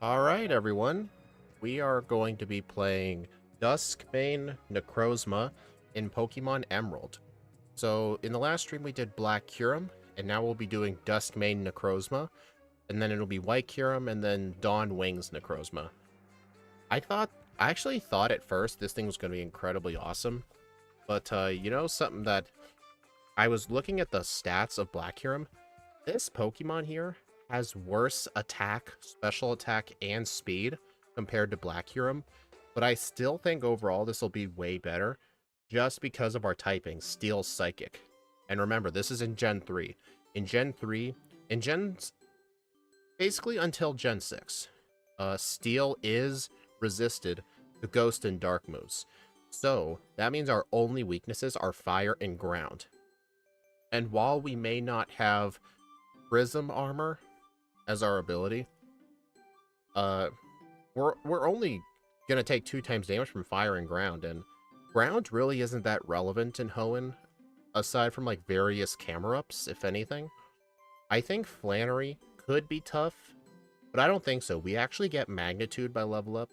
Alright, everyone. We are going to be playing Dusk main Necrozma in Pokemon Emerald. So, in the last stream we did Black Kyurem, and now we'll be doing Dusk main Necrozma, and then it'll be White Kyurem, and then Dawn Wings Necrozma. I actually thought at first this thing was going to be incredibly awesome, but you know something that I was looking at the stats of Black Kyurem. This Pokemon here has worse attack, special attack, and speed compared to Black Kyurem, but I still think overall this will be way better just because of our typing, Steel Psychic. And remember, this is in Gen 3. In Gens, basically until Gen 6, Steel is resisted to Ghost and Dark moves. So, that means our only weaknesses are Fire and Ground. And while we may not have Prism Armor as our ability, we're only gonna take 2 times damage from Fire and Ground, and Ground really isn't that relevant in Hoenn, aside from like various camera-ups, if anything. I think Flannery could be tough, but I don't think so. We actually get Magnitude by level up,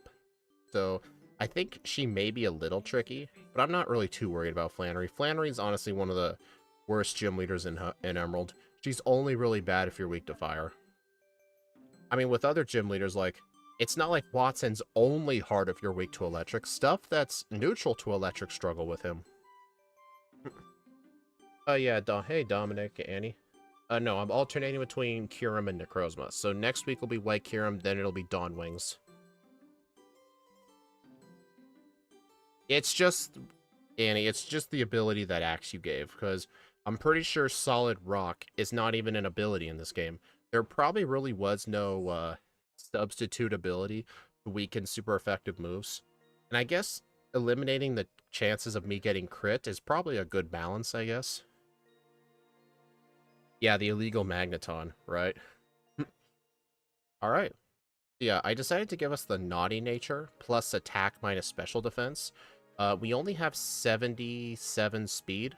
so I think she may be a little tricky, but I'm not really too worried about Flannery. Flannery's honestly one of the worst gym leaders in Emerald. She's only really bad if you're weak to fire. I mean, with other gym leaders, like, it's not like Watson's only hard if you're weak to electric. Stuff that's neutral to electric struggle with him. Yeah, hey, Dominic, Annie. No, I'm alternating between Kyurem and Necrozma. So next week will be White Kyurem, then it'll be Dawn Wings. It's just, Annie, it's just the ability that Axe you gave, because I'm pretty sure Solid Rock is not even an ability in this game. There probably really was no substitute ability to weaken super effective moves. And I guess eliminating the chances of me getting crit is probably a good balance, I guess. Yeah, the illegal Magneton, right? Alright. Yeah, I decided to give us the Naughty Nature plus attack minus special defense. We only have 77 speed.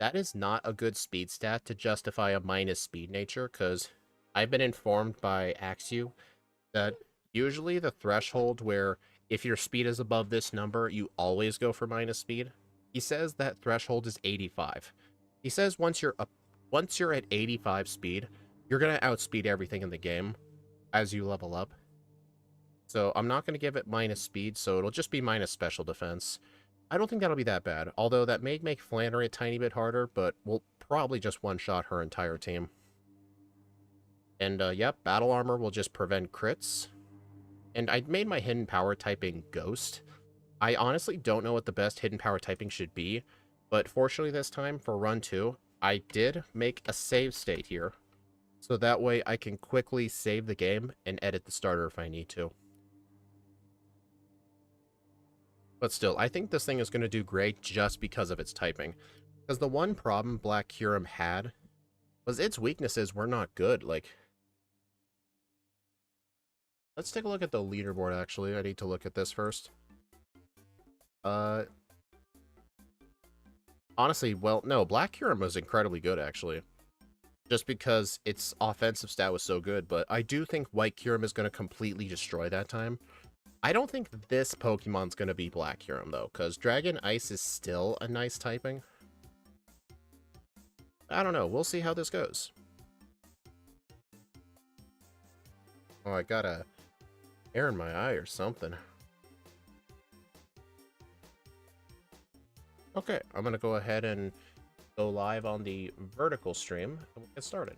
That is not a good speed stat to justify a minus speed nature, because I've been informed by Axew that usually the threshold where if your speed is above this number, you always go for minus speed. He says that threshold is 85. He says once you're at 85 speed, you're going to outspeed everything in the game as you level up. So I'm not going to give it minus speed, so it'll just be minus special defense. I don't think that'll be that bad, although that may make Flannery a tiny bit harder, but we'll probably just one-shot her entire team. And, yep, Battle Armor will just prevent crits. And I made my Hidden Power typing Ghost. I honestly don't know what the best Hidden Power typing should be, but fortunately this time, for Run 2, I did make a save state here. So that way I can quickly save the game and edit the starter if I need to. But still, I think this thing is going to do great just because of its typing. Because the one problem Black Kyurem had was its weaknesses were not good. Like, let's take a look at the leaderboard, actually. I need to look at this first. Honestly, well, no, Black Kyurem was incredibly good, actually. Just because its offensive stat was so good. But I do think White Kyurem is going to completely destroy that time. I don't think this Pokemon's going to be Black Kyurem, though, because Dragon Ice is still a nice typing. I don't know. We'll see how this goes. Oh, I got a hair in my eye or something. Okay, I'm going to go ahead and go live on the vertical stream, and we'll get started.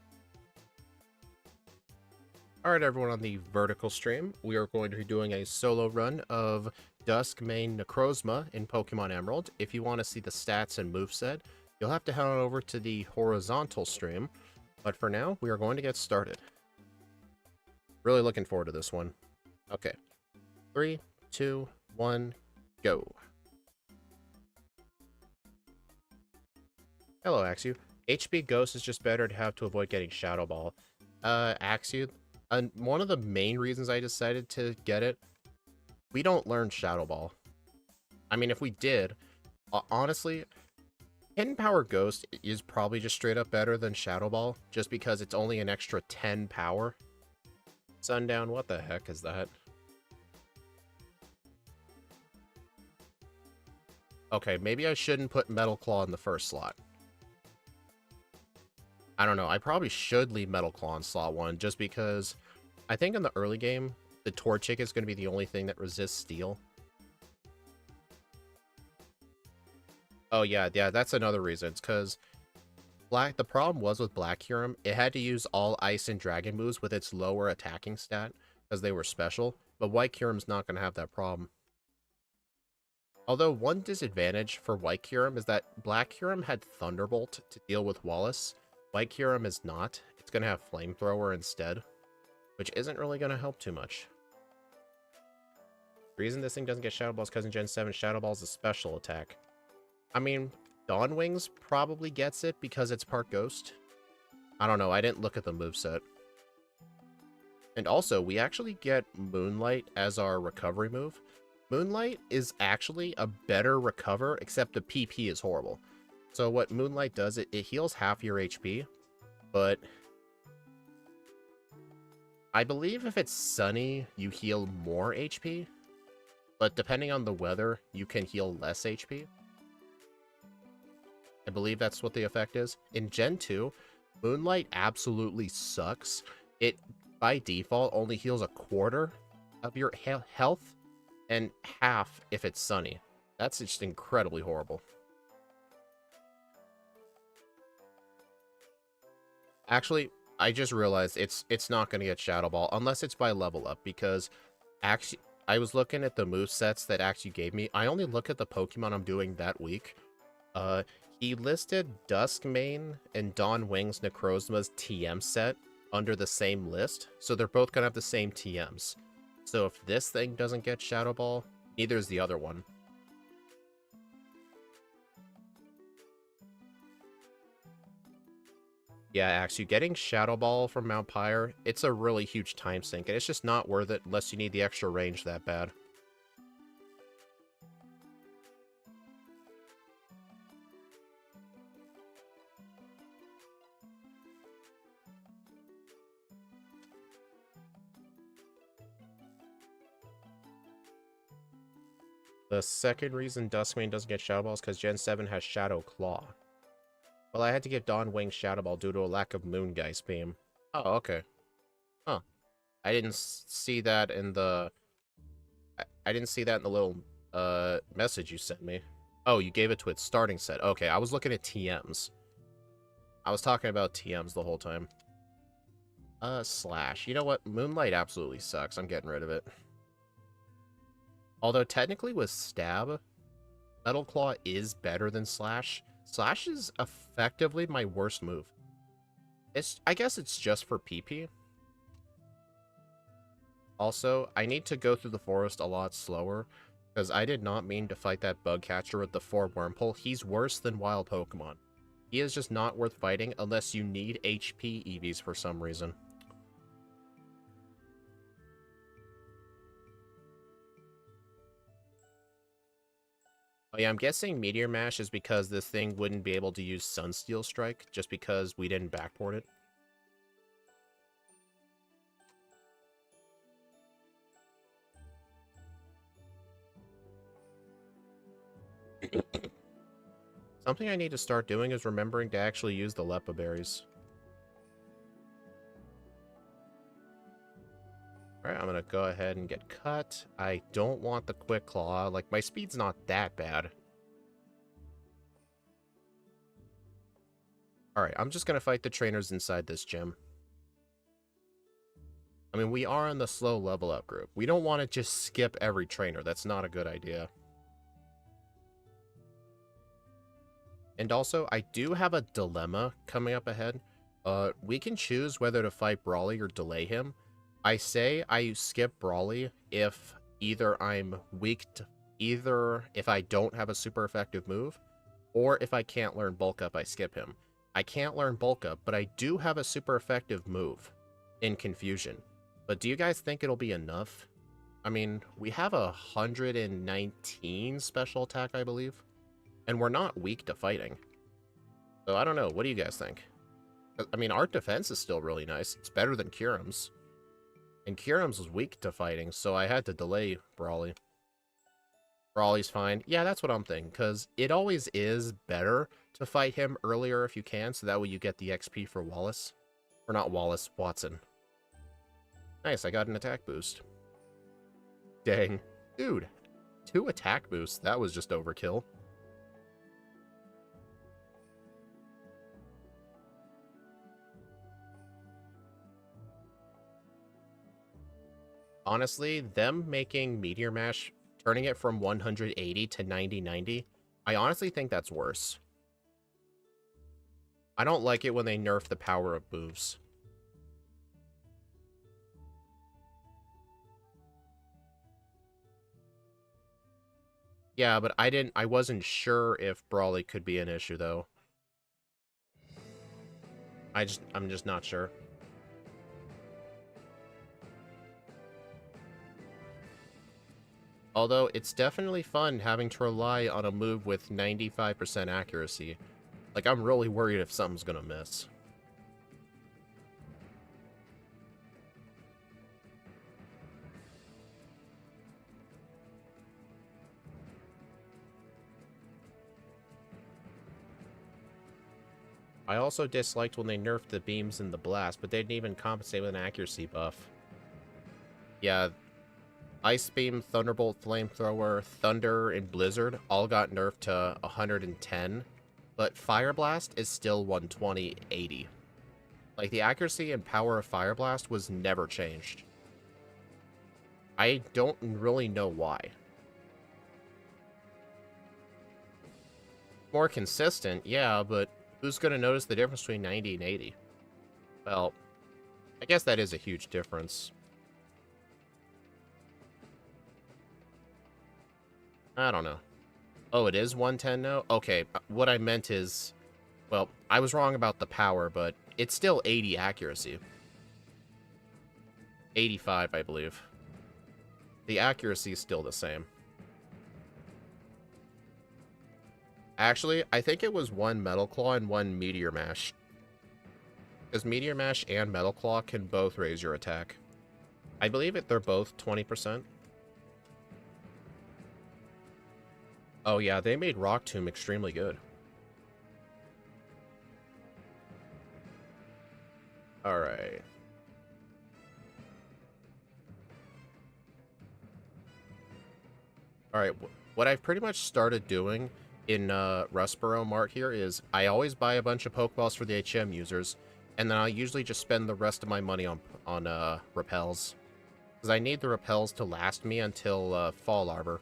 Alright, everyone, on the vertical stream, we are going to be doing a solo run of Dusk main Necrozma in Pokemon Emerald. If you want to see the stats and moveset, you'll have to head on over to the horizontal stream. But for now, we are going to get started. Really looking forward to this one. Okay. 3, 2, 1, go. Hello, Axew. HP Ghost is just better to have to avoid getting Shadow Ball. Axew, one of the main reasons I decided to get it, we don't learn Shadow Ball. I mean, if we did, honestly, Hidden Power Ghost is probably just straight up better than Shadow Ball, just because it's only an extra 10 power. Sundown, what the heck is that? Okay, maybe I shouldn't put Metal Claw in the first slot. I don't know, I probably should leave Metal Claw in slot 1, just because I think in the early game, the Torchic is going to be the only thing that resists steel. Oh yeah, that's another reason. It's because the problem was with Black Kyurem, it had to use all Ice and Dragon moves with its lower attacking stat, because they were special, but White Kyurem's not going to have that problem. Although one disadvantage for White Kyurem is that Black Kyurem had Thunderbolt to deal with Wallace. White Kyurem is not. It's going to have Flamethrower instead, which isn't really going to help too much. The reason this thing doesn't get Shadow Balls is because in Gen 7, Shadow Ball is a special attack. I mean, Dawn Wings probably gets it because it's part Ghost. I don't know, I didn't look at the moveset. And also, we actually get Moonlight as our recovery move. Moonlight is actually a better recover, except the PP is horrible. So what Moonlight does, it heals half your HP, but I believe if it's sunny, you heal more HP, but depending on the weather, you can heal less HP. I believe that's what the effect is. In Gen 2, Moonlight absolutely sucks. It, by default, only heals a quarter of your health, and half if it's sunny. That's just incredibly horrible. Actually, I just realized it's not going to get Shadow Ball unless it's by level up, because actually I was looking at the movesets that actually gave me. I only look at the Pokemon I'm doing that week. He listed Dusk main and Dawn Wings Necrozma's TM set under the same list, so they're both gonna have the same TMs. So if this thing doesn't get Shadow Ball, neither is the other one. Yeah, actually, getting Shadow Ball from Mount Pyre, it's a really huge time sink, and it's just not worth it unless you need the extra range that bad. The second reason Duskmane doesn't get Shadow Ball is because Gen 7 has Shadow Claw. Well, I had to give Dawn Wing Shadow Ball due to a lack of Moongeist Beam. Oh, okay. Huh. I didn't see that in the... I didn't see that in the little message you sent me. Oh, you gave it to its starting set. Okay, I was looking at TMs. I was talking about TMs the whole time. Slash. You know what? Moonlight absolutely sucks. I'm getting rid of it. Although technically with Stab, Metal Claw is better than Slash. Slash is effectively my worst move. I guess it's just for PP. Also, I need to go through the forest a lot slower, because I did not mean to fight that bug catcher with the 4 Wormhole. He's worse than wild Pokemon. He is just not worth fighting unless you need HP EVs for some reason. Oh yeah, I'm guessing Meteor Mash is because this thing wouldn't be able to use Sunsteel Strike, just because we didn't backport it. Something I need to start doing is remembering to actually use the Lepa Berries. Alright, I'm gonna go ahead and get cut. I don't want the Quick Claw. Like, my speed's not that bad. Alright, I'm just gonna fight the trainers inside this gym. I mean, we are in the slow level up group. We don't want to just skip every trainer. That's not a good idea. And also, I do have a dilemma coming up ahead. We can choose whether to fight Brawly or delay him. I say I skip Brawly if either I'm weak to... Either if I don't have a super effective move, or if I can't learn Bulk Up, I skip him. I can't learn Bulk Up, but I do have a super effective move in Confusion. But do you guys think it'll be enough? I mean, we have 119 special attack, I believe. And we're not weak to fighting. So I don't know. What do you guys think? I mean, our defense is still really nice. It's better than Kyurem's. And Kyurem's was weak to fighting, so I had to delay Brawly. Brawly's fine. Yeah, that's what I'm thinking, because it always is better to fight him earlier if you can, so that way you get the XP for Wallace. Or not Wallace, Watson. Nice, I got an attack boost. Dang. Dude, 2 attack boosts. That was just overkill. Honestly, them making Meteor Mash, turning it from 180 to 90-90, I honestly think that's worse. I don't like it when they nerf the power of moves. Yeah, but I wasn't sure if Brawly could be an issue, though. I'm just not sure. Although, it's definitely fun having to rely on a move with 95% accuracy. Like, I'm really worried if something's gonna miss. I also disliked when they nerfed the beams and the blast, but they didn't even compensate with an accuracy buff. Yeah, Ice Beam, Thunderbolt, Flamethrower, Thunder, and Blizzard all got nerfed to 110, but Fire Blast is still 120-80. Like, the accuracy and power of Fire Blast was never changed. I don't really know why. More consistent, yeah, but who's going to notice the difference between 90 and 80? Well, I guess that is a huge difference. I don't know. Oh, it is 110 now? Okay, what I meant is... Well, I was wrong about the power, but it's still 80 accuracy. 85, I believe. The accuracy is still the same. Actually, I think it was 1 Metal Claw and 1 Meteor Mash. Because Meteor Mash and Metal Claw can both raise your attack. I believe they're both 20%. Oh yeah, they made Rock Tomb extremely good. Alright. Alright, what I've pretty much started doing in Rustboro Mart here is I always buy a bunch of Pokeballs for the HM users, and then I'll usually just spend the rest of my money on repels. Because I need the repels to last me until Fall Arbor.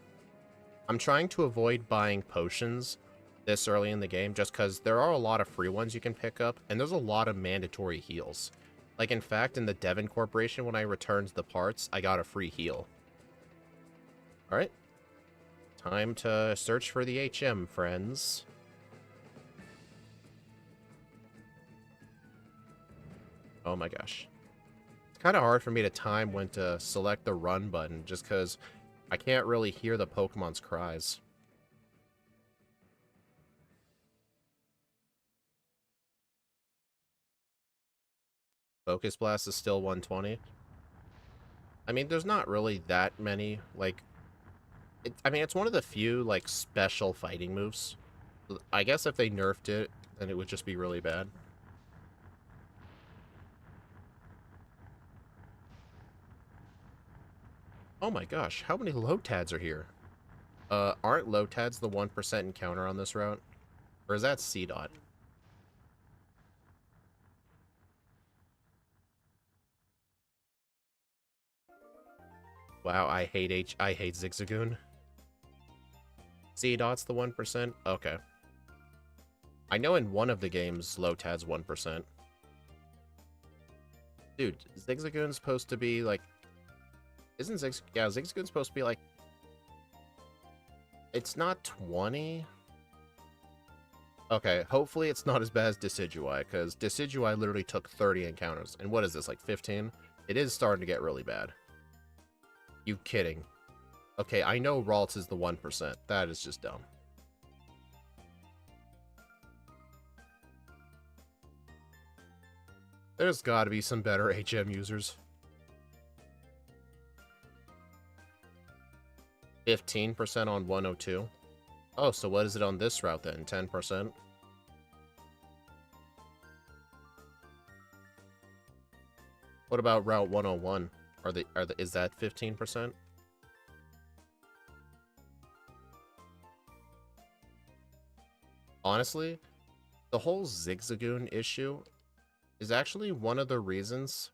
I'm trying to avoid buying potions this early in the game just because there are a lot of free ones you can pick up, and there's a lot of mandatory heals. Like, in fact, in the Devon Corporation, when I returned the parts, I got a free heal. Alright. Time to search for the HM, friends. Oh my gosh. It's kind of hard for me to time when to select the run button, just because I can't really hear the Pokemon's cries. Focus Blast is still 120. I mean, there's not really that many, like... I mean, it's one of the few, like, special fighting moves. I guess if they nerfed it, then it would just be really bad. Oh my gosh, how many Lotads are here? Aren't Lotads the 1% encounter on this route? Or is that C-Dot? Wow, I hate Zigzagoon. C-Dot's the 1%? Okay. I know in one of the games, Lotad's 1%. Dude, Zigzagoon's supposed to be, like... Isn't Yeah, Zigzagoon's supposed to be, like... It's not 20? Okay, hopefully it's not as bad as Decidueye, because Decidueye literally took 30 encounters. And what is this, like 15? It is starting to get really bad. You kidding. Okay, I know Ralts is the 1%. That is just dumb. There's gotta be some better HM users. 15% on 102. Oh, so what is it on this route then? 10%? What about Route 101? Is that 15%? Honestly, the whole Zigzagoon issue is actually one of the reasons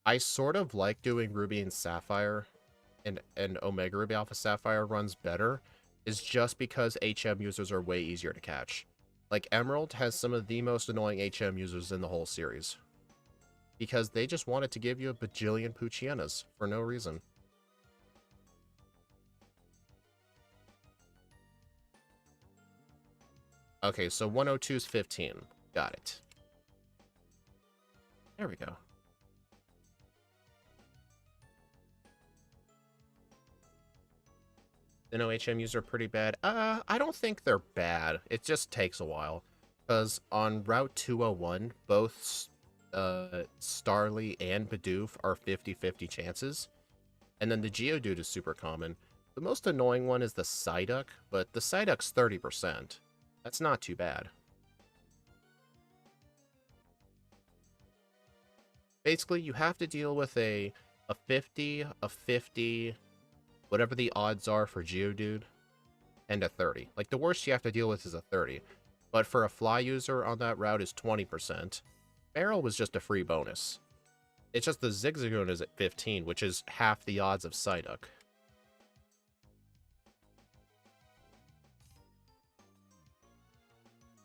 I sort of like doing Ruby and Sapphire and Omega Ruby Alpha Sapphire runs better, is just because HM users are way easier to catch. Like, Emerald has some of the most annoying HM users in the whole series. Because they just wanted to give you a bajillion Poochienas for no reason. Okay, so 102 is 15. Got it. There we go. The no HM user are pretty bad. I don't think they're bad. It just takes a while. Because on Route 201, both Starly and Bidoof are 50-50 chances. And then the Geodude is super common. The most annoying one is the Psyduck, but the Psyduck's 30%. That's not too bad. Basically, you have to deal with a 50, a 50, whatever the odds are for Geodude, and a 30. Like, the worst you have to deal with is a 30. But for a fly user on that route is 20%. Barrel was just a free bonus. It's just the Zigzagoon is at 15, which is half the odds of Psyduck.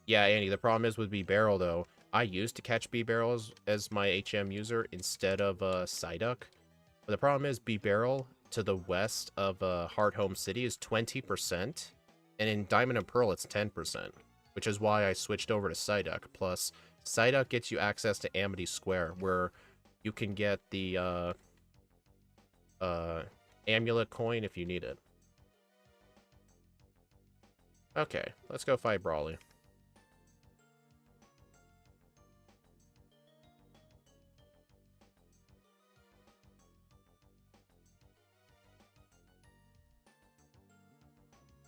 Yeah, Andy, the problem is with B-Barrel, though. I used to catch B-Barrel as my HM user instead of Psyduck. But the problem is B-Barrel to the west of Heart Home City is 20%. And in Diamond and Pearl, it's 10%. Which is why I switched over to Psyduck. Plus, Psyduck gets you access to Amity Square, where you can get the amulet coin if you need it. Okay, let's go fight Brawly.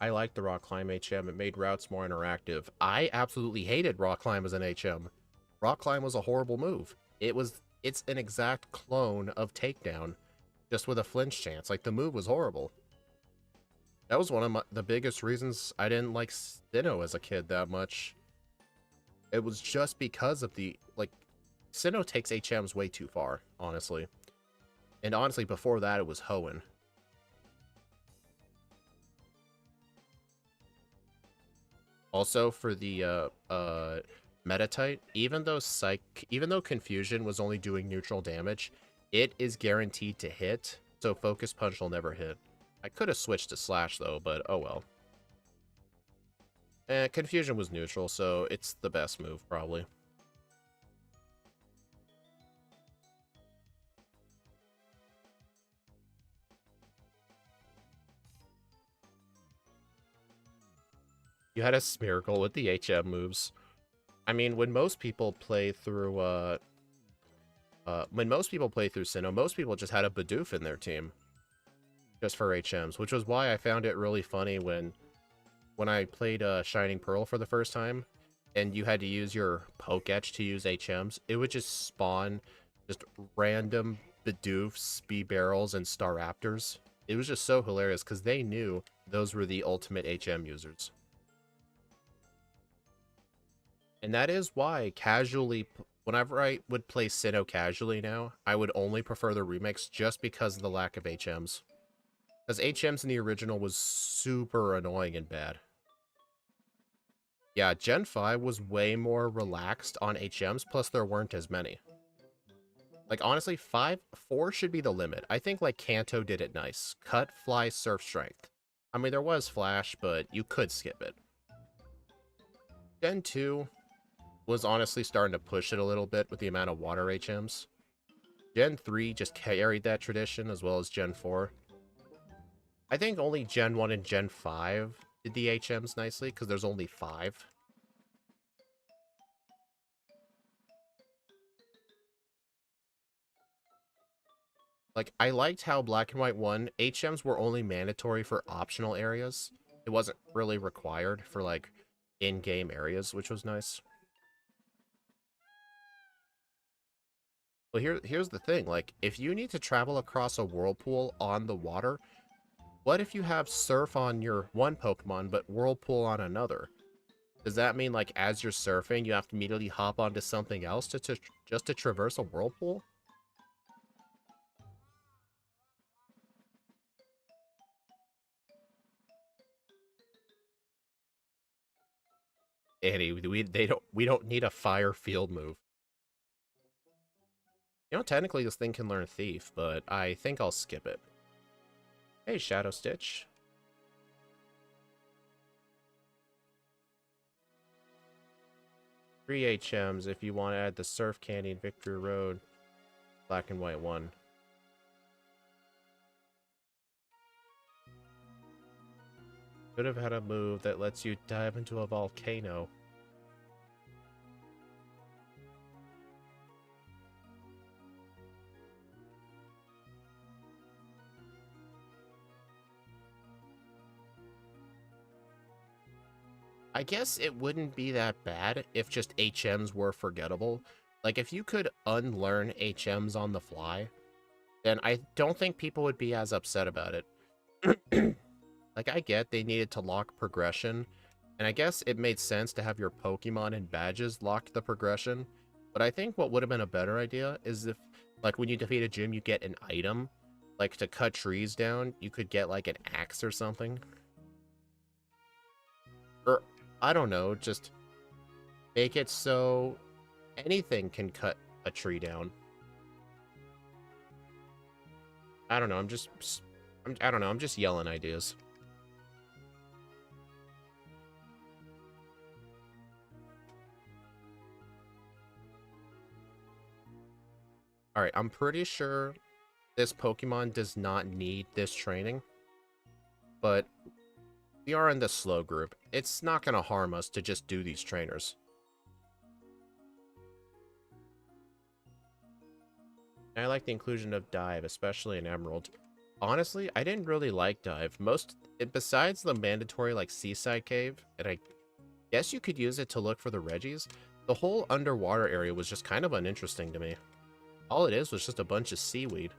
I liked the Rock Climb HM. It made routes more interactive. I absolutely hated Rock Climb as an HM. Rock Climb was a horrible move. It's an exact clone of Takedown, just with a flinch chance. Like, the move was horrible. That was one of the biggest reasons I didn't like Sinnoh as a kid that much. It was just because of the, like, Sinnoh takes HMs way too far, honestly. And honestly, before that, it was Hoenn. Also, for the Metatite, even though Confusion was only doing neutral damage, it is guaranteed to hit, so Focus Punch will never hit. I could have switched to Slash, though, but oh well. Confusion was neutral, so it's the best move, probably. You had a Smeargle with the HM moves. I mean, when most people play through, Sinnoh, most people just had a Bidoof in their team. Just for HMs, which was why I found it really funny when I played Shining Pearl for the first time, and you had to use your Pokétch to use HMs. It would just spawn just random Bidoofs, B-Barrels, and Staraptors. It was just so hilarious, because they knew those were the ultimate HM users. And that is why whenever I would play Sinnoh casually now, I would only prefer the remix just because of the lack of HMs. Because HMs in the original was super annoying and bad. Yeah, Gen 5 was way more relaxed on HMs, plus there weren't as many. Like, honestly, 4 should be the limit. I think, like, Kanto did it nice. Cut, Fly, Surf, Strength. I mean, there was Flash, but you could skip it. Gen 2 was honestly starting to push it a little bit with the amount of water HMs. Gen 3 just carried that tradition, as well as Gen 4. I think only Gen 1 and Gen 5 did the HMs nicely, because there's only 5. Like, I liked how Black and White 1, HMs were only mandatory for optional areas. It wasn't really required for, like, in-game areas, which was nice. Well, here's the thing, like, if you need to travel across a whirlpool on the water, what if you have Surf on your one Pokemon, but Whirlpool on another? Does that mean, like, as you're surfing, you have to immediately hop onto something else just to traverse a whirlpool? Andy, we don't need a fire field move. You know, technically this thing can learn Thief, but I think I'll skip it. Hey, Shadow Stitch. Three HMs if you want to add the Surf Canyon, Victory Road, Black and White 1. Could have had a move that lets you dive into a volcano. I guess it wouldn't be that bad if just HMs were forgettable. Like, if you could unlearn HMs on the fly, then I don't think people would be as upset about it. Like, I get they needed to lock progression, and I guess it made sense to have your Pokemon and badges lock the progression, but I think what would have been a better idea is if, like, when you defeat a gym, you get an item. Like, to cut trees down, you could get, like, an axe or something. Or, I don't know, just make it so anything can cut a tree down. I don't know, I don't know, I'm just yelling ideas. Alright, I'm pretty sure this Pokemon does not need this training, but we are in the slow group. It's not going to harm us to just do these trainers. I like the inclusion of Dive, especially in Emerald. Honestly, I didn't really like Dive. Besides the mandatory, like, Seaside Cave, and I guess you could use it to look for the Reggies, the whole underwater area was just kind of uninteresting to me. All it is was just a bunch of seaweed.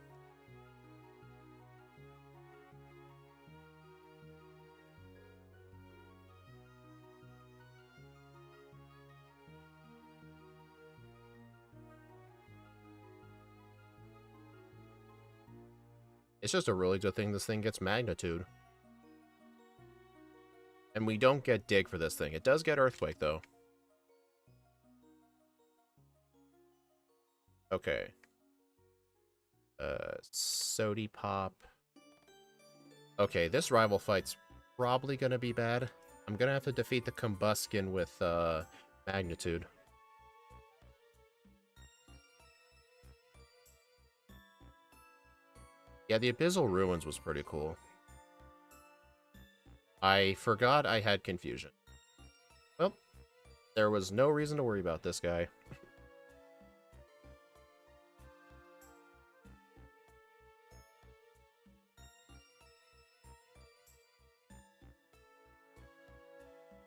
It's just a really good thing this thing gets Magnitude. And we don't get Dig for this thing. It does get Earthquake, though. Okay. Sody Pop. Okay, this rival fight's probably gonna be bad. I'm gonna have to defeat the Combuskin with, Magnitude. Yeah, the Abyssal Ruins was pretty cool. I forgot I had Confusion. Well, there was no reason to worry about this guy.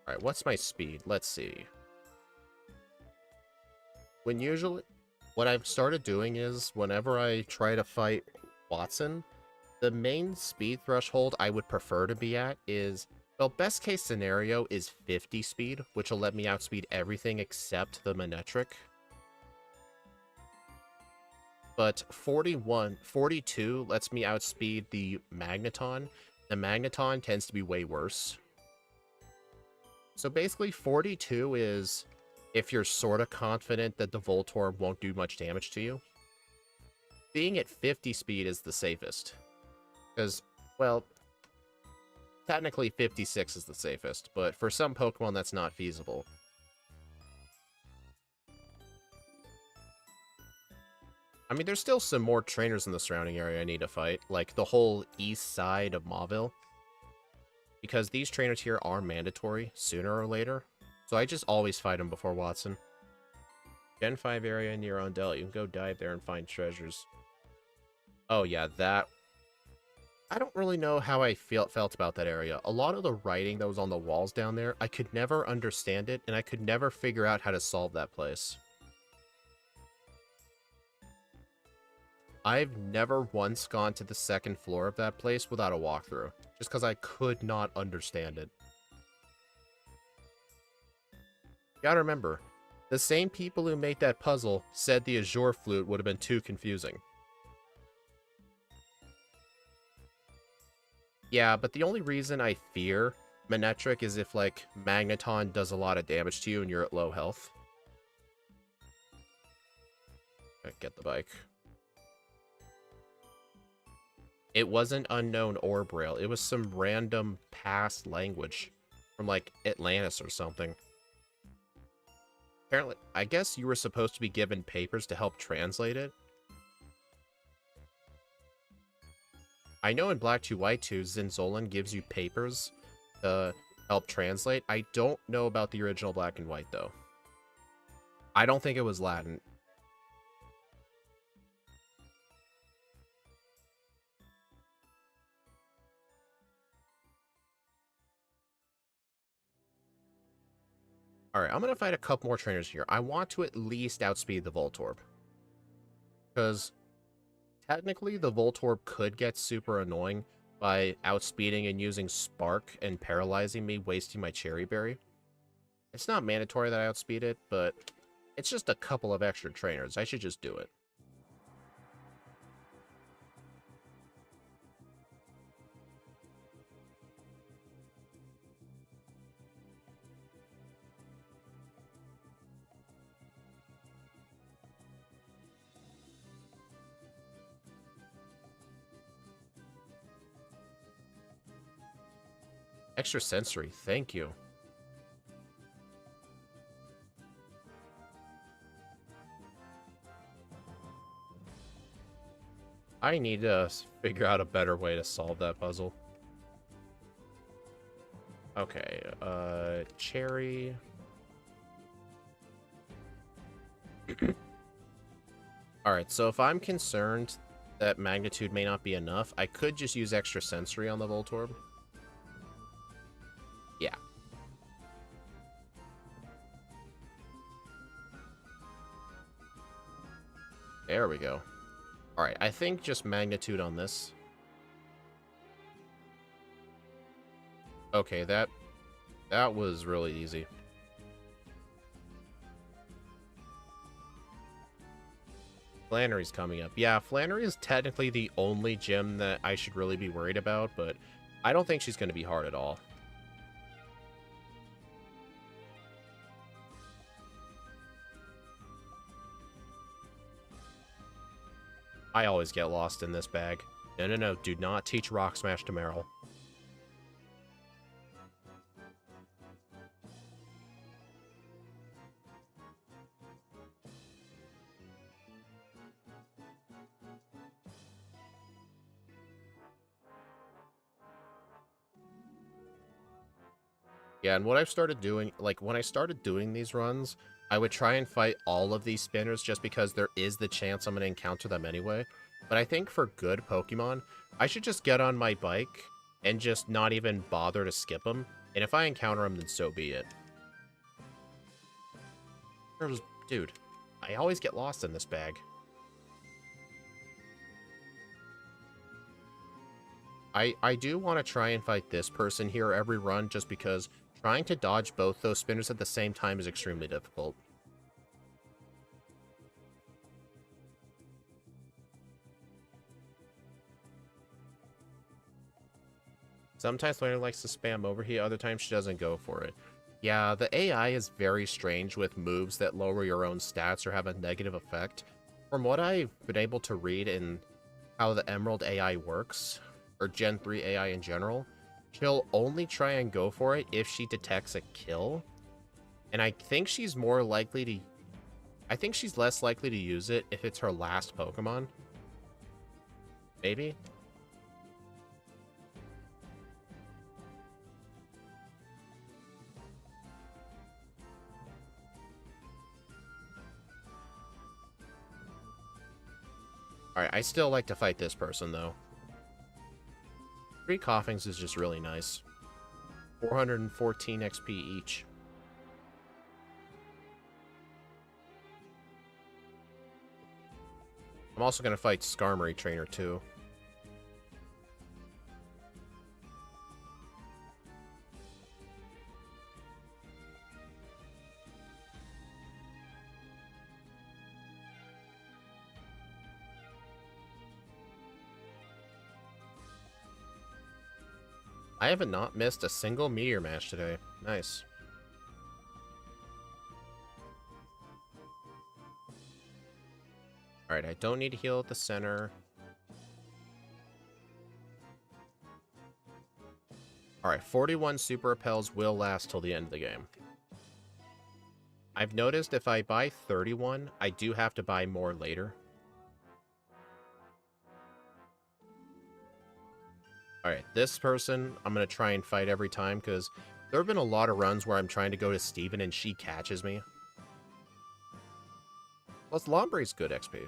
Alright, what's my speed? Let's see. What I've started doing is, whenever I try to fight Watson, the main speed threshold I would prefer to be at is, well, best case scenario is 50 speed, which will let me outspeed everything except the Manectric. But 42 lets me outspeed the Magneton. The Magneton tends to be way worse. So basically 42 is if you're sort of confident that the Voltorb won't do much damage to you. Being at 50 speed is the safest. Because, well, technically 56 is the safest, but for some Pokemon that's not feasible. I mean, there's still some more trainers in the surrounding area I need to fight, like the whole east side of Mauville. Because these trainers here are mandatory, sooner or later. So I just always fight them before Watson. Gen 5 area near Ondel, you can go dive there and find treasures. Oh yeah, that... I don't really know how I felt about that area. A lot of the writing that was on the walls down there, I could never understand it, and I could never figure out how to solve that place. I've never once gone to the second floor of that place without a walkthrough, just because I could not understand it. You gotta remember, the same people who made that puzzle said the Azure Flute would have been too confusing. Yeah, but the only reason I fear Manectric is if, like, Magneton does a lot of damage to you and you're at low health. Get the bike. It wasn't unknown or Braille. It was some random past language from, like, Atlantis or something. Apparently, I guess you were supposed to be given papers to help translate it. I know in Black 2 White 2, Zinzolan gives you papers to help translate. I don't know about the original Black and White, though. I don't think it was Latin. Alright, I'm going to fight a couple more trainers here. I want to at least outspeed the Voltorb. Because technically, the Voltorb could get super annoying by outspeeding and using Spark and paralyzing me, wasting my Cherry Berry. It's not mandatory that I outspeed it, but it's just a couple of extra trainers. I should just do it. Extra sensory, thank you. I need to figure out a better way to solve that puzzle. Okay, Cherry. Alright, so if I'm concerned that Magnitude may not be enough, I could just use Extra Sensory on the Voltorb. Yeah. There we go. Alright, I think just Magnitude on this. Okay, that was really easy. Flannery's coming up. Yeah, Flannery is technically the only gym that I should really be worried about, but I don't think she's going to be hard at all. I always get lost in this bag. No, do not teach Rock Smash to Meryl. Yeah, and what I've started doing, like, when I started doing these runs, I would try and fight all of these spinners just because there is the chance I'm going to encounter them anyway. But I think for good Pokemon, I should just get on my bike and just not even bother to skip them. And if I encounter them, then so be it. Dude, I always get lost in this bag. I do want to try and fight this person here every run just because trying to dodge both those spinners at the same time is extremely difficult. Sometimes Lena likes to spam over here, other times she doesn't go for it. Yeah, the AI is very strange with moves that lower your own stats or have a negative effect. From what I've been able to read in how the Emerald AI works, or Gen 3 AI in general, she'll only try and go for it if she detects a kill. And I think she's more likely to... I think she's less likely to use it if it's her last Pokemon. Maybe? Alright, I still like to fight this person, though. 3 coughings is just really nice. 414 XP each. I'm also going to fight Skarmory Trainer, too. I haven't not missed a single meteor match today. Nice. Alright, I don't need to heal at the center. Alright, 41 super repels will last till the end of the game. I've noticed if I buy 31, I do have to buy more later. Alright, this person, I'm going to try and fight every time, because there have been a lot of runs where I'm trying to go to Steven and she catches me. Plus, Lombre's good XP.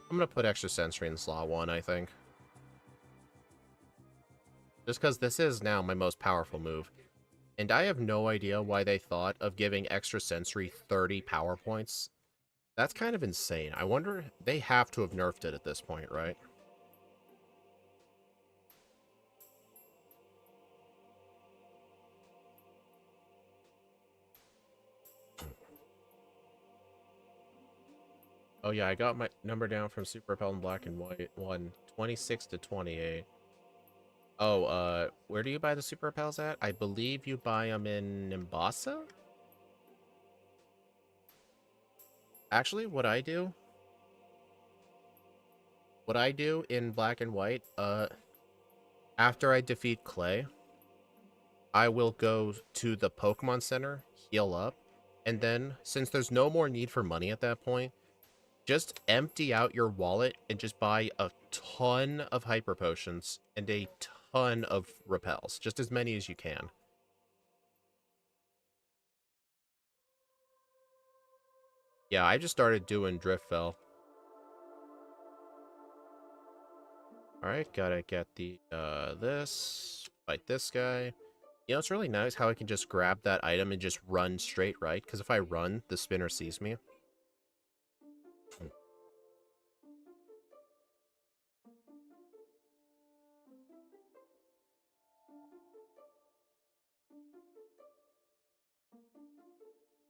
I'm going to put extra sensory in slot 1, I think. Just because this is now my most powerful move. And I have no idea why they thought of giving extra sensory 30 power points. That's kind of insane. I wonder, they have to have nerfed it at this point, right? Oh yeah, I got my number down from Super Repel in Black and White 1, 26 to 28. Oh, where do you buy the Super Repels at? I believe you buy them in Nimbasa? Actually, what I do in Black and White, after I defeat Clay, I will go to the Pokemon Center, heal up, and then, since there's no more need for money at that point, just empty out your wallet and just buy a ton of Hyper Potions and a ton of Repels. Just as many as you can. Yeah, I just started doing Drift Fell. Alright, gotta get the, this. Fight this guy. You know, it's really nice how I can just grab that item and just run straight right, because if I run, the spinner sees me.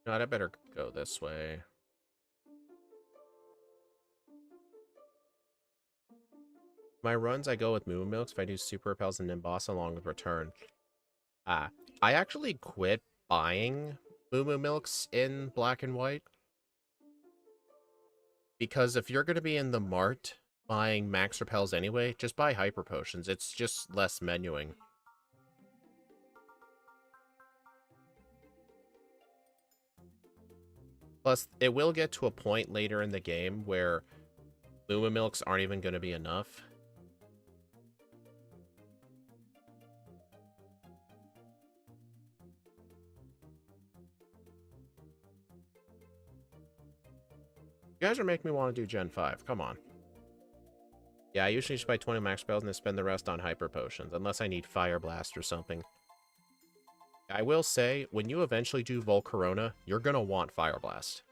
God, I better go this way. My runs, I go with Moo Milks if I do Super Repels and Nimbasa along with Return. I actually quit buying Moo Milks in Black and White. Because if you're going to be in the mart buying Max Repels anyway, just buy Hyper Potions. It's just less menuing. Plus, it will get to a point later in the game where Moo Milks aren't even going to be enough. You guys are making me want to do Gen 5. Come on. Yeah, I usually just buy 20 Max Repels and then spend the rest on Hyper Potions, unless I need Fire Blast or something. I will say, when you eventually do Volcarona, you're gonna want Fire Blast.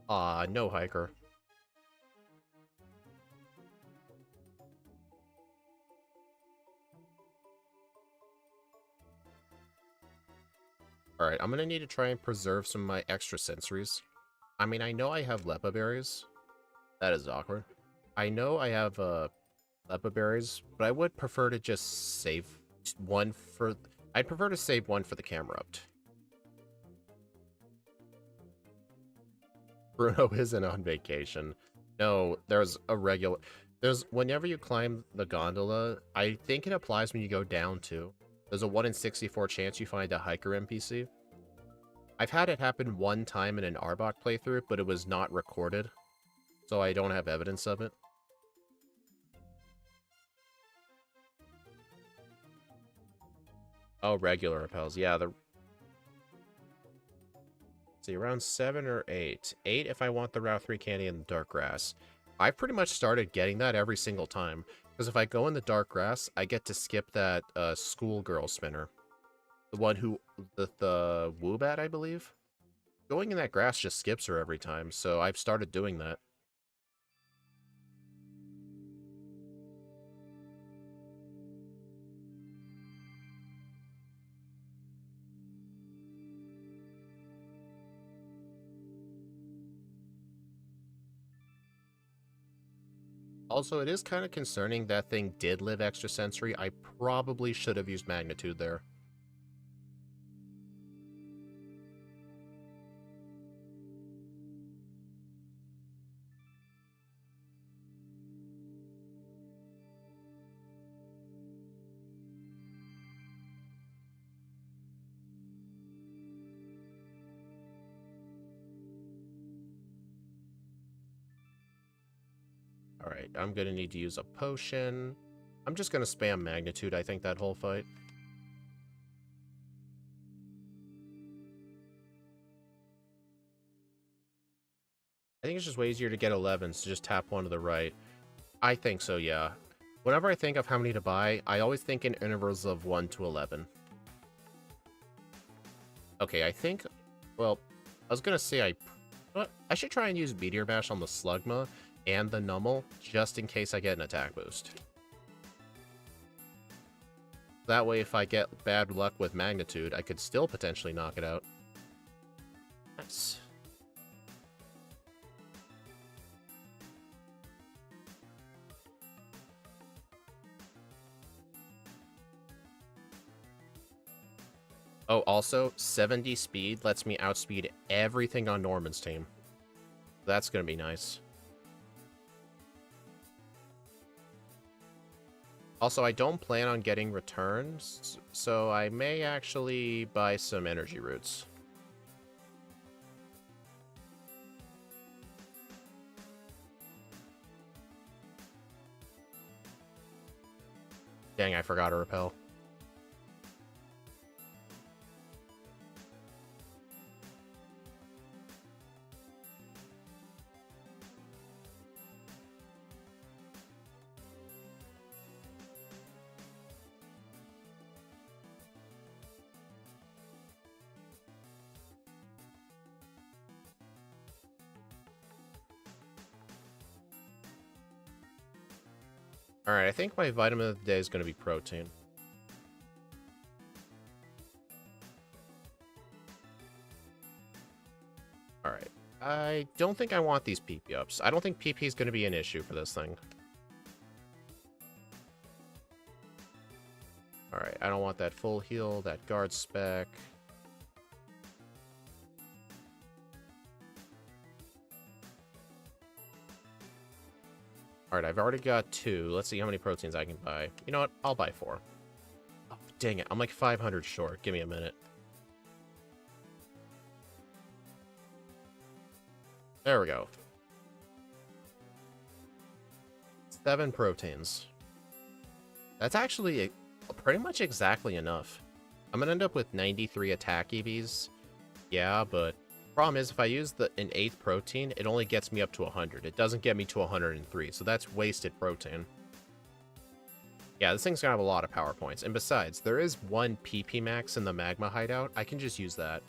No Hiker. Alright, I'm gonna need to try and preserve some of my extra sensories. I mean, I know I have Lepa Berries. That is awkward. I know I have, Lepa Berries, but I would prefer to just save one for... I'd prefer to save one for the Camerupt. Bruno isn't on vacation. No, there's a regular... Whenever you climb the gondola, I think it applies when you go down, too. There's a 1 in 64 chance you find a hiker NPC. I've had it happen one time in an Arbok playthrough, but it was not recorded. so I don't have evidence of it. Oh, regular repels. Yeah, see, around 7 or 8. 8 if I want the Route 3 candy in the dark grass. I pretty much started getting that every single time. Because if I go in the dark grass, I get to skip that schoolgirl spinner. The one who... The Woobat, I believe? Going in that grass just skips her every time, so I've started doing that. Also, it is kind of concerning that thing did live extrasensory. I probably should have used magnitude there. Alright, I'm gonna need to use a potion. I'm just gonna spam magnitude, I think, that whole fight. I think it's just way easier to get 11s to just tap one to the right. I think so, yeah. Whenever I think of how many to buy, I always think in intervals of 1 to 11. Okay, I think... Well, I was gonna say I should try and use Meteor Mash on the Slugma and the Nummel, just in case I get an attack boost. That way, if I get bad luck with Magnitude, I could still potentially knock it out. Nice. Oh, also, 70 speed lets me outspeed everything on Norman's team. That's gonna be nice. Also, I don't plan on getting returns, so I may actually buy some energy roots. Dang, I forgot to repel. Alright, I think my vitamin of the day is going to be protein. Alright. I don't think I want these PP ups. I don't think PP is going to be an issue for this thing. Alright, I don't want that full heal, that guard spec. Alright, I've already got 2. Let's see how many proteins I can buy. You know what? I'll buy 4. Oh, dang it. I'm like 500 short. Give me a minute. There we go. 7 proteins. That's actually pretty much exactly enough. I'm gonna end up with 93 attack EVs. Yeah, but problem is if I use an 8th protein, it only gets me up to 100. It doesn't get me to 103, so that's wasted protein. Yeah, this thing's gonna have a lot of power points. And besides, there is 1 PP max in the magma hideout. I can just use that.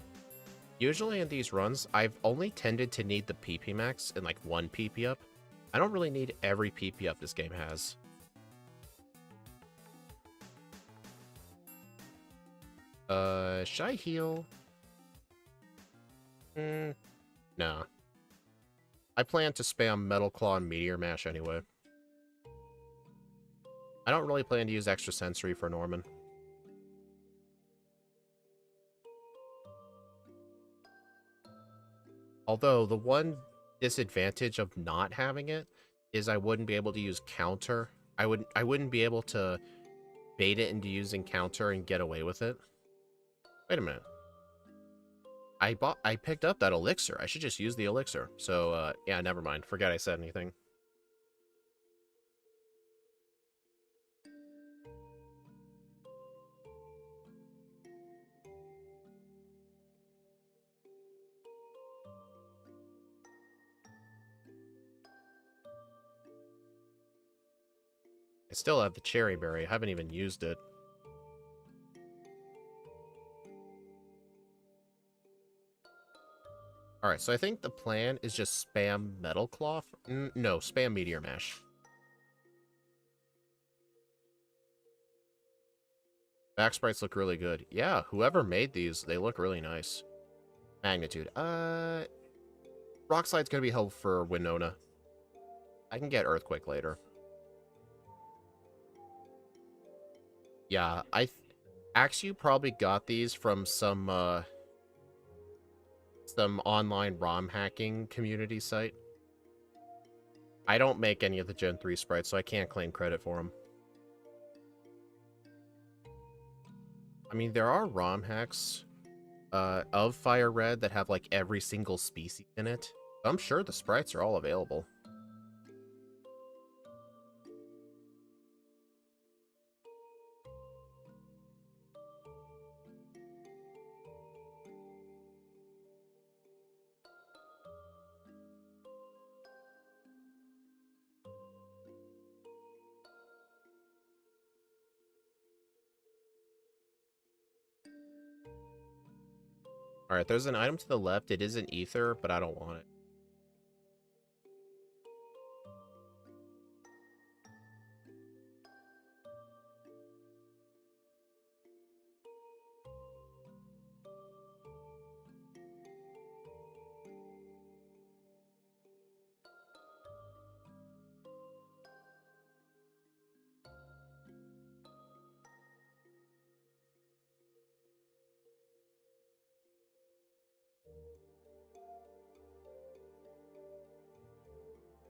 Usually in these runs, I've only tended to need the PP max and like 1 PP up. I don't really need every PP up this game has. Should I heal? Nah. I plan to spam Metal Claw and Meteor Mash anyway. I don't really plan to use Extrasensory for Norman. Although, the one disadvantage of not having it is I wouldn't be able to use Counter. I wouldn't be able to bait it into using Counter and get away with it. Wait a minute. I picked up that elixir. I should just use the elixir. So, yeah, never mind. Forget I said anything. I still have the cherry berry. I haven't even used it. Alright, so I think the plan is just spam Metal Cloth. No, spam Meteor Mash. Back sprites look really good. Yeah, whoever made these, they look really nice. Magnitude. Rock Slide's gonna be helpful for Winona. I can get Earthquake later. Yeah, Axu probably got these from some online ROM hacking community site. I don't make any of the Gen 3 sprites, so I can't claim credit for them. I mean, there are ROM hacks of Fire Red that have, like, every single species in it. I'm sure the sprites are all available. Alright, there's an item to the left. It is an ether, but I don't want it.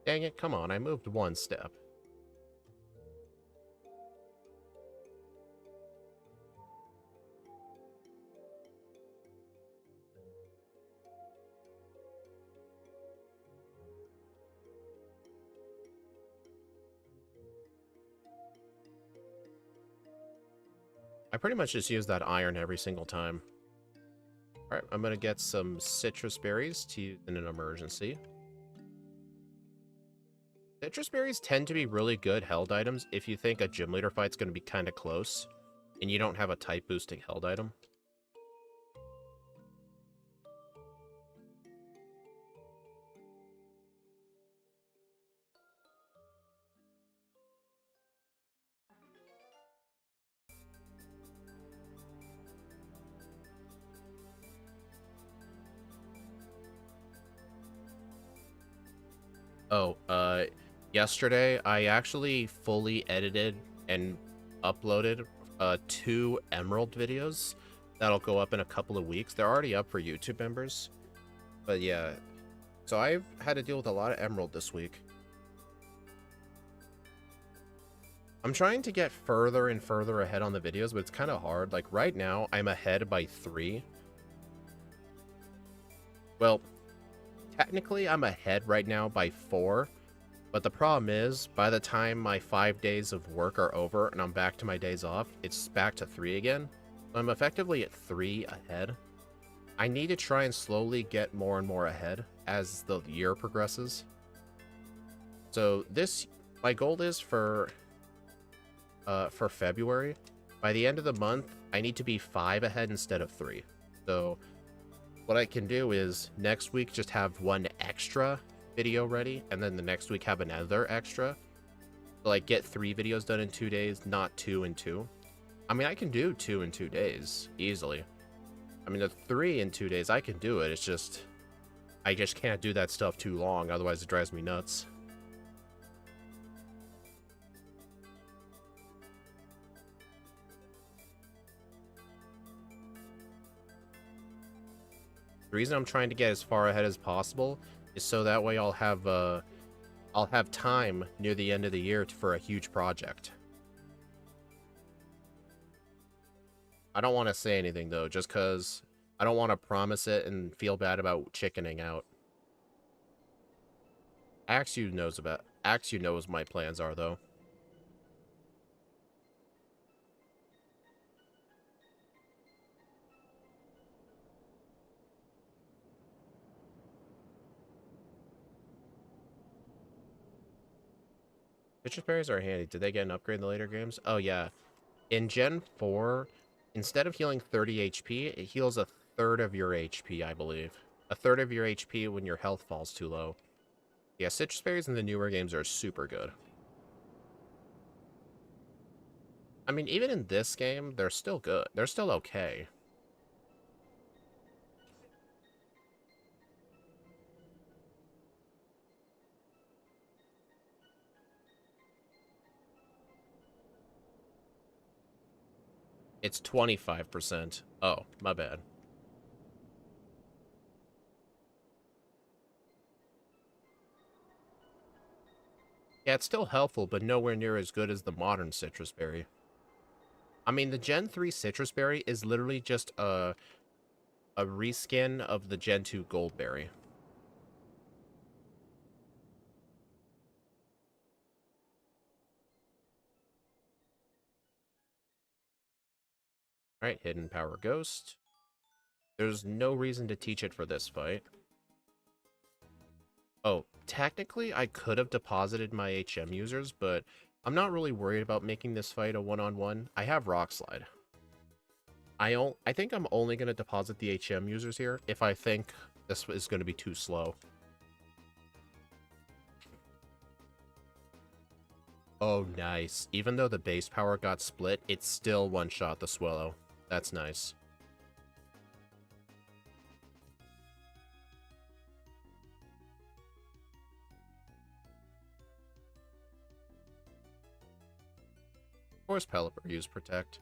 Dang it, come on, I moved one step. I pretty much just use that iron every single time. Alright, I'm gonna get some citrus berries to use in an emergency. Citrus berries tend to be really good held items if you think a gym leader fight's gonna be kinda close, and you don't have a type boosting held item. Oh, yesterday I actually fully edited and uploaded 2 Emerald videos that'll go up in a couple of weeks. They're already up for YouTube members. But yeah, so I've had to deal with a lot of Emerald this week. I'm trying to get further and further ahead on the videos, but it's kind of hard. Like right now, I'm ahead by 3. Well, technically I'm ahead right now by 4, but the problem is by the time my 5 days of work are over and I'm back to my days off, it's back to 3 again. So I'm effectively at 3 ahead. I need to try and slowly get more and more ahead as the year progresses. So my goal is for February. By the end of the month, I need to be 5 ahead instead of 3. So what I can do is next week just have 1 extra video ready, and then the next week have another extra. So like get 3 videos done in 2 days, not 2 in 2. I mean, I can do 2 in 2 days easily. I mean, the 3 in 2 days, I can do it. It's just, I just can't do that stuff too long, otherwise it drives me nuts. The reason I'm trying to get as far ahead as possible is so that way I'll have time near the end of the year for a huge project. I don't want to say anything though, just because I don't want to promise it and feel bad about chickening out. Axu knows my plans are, though. Citrus berries are handy. Did they get an upgrade in the later games? Oh, yeah. In Gen 4, instead of healing 30 HP, it heals a third of your HP, I believe. A third of your HP when your health falls too low. Yeah, citrus berries in the newer games are super good. I mean, even in this game, they're still good. They're still okay. It's 25%. Oh, my bad. Yeah, it's still helpful, but nowhere near as good as the modern citrus berry. I mean, the Gen 3 citrus berry is literally just a reskin of the Gen 2 gold berry. Alright, Hidden Power Ghost. There's no reason to teach it for this fight. Oh, technically, I could have deposited my HM users, but I'm not really worried about making this fight a one-on-one. I have Rock Slide. I think I'm only going to deposit the HM users here if I think this is going to be too slow. Oh, nice. Even though the base power got split, it still one-shot the Swallow. That's nice. Of course, Pelipper used Protect.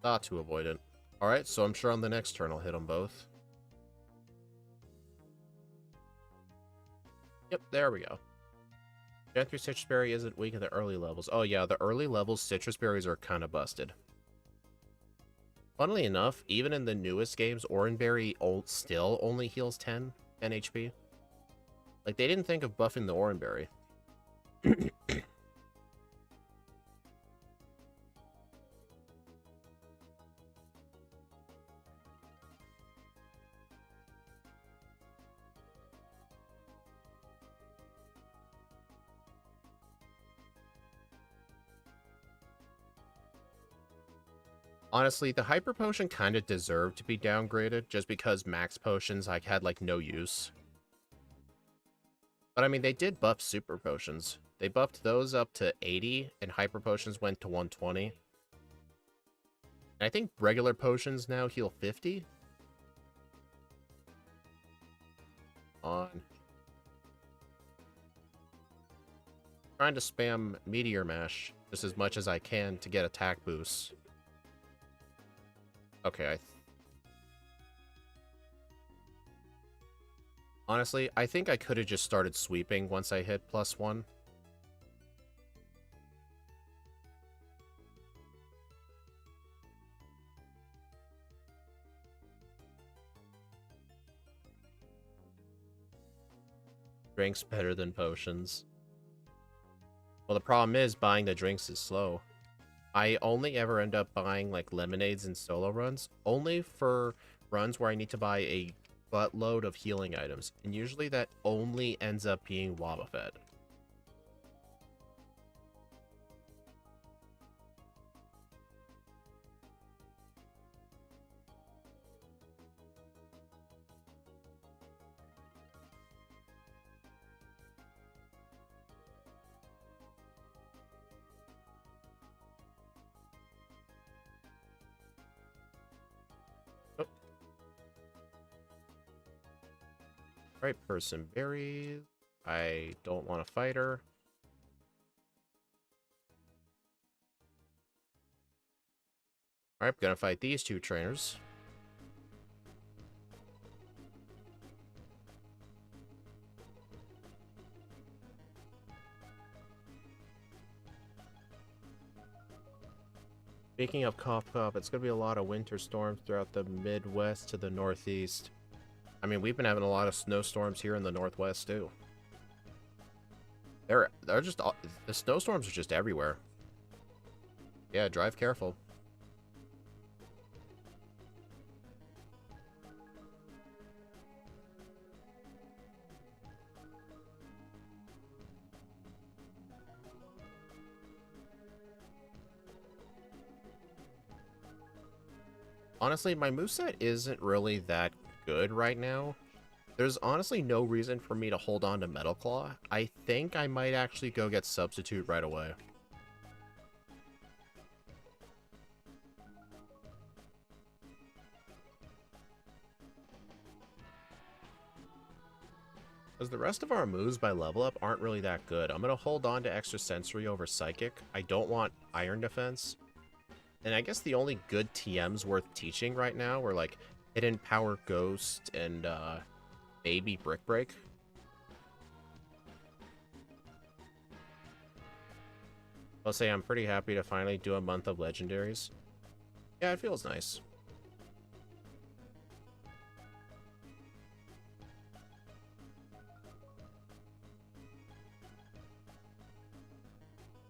Thought to avoid it. Alright, so I'm sure on the next turn I'll hit them both. Yep, there we go. Gen 3 Citrus Berry isn't weak at the early levels. Oh yeah, the early levels Citrus Berries are kind of busted. Funnily enough, even in the newest games, Oranberry still only heals 10 HP. Like, they didn't think of buffing the Oranberry. Honestly, the Hyper Potion kind of deserved to be downgraded, just because Max Potions had, like, no use. But, I mean, they did buff Super Potions. They buffed those up to 80, and Hyper Potions went to 120. And I think regular Potions now heal 50? On. Trying to spam Meteor Mash just as much as I can to get attack boosts. Okay, honestly, I think I could have just started sweeping once I hit +1. Drinks better than potions. Well, the problem is buying the drinks is slow. I only ever end up buying, like, lemonades and solo runs, only for runs where I need to buy a buttload of healing items, and usually that only ends up being Wobbuffet. Oh. Right, person berries. I don't want to fight her. Alright, gonna fight these two trainers. Speaking of cough cough, it's going to be a lot of winter storms throughout the Midwest to the Northeast. I mean, we've been having a lot of snowstorms here in the Northwest, too. They're just... The snowstorms are just everywhere. Yeah, drive careful. Honestly, my moveset isn't really that good right now. There's honestly no reason for me to hold on to Metal Claw. I think I might actually go get Substitute right away. Because the rest of our moves by level up aren't really that good. I'm going to hold on to Extra Sensory over Psychic. I don't want Iron Defense. And I guess the only good TMs worth teaching right now were like Hidden Power Ghost and maybe Brick Break. I'll say I'm pretty happy to finally do a month of legendaries. Yeah, it feels nice.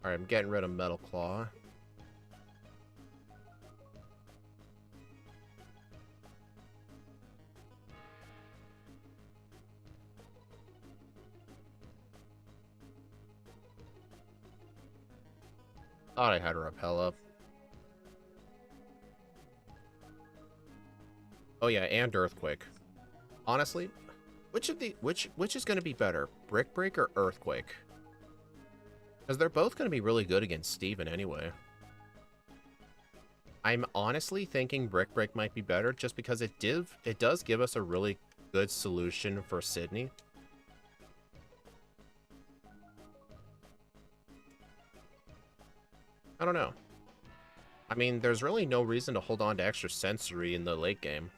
Alright, I'm getting rid of Metal Claw. Thought I had a repel up. Oh yeah, and Earthquake. Honestly, which is going to be better, Brick Break or Earthquake? Because they're both going to be really good against Steven anyway. I'm honestly thinking Brick Break might be better just because it does give us a really good solution for Sydney. I don't know. I mean, there's really no reason to hold on to Extra Sensory in the late game.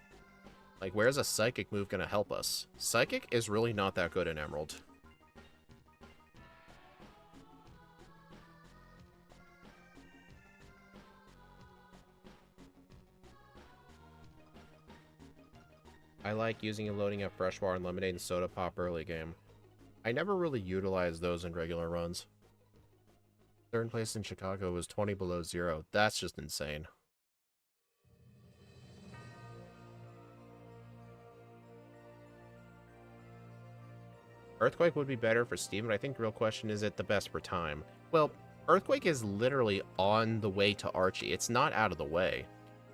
Like, where's a Psychic move going to help us? Psychic is really not that good in Emerald. I like using and loading up Fresh Water and Lemonade and Soda Pop early game. I never really utilized those in regular runs. Third place in Chicago was 20 below zero. That's just insane. Earthquake would be better for Steven, but I think the real question is it the best per time? Well, Earthquake is literally on the way to Archie. It's not out of the way.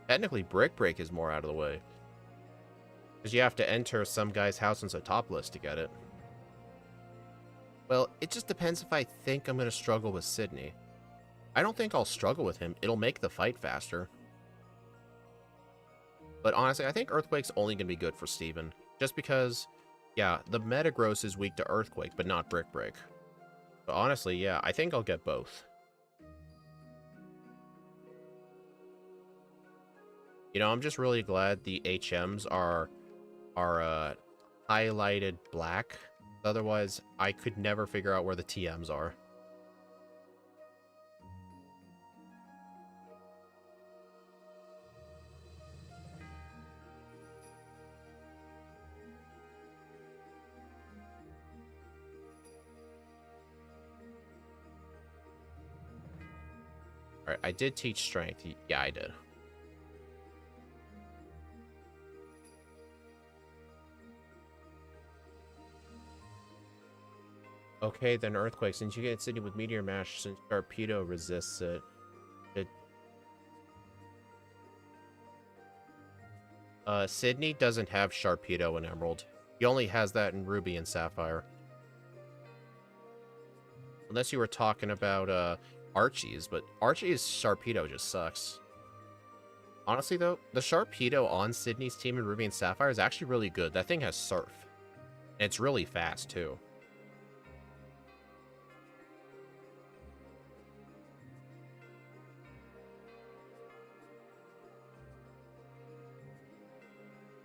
Technically, Brick Break is more out of the way. Because you have to enter some guy's house into top list to get it. Well, it just depends if I think I'm going to struggle with Sydney. I don't think I'll struggle with him. It'll make the fight faster. But honestly, I think Earthquake's only going to be good for Steven. Just because, yeah, the Metagross is weak to Earthquake, but not Brick Break. But honestly, yeah, I think I'll get both. You know, I'm just really glad the HMs are highlighted black. Otherwise, I could never figure out where the TMs are. Alright, I did teach strength. Yeah, I did. Okay, then Earthquake. Since you get Sydney with Meteor Mash, since Torpedo resists it. Sydney doesn't have Sharpedo in Emerald. He only has that in Ruby and Sapphire. Unless you were talking about, Archie's, but Archie's Sharpedo just sucks. Honestly, though, the Sharpedo on Sydney's team in Ruby and Sapphire is actually really good. That thing has Surf. And it's really fast, too.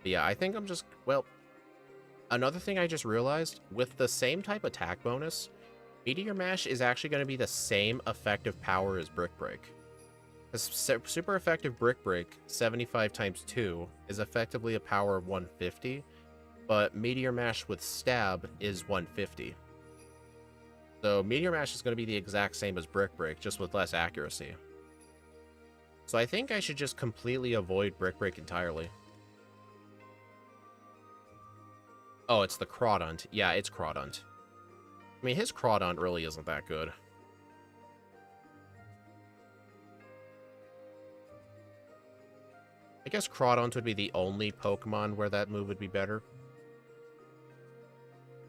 But yeah, I think I'm just... Well, another thing I just realized, with the same type attack bonus, Meteor Mash is actually going to be the same effective power as Brick Break. A super effective Brick Break, 75 times 2, is effectively a power of 150, but Meteor Mash with Stab is 150. So Meteor Mash is going to be the exact same as Brick Break, just with less accuracy. So I think I should just completely avoid Brick Break entirely. Oh, it's the Crawdont. Yeah, it's Crawdont. I mean, his Crawdont really isn't that good. I guess Crawdont would be the only Pokemon where that move would be better.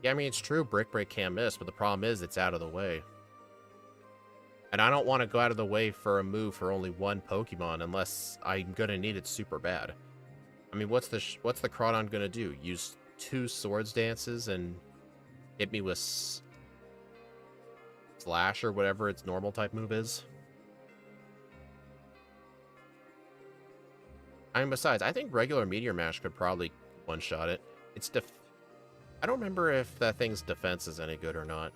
Yeah, I mean, it's true, Brick Break can't miss, but the problem is it's out of the way. And I don't want to go out of the way for a move for only one Pokemon unless I'm gonna need it super bad. I mean, what's the Crawdon gonna do? Use 2 Swords Dances and hit me with Slash or whatever its normal type move is? I mean, besides, I think regular Meteor Mash could probably one-shot it. It's I don't remember if that thing's defense is any good or not.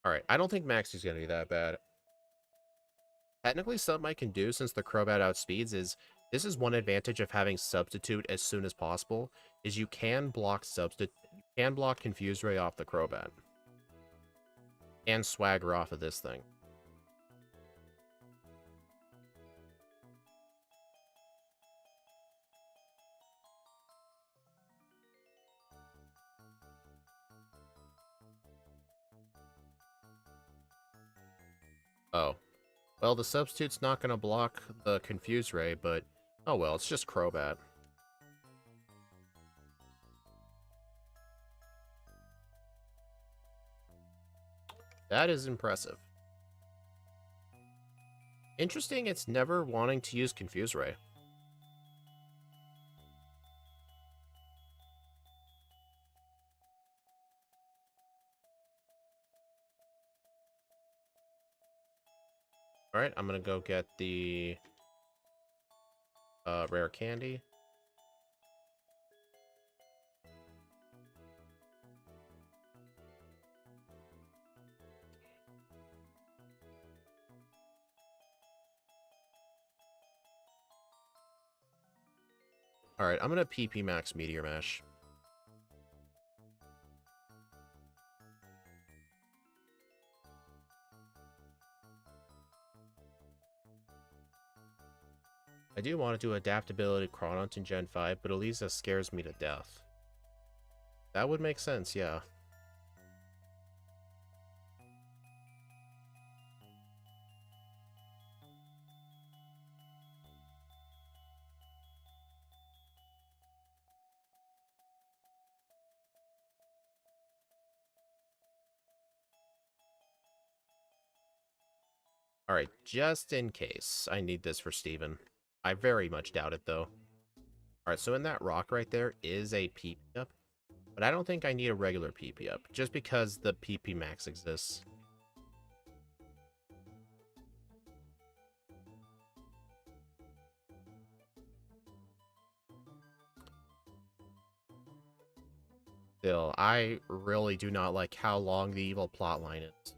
Alright, I don't think Maxie's gonna be that bad. Technically, something I can do since the Crobat outspeeds is, this is one advantage of having Substitute as soon as possible, is you can block Confuse Ray off the Crobat. And Swagger off of this thing. Oh. Well, the Substitute's not going to block the Confuse Ray, but... oh well, it's just Crobat. That is impressive. Interesting, it's never wanting to use Confuse Ray. Alright, I'm gonna go get the rare candy. Alright, I'm gonna PP Max Meteor Mash. I do want to do Adaptability Crawdont in Gen 5, but Elisa scares me to death. That would make sense, yeah. Alright, just in case. I need this for Steven. I very much doubt it, though. Alright, so in that rock right there is a PP up. But I don't think I need a regular PP up, just because the PP Max exists. Still, I really do not like how long the evil plotline is.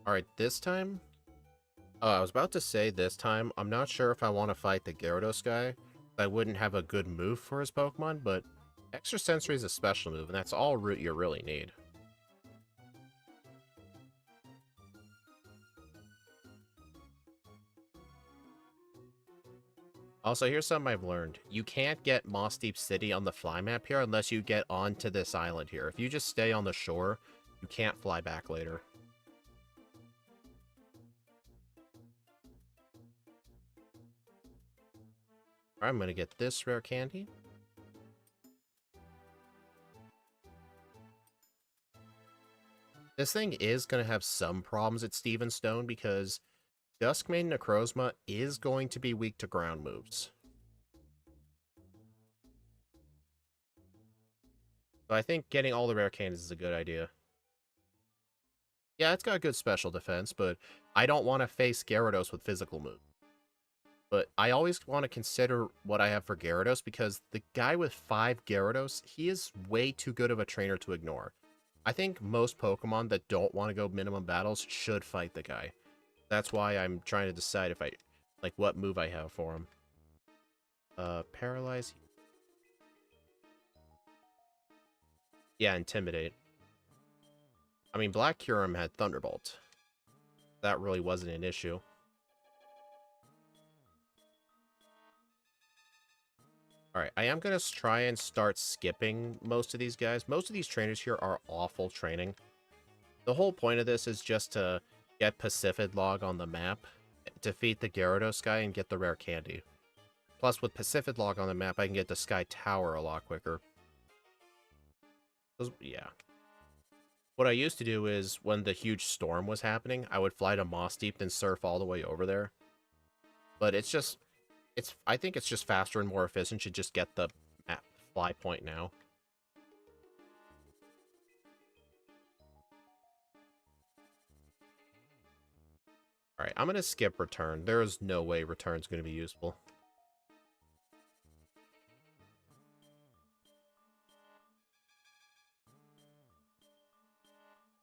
Alright, this time... Oh, I was about to say this time, I'm not sure if I want to fight the Gyarados guy. I wouldn't have a good move for his Pokemon, but Extra Sensory is a special move, and that's all root you really need. Also, here's something I've learned. You can't get Moss Deep City on the fly map here unless you get onto this island here. If you just stay on the shore, you can't fly back later. Alright, I'm gonna get this rare candy. This thing is gonna have some problems at Steven Stone because Dusk main Necrozma is going to be weak to ground moves. So I think getting all the rare candies is a good idea. Yeah, it's got good special defense, but I don't want to face Gyarados with physical moves. But I always want to consider what I have for Gyarados because the guy with 5 Gyarados, he is way too good of a trainer to ignore. I think most Pokemon that don't want to go minimum battles should fight the guy. That's why I'm trying to decide if I, like, what move I have for him. Paralyze. Yeah, Intimidate. I mean, Black Kyurem had Thunderbolt. That really wasn't an issue. Alright, I am going to try and start skipping most of these guys. Most of these trainers here are awful training. The whole point of this is just to get Pacific Log on the map, defeat the Gyarados guy, and get the rare candy. Plus, with Pacific Log on the map, I can get the Sky Tower a lot quicker. Yeah. What I used to do is, when the huge storm was happening, I would fly to Moss Deep, then surf all the way over there. But it's just... I think it's just faster and more efficient to just get the map fly point now. Alright, I'm going to skip Return. There is no way Return's going to be useful.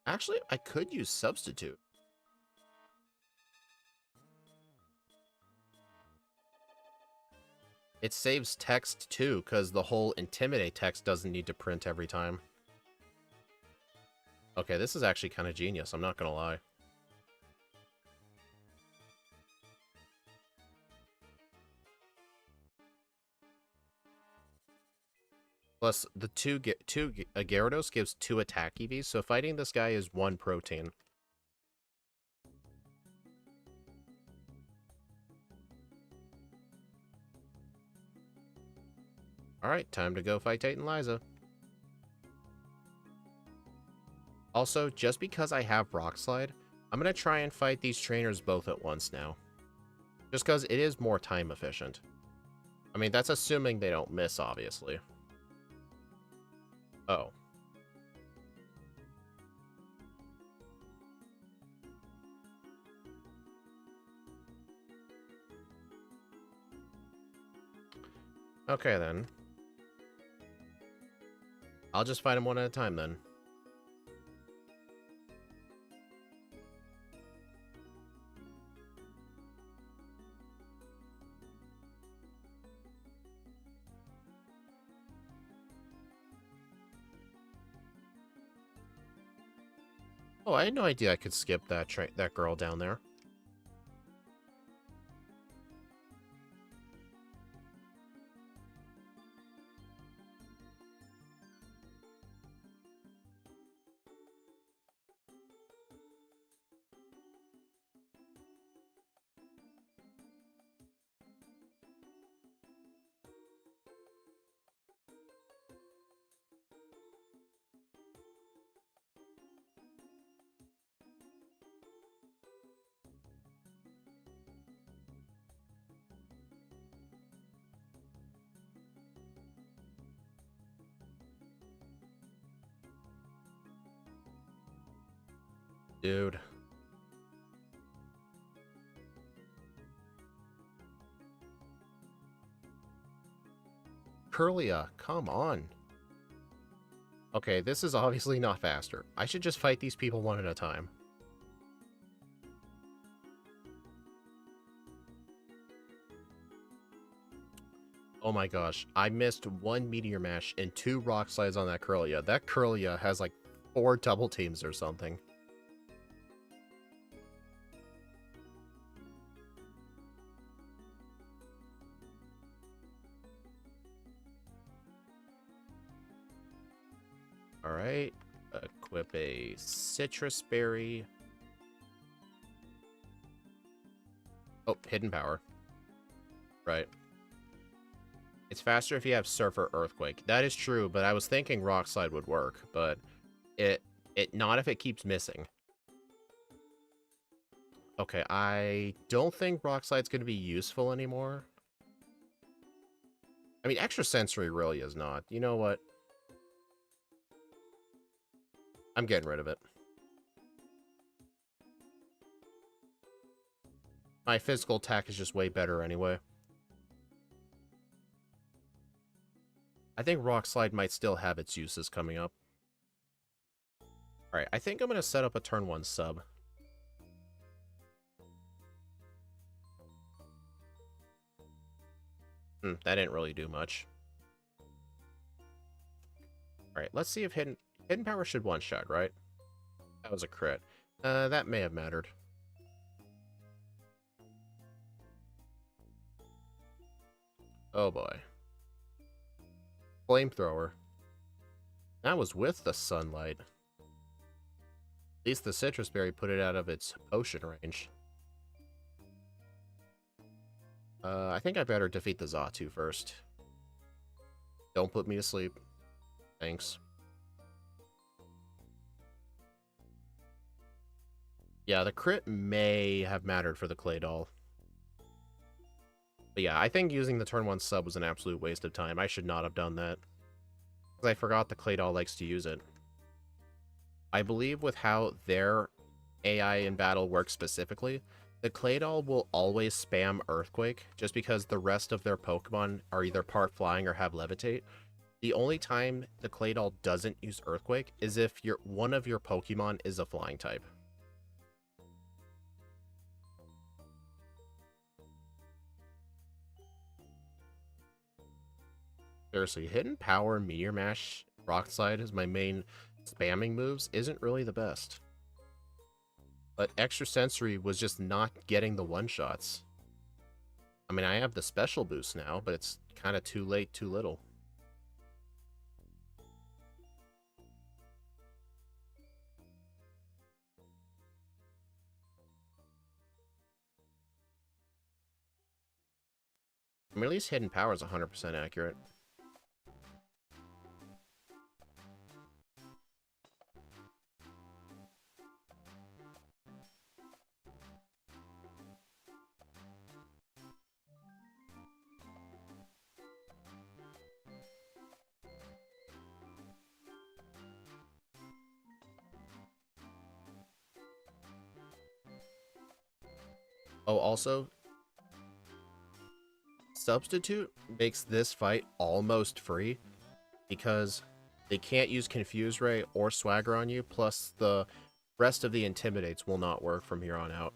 Actually, I could use Substitute. It saves text too, because the whole Intimidate text doesn't need to print every time. Okay, this is actually kind of genius, I'm not going to lie. Plus, the two Gyarados gives 2 attack EVs, so fighting this guy is 1 protein. Alright, time to go fight Titan Liza. Also, just because I have Rock Slide, I'm going to try and fight these trainers both at once now. Just because it is more time efficient. I mean, that's assuming they don't miss, obviously. Oh. Okay, then. I'll just fight him one at a time, then. Oh, I had no idea I could skip that girl down there. Dude. Curlia, come on. Okay, this is obviously not faster. I should just fight these people one at a time. Oh my gosh, I missed one Meteor Mash and 2 Rock Slides on that Curlia. That Curlia has like 4 double teams or something. Alright, equip a Citrus Berry. Oh, Hidden Power. Right. It's faster if you have Surfer Earthquake. That is true, but I was thinking Rock Slide would work, but it not if it keeps missing. Okay, I don't think Rock Slide's going to be useful anymore. I mean, Extra Sensory really is not. You know what? I'm getting rid of it. My physical attack is just way better anyway. I think Rock Slide might still have its uses coming up. Alright, I think I'm going to set up a turn 1 sub. That didn't really do much. Alright, let's see if Hidden Power should one-shot, right? That was a crit. That may have mattered. Oh boy. Flamethrower. That was with the sunlight. At least the Citrus Berry put it out of its potion range. I think I better defeat the Xatu first. Don't put me to sleep. Thanks. Yeah, the crit may have mattered for the Clay Doll. But yeah, I think using the turn 1 sub was an absolute waste of time. I should not have done that. Because I forgot the Clay Doll likes to use it. I believe with how their AI in battle works specifically, the Clay Doll will always spam Earthquake, just because the rest of their Pokemon are either part flying or have Levitate. The only time the Clay Doll doesn't use Earthquake is if one of your Pokemon is a flying type. Seriously, Hidden Power, Meteor Mash, Rock Slide as my main spamming moves isn't really the best. But Extra Sensory was just not getting the one-shots. I mean, I have the special boost now, but it's kind of too late, too little. I mean, at least Hidden Power is 100% accurate. Oh, also, Substitute makes this fight almost free because they can't use Confuse Ray or Swagger on you, plus the rest of the Intimidates will not work from here on out.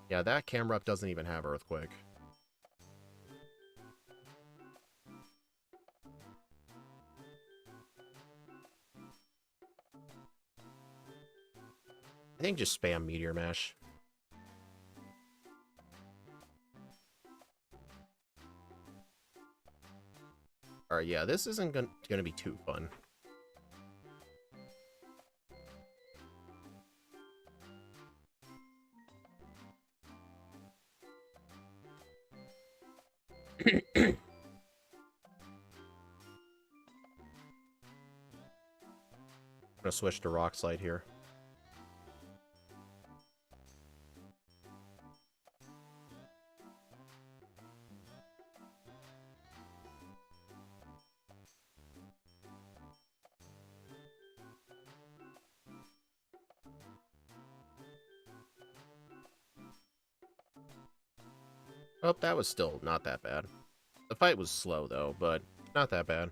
Yeah, that camera up doesn't even have Earthquake. I think just spam Meteor Mash. Alright, yeah, this isn't gonna be too fun. I'm gonna switch to Rock Slide here. Oh, that was still not that bad. The fight was slow, though, but not that bad.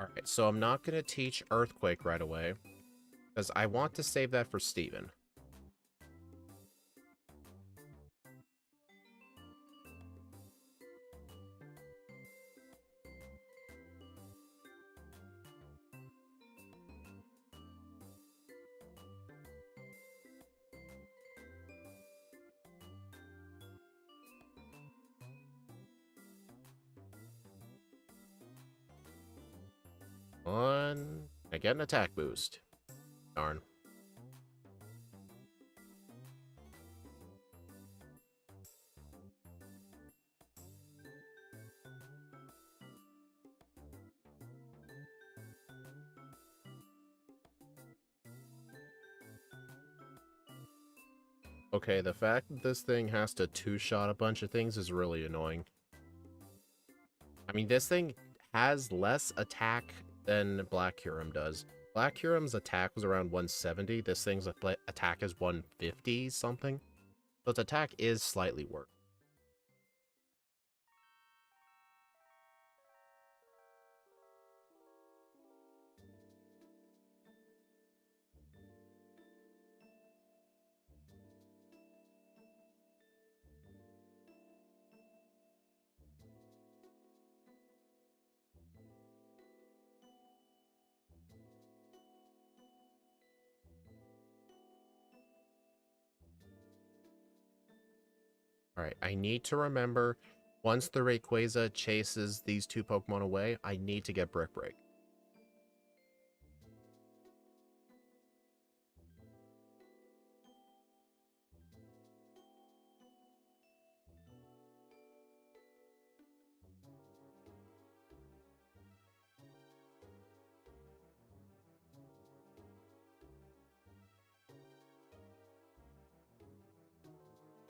Alright, so I'm not going to teach Earthquake right away, because I want to save that for Steven. I get an attack boost. Darn. Okay, the fact that this thing has to two-shot a bunch of things is really annoying. I mean, this thing has less attack than Black Hurim does. Black Hurim's attack was around 170. This thing's attack is 150 something. So its attack is slightly worse. Alright, I need to remember, once the Rayquaza chases these two Pokemon away, I need to get Brick Break.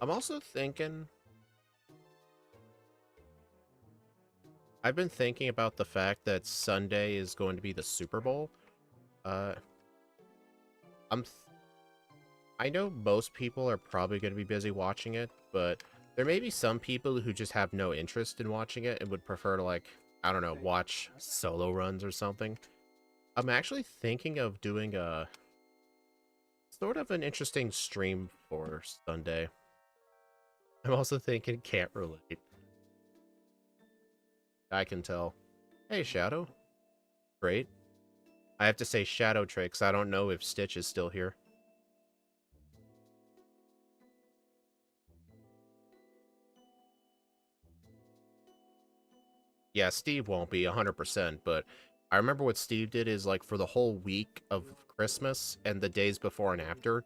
I'm also thinking... I've been thinking about the fact that Sunday is going to be the Super Bowl. I know most people are probably going to be busy watching it, but there may be some people who just have no interest in watching it and would prefer to, like, I don't know, watch solo runs or something. I'm actually thinking of doing a sort of an interesting stream for Sunday. I'm also thinking can't relate. I can tell. Hey, Shadow. Great. I have to say Shadow Tricks. I don't know if Stitch is still here. Yeah, Steve won't be 100%, but I remember what Steve did is, like, for the whole week of Christmas and the days before and after,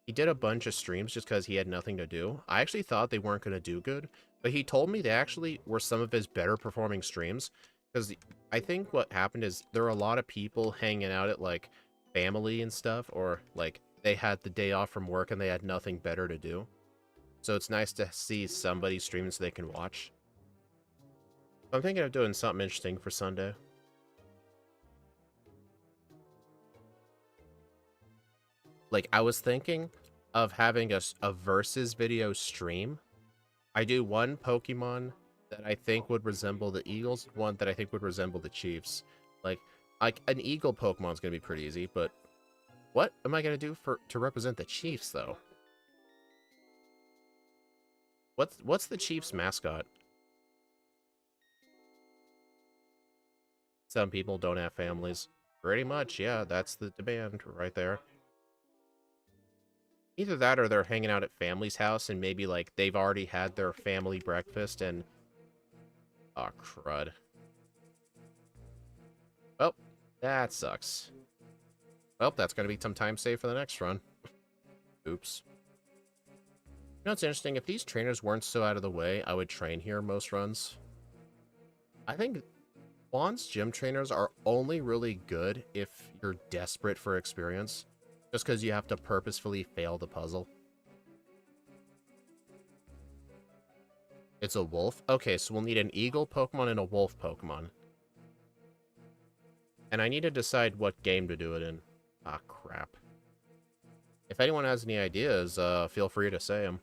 he did a bunch of streams just because he had nothing to do. I actually thought they weren't going to do good, but he told me they actually were some of his better performing streams, because I think what happened is there are a lot of people hanging out at, like, family and stuff, or, like, they had the day off from work and they had nothing better to do. So it's nice to see somebody streaming so they can watch. I'm thinking of doing something interesting for Sunday. Like, I was thinking of having a versus video stream. I do one Pokemon that I think would resemble the Eagles, one that I think would resemble the Chiefs. Like an Eagle Pokemon's gonna be pretty easy, but what am I gonna do to represent the Chiefs, though? What's the Chiefs mascot? Some people don't have families. Pretty much, yeah, that's the demand right there. Either that or they're hanging out at family's house and maybe, like, they've already had their family breakfast and... Oh, crud. Well, that sucks. Well, that's gonna be some time saved for the next run. Oops. You know what's interesting? If these trainers weren't so out of the way, I would train here most runs. I think Juan's gym trainers are only really good if you're desperate for experience. Just because you have to purposefully fail the puzzle. It's a wolf? Okay, so we'll need an eagle Pokemon and a wolf Pokemon. And I need to decide what game to do it in. Ah, crap. If anyone has any ideas, feel free to say them.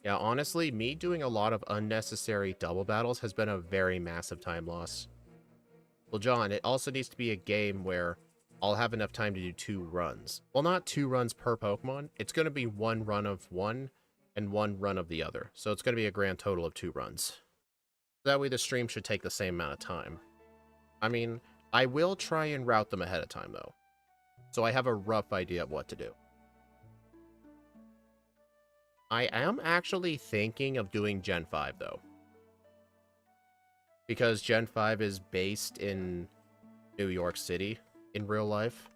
Yeah, honestly, me doing a lot of unnecessary double battles has been a very massive time loss. Well, John, it also needs to be a game where I'll have enough time to do 2 runs. Well, not 2 runs per Pokemon. It's going to be 1 run of one and 1 run of the other. So it's going to be a grand total of 2 runs. That way the stream should take the same amount of time. I mean, I will try and route them ahead of time, though. So I have a rough idea of what to do. I am actually thinking of doing Gen 5, though. Because Gen 5 is based in New York City in real life,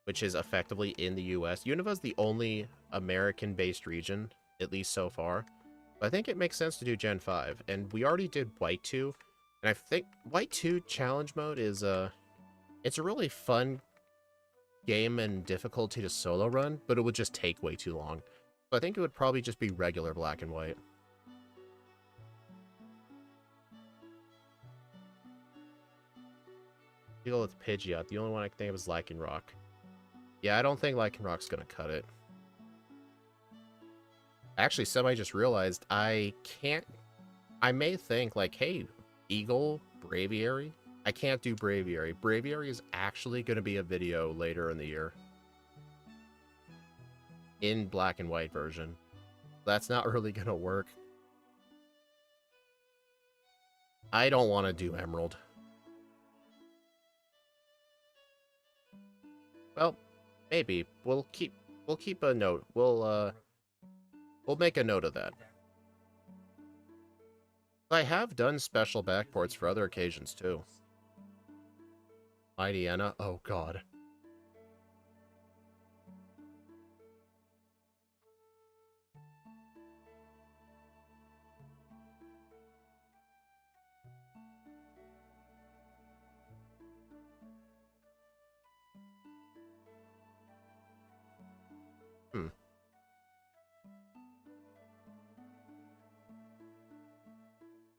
which is effectively in the US. Unova is the only American-based region, at least so far. But I think it makes sense to do Gen 5, and we already did White 2, and I think White 2 challenge mode is it's a really fun game and difficulty to solo run, but it would just take way too long. So I think it would probably just be regular Black and White. Deal with Pidgeot. The only one I can think of is Lycanroc. Yeah, I don't think Lycanroc's gonna cut it. Actually, somebody just realized I may think like, hey, Eagle, Braviary. I can't do Braviary. Braviary is actually going to be a video later in the year. In Black and White version. That's not really going to work. I don't want to do Emerald. Well, maybe. We'll keep a note. We'll make a note of that. I have done special backports for other occasions, too. Mighty Anna? Oh, God.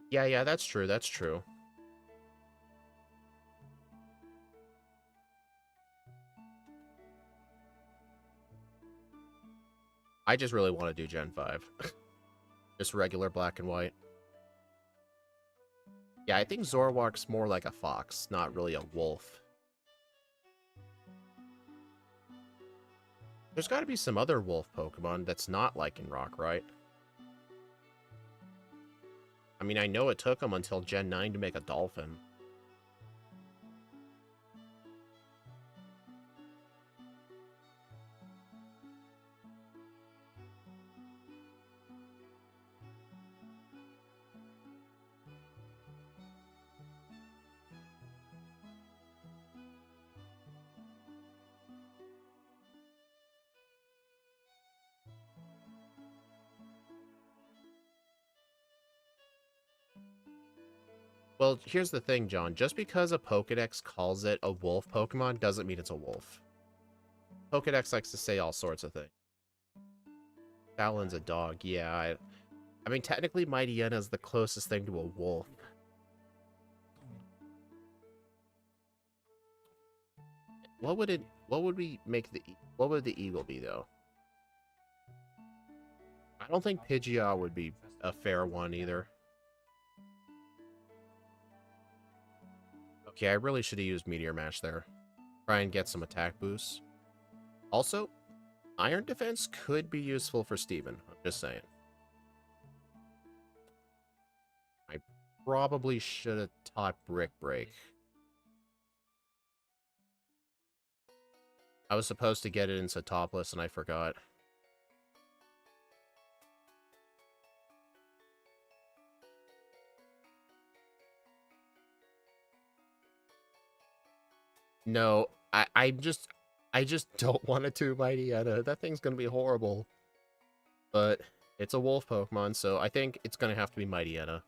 Yeah, that's true, that's true. I just really want to do Gen 5. Just regular Black and White. Yeah, I think Zoroark's more like a fox, not really a wolf. There's got to be some other wolf Pokemon that's not Lycanroc, right? I mean, I know it took them until Gen 9 to make a dolphin. Well, here's the thing, John. Just because a Pokedex calls it a wolf Pokemon doesn't mean it's a wolf. Pokedex likes to say all sorts of things. Talon's a dog. Yeah, I mean, technically, Mightyena is the closest thing to a wolf. What would the eagle be, though? I don't think Pidgeot would be a fair one, either. Okay, I really should have used Meteor Mash there. Try and get some attack boosts. Also, Iron Defense could be useful for Steven. I'm just saying. I probably should have taught Brick Break. I was supposed to get it into Topless, and I forgot. No, I just don't want it to Mightyena. That thing's gonna be horrible. But it's a wolf Pokemon, so I think it's gonna have to be Mightyena.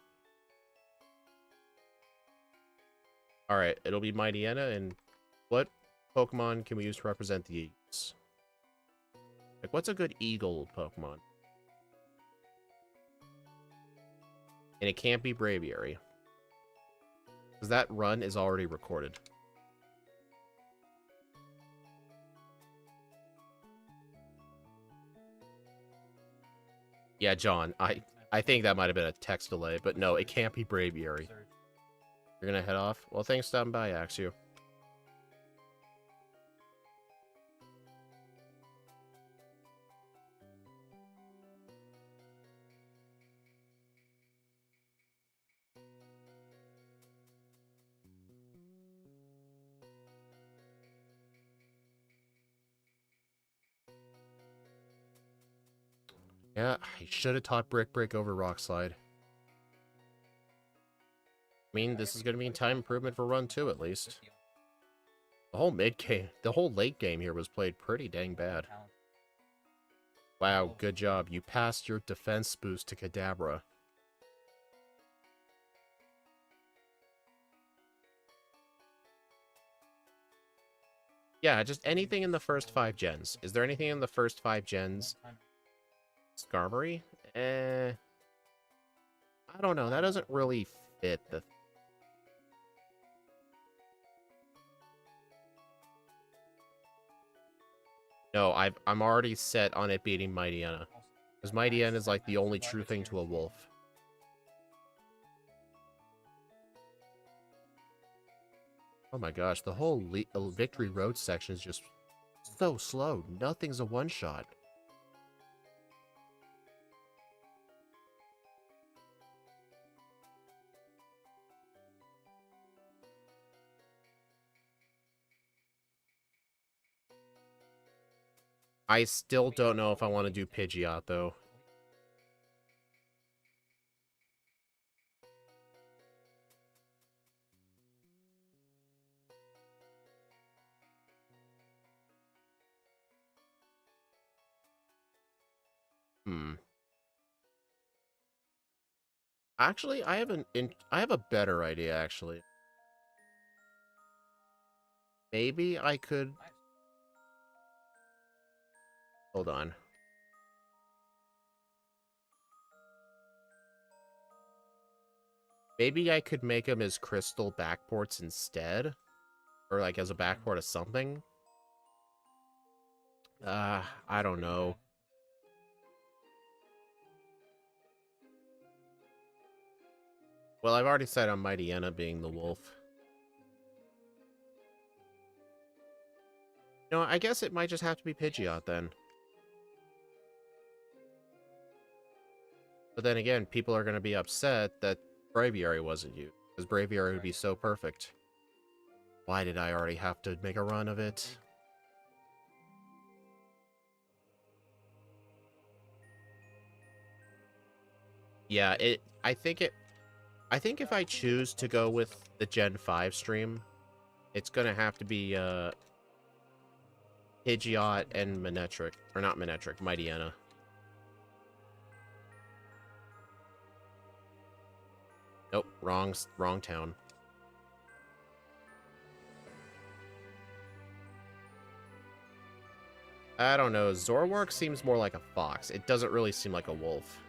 Alright, it'll be Mightyena, and what Pokemon can we use to represent the eagles? Like, what's a good eagle Pokemon? And it can't be Braviary. Because that run is already recorded. Yeah, John, I think that might have been a text delay, but no, it can't be Braviary. You're gonna head off? Well, thanks for stopping by, Axu. Yeah, I should have taught Brick Break over Rock Slide. I mean, this is gonna mean time improvement for run 2, at least. The whole mid-game, the whole late game here was played pretty dang bad. Wow, good job. You passed your defense boost to Kadabra. Yeah, just anything in the first 5 gens. Is there anything in the first 5 gens? Skarmory? I don't know. That doesn't really fit the... No, I'm already set on it beating Mightyena. Because Mightyena is like the only true thing to a wolf. Oh my gosh, the whole Victory Road section is just so slow. Nothing's a one-shot. I still don't know if I want to do Pidgeot, though. Actually, I have a better idea, actually. Maybe I could... Hold on. Maybe I could make them as crystal backports instead? Or, like, as a backport of something? I don't know. Well, I've already said on Mightyena being the wolf. You know, I guess it might just have to be Pidgeot, then. But then again, people are going to be upset that Braviary wasn't used. Because Braviary would be so perfect. Why did I already have to make a run of it? Yeah, I think if I choose to go with the Gen 5 stream, it's gonna have to be Pidgeot and Manectric. Or not Manectric, Mightyena. Nope, wrong town. I don't know, Zoroark seems more like a fox. It doesn't really seem like a wolf.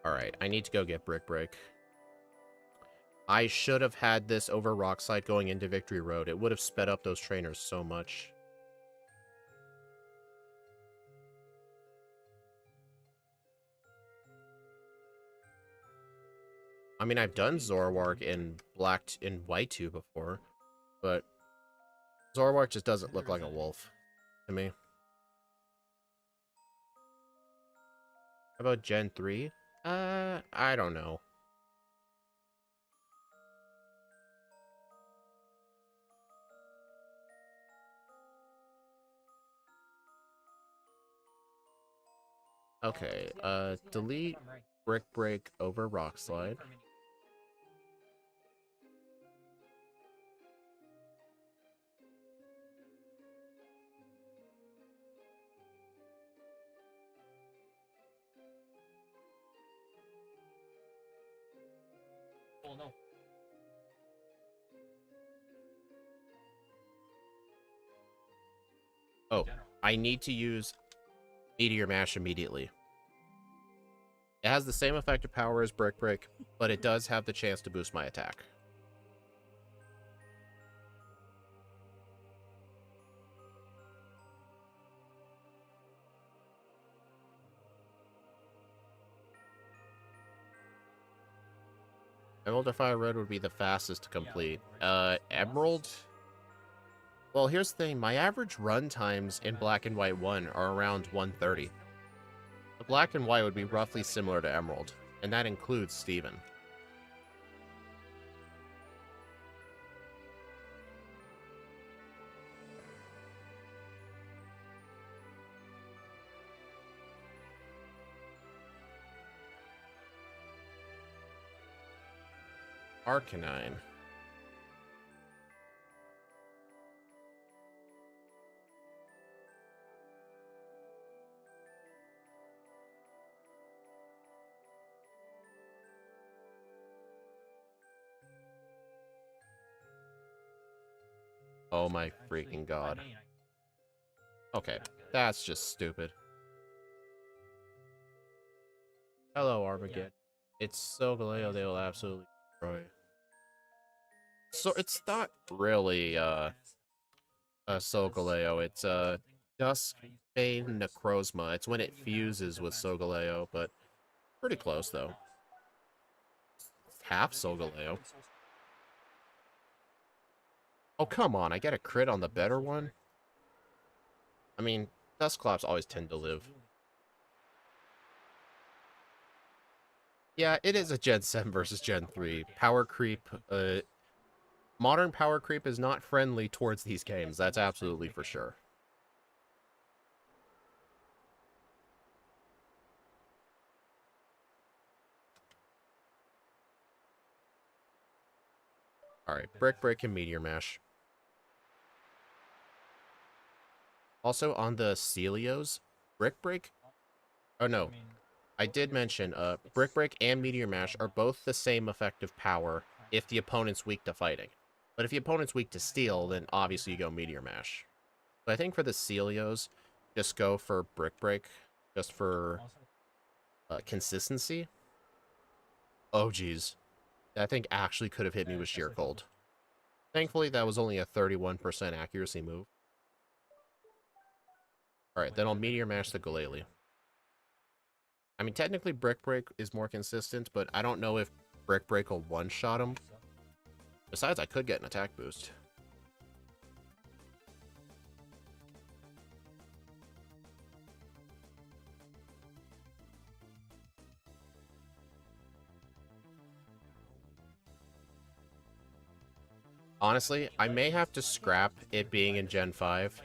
Alright, I need to go get Brick Break. I should have had this over Rockslide going into Victory Road. It would have sped up those trainers so much. I mean, I've done Zoroark in White 2 before, but Zoroark just doesn't look like a wolf to me. How about Gen 3? I don't know. Okay, delete Brick Break over Rock Slide. I need to use Meteor Mash immediately. It has the same effective power as Brick Break, but it does have the chance to boost my attack. Emerald or Fire Red would be the fastest to complete. Emerald? Well, here's the thing. My average run times in Black and White 1 are around 130. The Black and White would be roughly similar to Emerald, and that includes Steven. Arcanine. Oh my freaking god. Okay, that's just stupid. Hello, Armageddon. It's Solgaleo they will absolutely destroy. So it's not really Solgaleo, it's Dusk Necrozma. It's when it fuses with Solgaleo, but pretty close though. It's half Solgaleo. Oh come on, I get a crit on the better one? I mean, Dusclops always tend to live. Yeah, it is a Gen 7 versus Gen 3. Power creep, modern power creep is not friendly towards these games, that's absolutely for sure. Alright, Brick Break and Meteor Mash. Also, on the Celios, Brick Break... Oh no, I did mention, Brick Break and Meteor Mash are both the same effective power if the opponent's weak to fighting. But if the opponent's weak to steel, then obviously you go Meteor Mash. But I think for the Celios, just go for Brick Break, just for consistency. Oh, geez. That thing actually could have hit me with Sheer Cold. Thankfully, that was only a 31% accuracy move. Alright, then I'll Meteor Mash the Glalie. I mean, technically Brick Break is more consistent, but I don't know if Brick Break will one-shot him. Besides, I could get an attack boost. Honestly, I may have to scrap it being in Gen 5.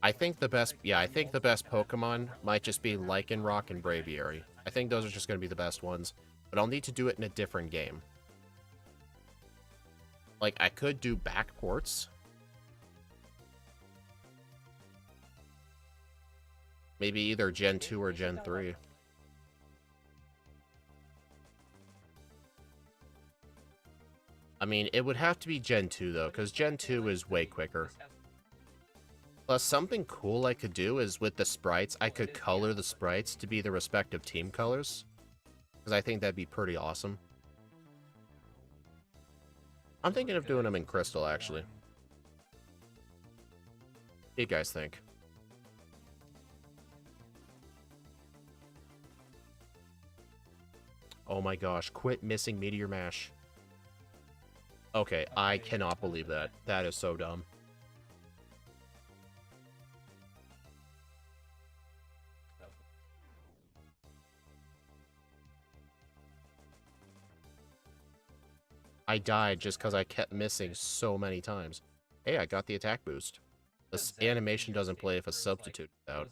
I think the best Pokemon might just be Lycanroc and Braviary. I think those are just going to be the best ones, but I'll need to do it in a different game. Like, I could do backports. Maybe either Gen 2 or Gen 3. I mean, it would have to be Gen 2, though, because Gen 2 is way quicker. Plus, something cool I could do is with the sprites, I could color the sprites to be the respective team colors. Because I think that'd be pretty awesome. I'm thinking of doing them in Crystal, actually. What do you guys think? Oh my gosh, quit missing Meteor Mash. Okay, I cannot believe that. That is so dumb. I died just because I kept missing so many times. Hey, I got the attack boost. This animation doesn't play if a substitute is out.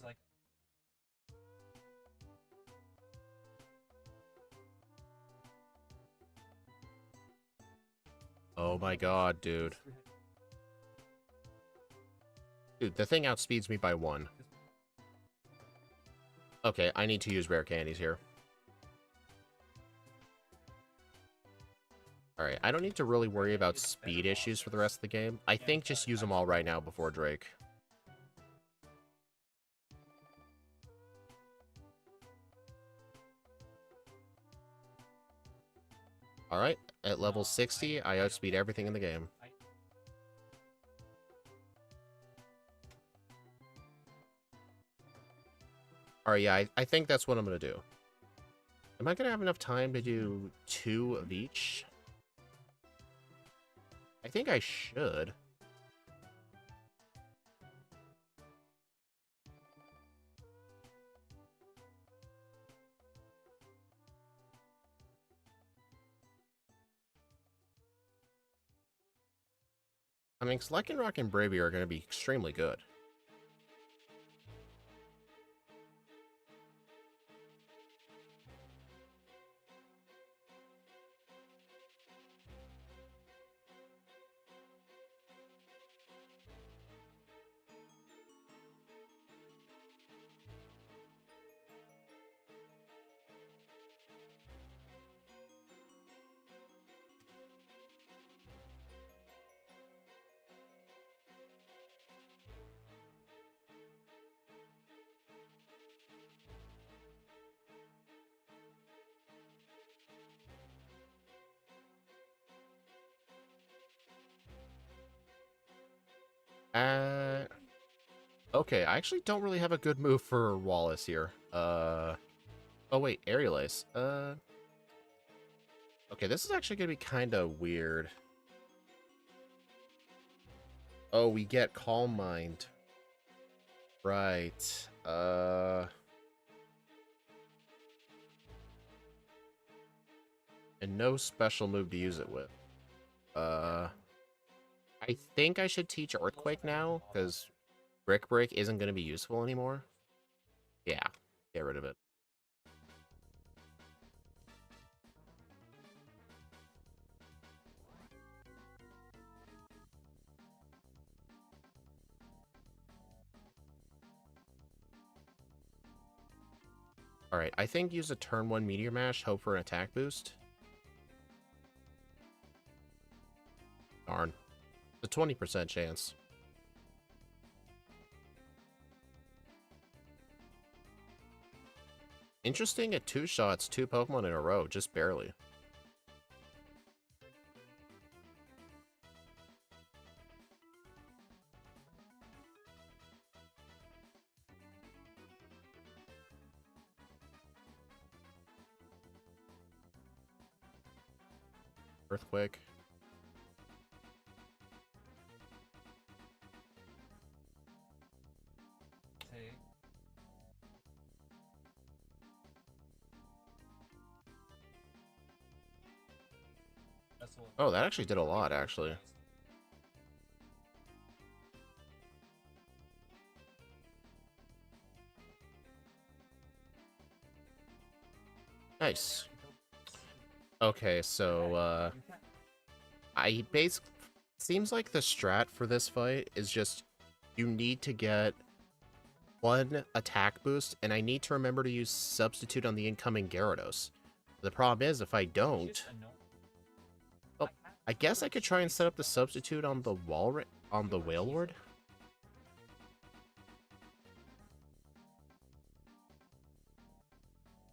Oh my god, dude. Dude, the thing outspeeds me by 1. Okay, I need to use rare candies here. Alright, I don't need to really worry about speed issues for the rest of the game. I think just use them all right now before Drake. Alright, at level 60, I outspeed everything in the game. Alright, yeah, I think that's what I'm gonna do. Am I gonna have enough time to do 2 of each? I think I should. I mean, Lycanroc and Bravey are gonna be extremely good. Okay, I actually don't really have a good move for Wallace here. Oh wait, Aerial Ace. Okay, this is actually gonna be kind of weird. Oh, we get Calm Mind. Right. And no special move to use it with. I think I should teach Earthquake now, because Brick Break isn't going to be useful anymore. Yeah, get rid of it. Alright, I think use a turn 1 Meteor Mash, hope for an attack boost. Darn. It's a 20% chance. Interesting at 2 shots, 2 Pokemon in a row, just barely. Earthquake. Oh, that actually did a lot, actually. Nice. Okay, so, I basically... Seems like the strat for this fight is just... You need to get 1 attack boost, and I need to remember to use Substitute on the incoming Gyarados. The problem is, if I don't... Oh, I guess I could try and set up the Substitute on the Wailord?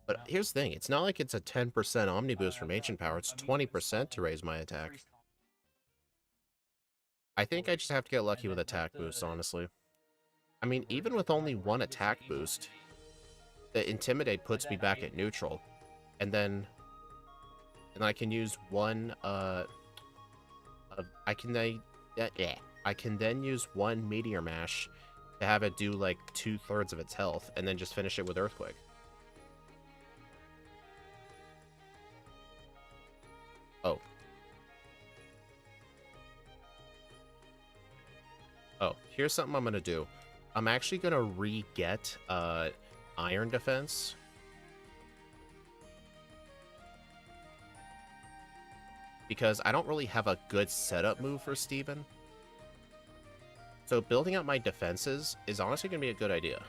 But here's the thing, it's not like it's a 10% Omniboost from Ancient Power, it's 20% to raise my attack. I think I just have to get lucky with attack boost, honestly. I mean, even with only 1 attack boost, the Intimidate puts me back at neutral. And then I can use 1, I can then use 1 Meteor Mash to have it do, like, 2/3 of its health, and then just finish it with Earthquake. Oh. Oh, here's something I'm gonna do. I'm actually gonna re-get, Iron Defense. Because I don't really have a good setup move for Steven. So building up my defenses is honestly gonna be a good idea.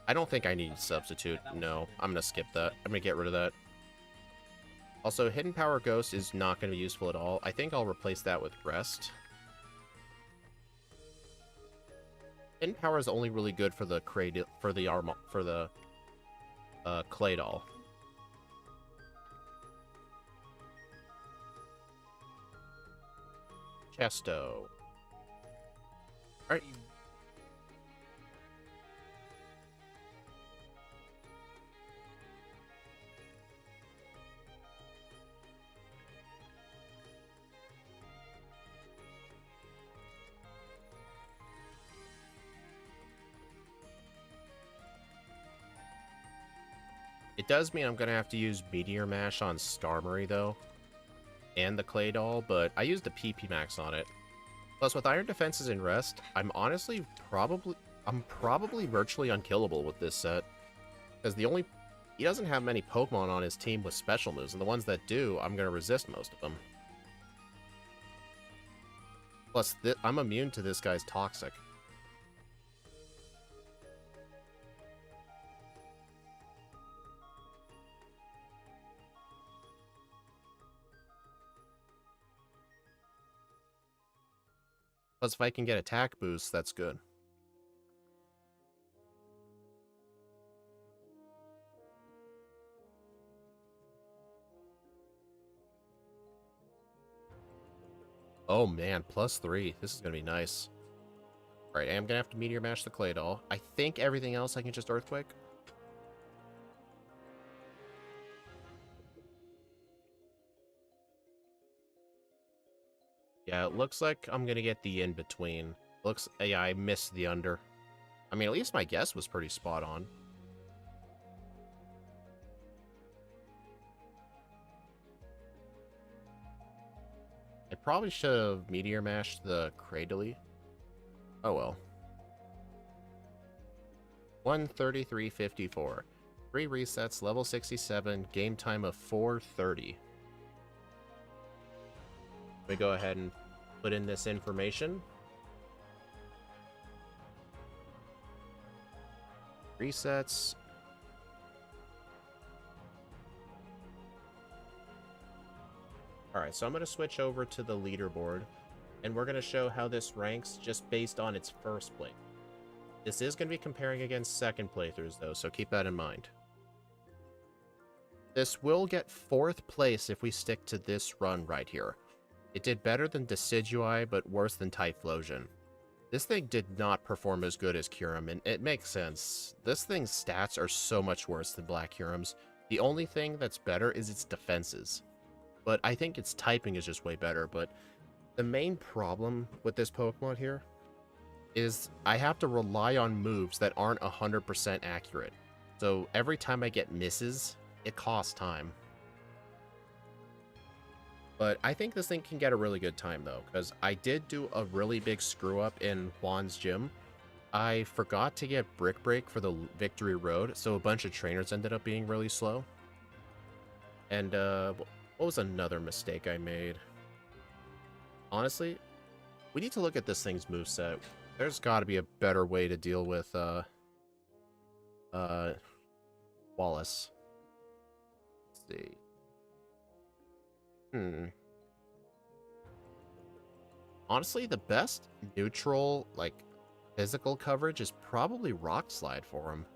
I don't think I need Substitute. No, I'm gonna skip that. I'm gonna get rid of that. Also, Hidden Power Ghost is not going to be useful at all. I think I'll replace that with Rest. Hidden power is only really good for the clay doll. Chesto. Alright. It does mean I'm going to have to use Meteor Mash on Starmurray, though, and the Clay Doll, but I used the PP Max on it. Plus, with Iron Defenses in Rest, I'm probably virtually unkillable with this set. Because he doesn't have many Pokemon on his team with special moves, and the ones that do, I'm going to resist most of them. Plus, I'm immune to this guy's Toxic. Plus, if I can get attack boost, that's good. Oh man, +3. This is going to be nice. Alright, I'm going to have to Meteor Mash the Clay Doll. I think everything else I can just Earthquake. Yeah, it looks like I'm going to get the in-between. Yeah, I missed the under. I mean, at least my guess was pretty spot on. I probably should have Meteor Mashed the Cradily. Oh well. 133.54. 3 resets, level 67, game time of 4:30. We go ahead and put in this information. Resets. Alright, so I'm going to switch over to the leaderboard, and we're going to show how this ranks just based on its first play. This is going to be comparing against second playthroughs, though, so keep that in mind. This will get 4th place if we stick to this run right here. It did better than Decidueye, but worse than Typhlosion. This thing did not perform as good as Kyurem, and it makes sense. This thing's stats are so much worse than Black Kyurem's. The only thing that's better is its defenses. But I think its typing is just way better, but the main problem with this Pokemon here is I have to rely on moves that aren't 100% accurate. So every time I get misses, it costs time. But I think this thing can get a really good time, though, because I did do a really big screw-up in Juan's gym. I forgot to get Brick Break for the Victory Road, so a bunch of trainers ended up being really slow. And, what was another mistake I made? Honestly, we need to look at this thing's moveset. There's got to be a better way to deal with, Wallace. Let's see. Honestly, the best neutral, like, physical coverage is probably Rock Slide for him.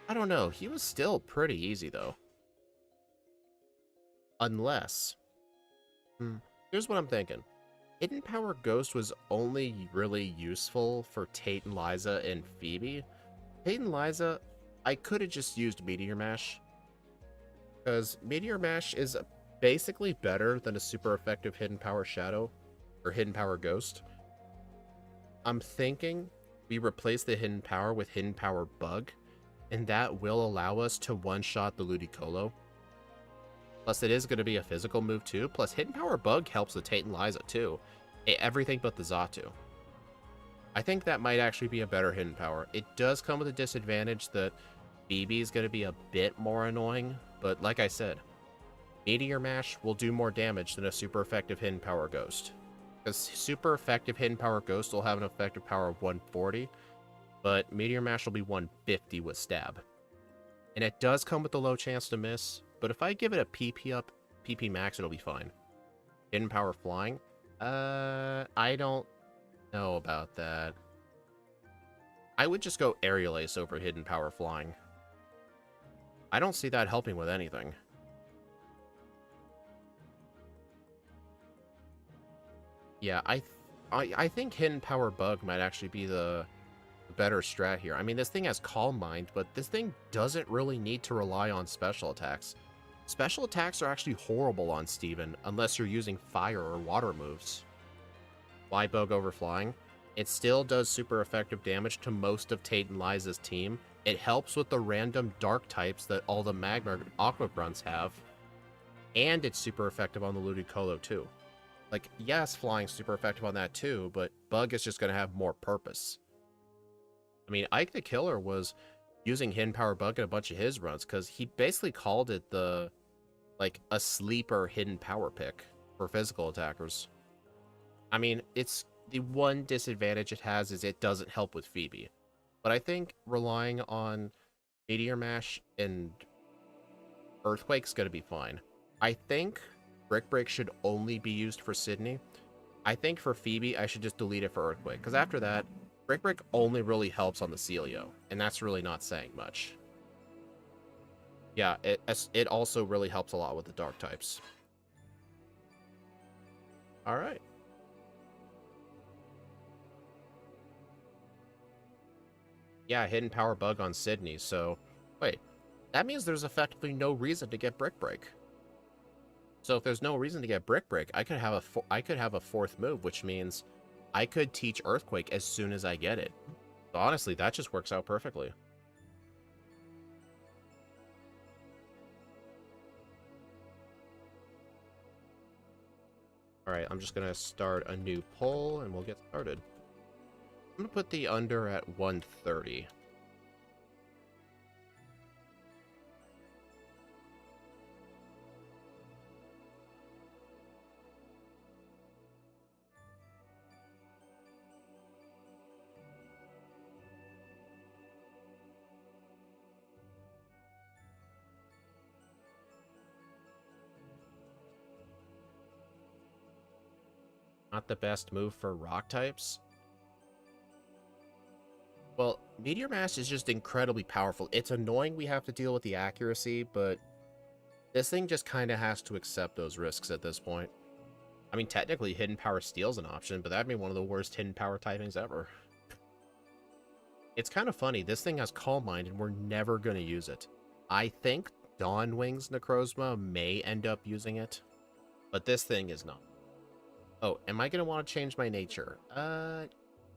I don't know. He was still pretty easy, though. Unless... here's what I'm thinking. Hidden Power Ghost was only really useful for Tate and Liza and Phoebe. Tate and Liza, I could have just used Meteor Mash. Because Meteor Mash is basically better than a super effective Hidden Power Shadow, or Hidden Power Ghost. I'm thinking we replace the Hidden Power with Hidden Power Bug, and that will allow us to one-shot the Ludicolo. Plus, it is going to be a physical move, too. Plus, Hidden Power Bug helps the Tate and Liza, too. Everything but the Xatu. I think that might actually be a better Hidden Power. It does come with a disadvantage that BB is going to be a bit more annoying, but like I said, Meteor Mash will do more damage than a super effective Hidden Power Ghost. Because super effective Hidden Power Ghost will have an effective power of 140, but Meteor Mash will be 150 with Stab. And it does come with a low chance to miss, but if I give it a PP up, PP max, it'll be fine. Hidden Power Flying? I don't know about that. I would just go Aerial Ace over Hidden Power Flying. I don't see that helping with anything. Yeah, I think Hidden Power Bug might actually be the better strat here. I mean, this thing has Calm Mind, but this thing doesn't really need to rely on special attacks. Special attacks are actually horrible on Steven, unless you're using fire or water moves. Why Bug over Flying? It still does super effective damage to most of Tate and Liza's team. It helps with the random dark types that all the Magma Aqua Grunts have. And it's super effective on the Ludicolo too. Like, yes, Flying's super effective on that too, but Bug is just going to have more purpose. I mean, Ike the Killer was using Hidden Power Bug in a bunch of his runs, because he basically called it like, a sleeper Hidden Power pick for physical attackers. I mean, it's the one disadvantage it has is it doesn't help with Phoebe. But I think relying on Meteor Mash and Earthquake's going to be fine. I think Brick Break should only be used for Sydney. I think for Phoebe, I should just delete it for Earthquake, because after that, Brick Break only really helps on the Celio, and that's really not saying much. Yeah, it also really helps a lot with the Dark types. Alright. Yeah, Hidden Power Bug on Sydney, so... Wait, that means there's effectively no reason to get Brick Break. So if there's no reason to get Brick Break, I could have a fourth move, which means I could teach Earthquake as soon as I get it. So honestly, that just works out perfectly. Alright, I'm just going to start a new poll, and we'll get started. I'm going to put the under at 130. Not the best move for rock types. Well, Meteor Mash is just incredibly powerful. It's annoying we have to deal with the accuracy, but this thing just kind of has to accept those risks at this point. I mean, technically, Hidden Power Steel's an option, but that'd be one of the worst Hidden Power typings ever. It's kind of funny. This thing has Calm Mind, and we're never going to use it. I think Dawn Wings Necrozma may end up using it, but this thing is not. Oh, am I going to want to change my nature?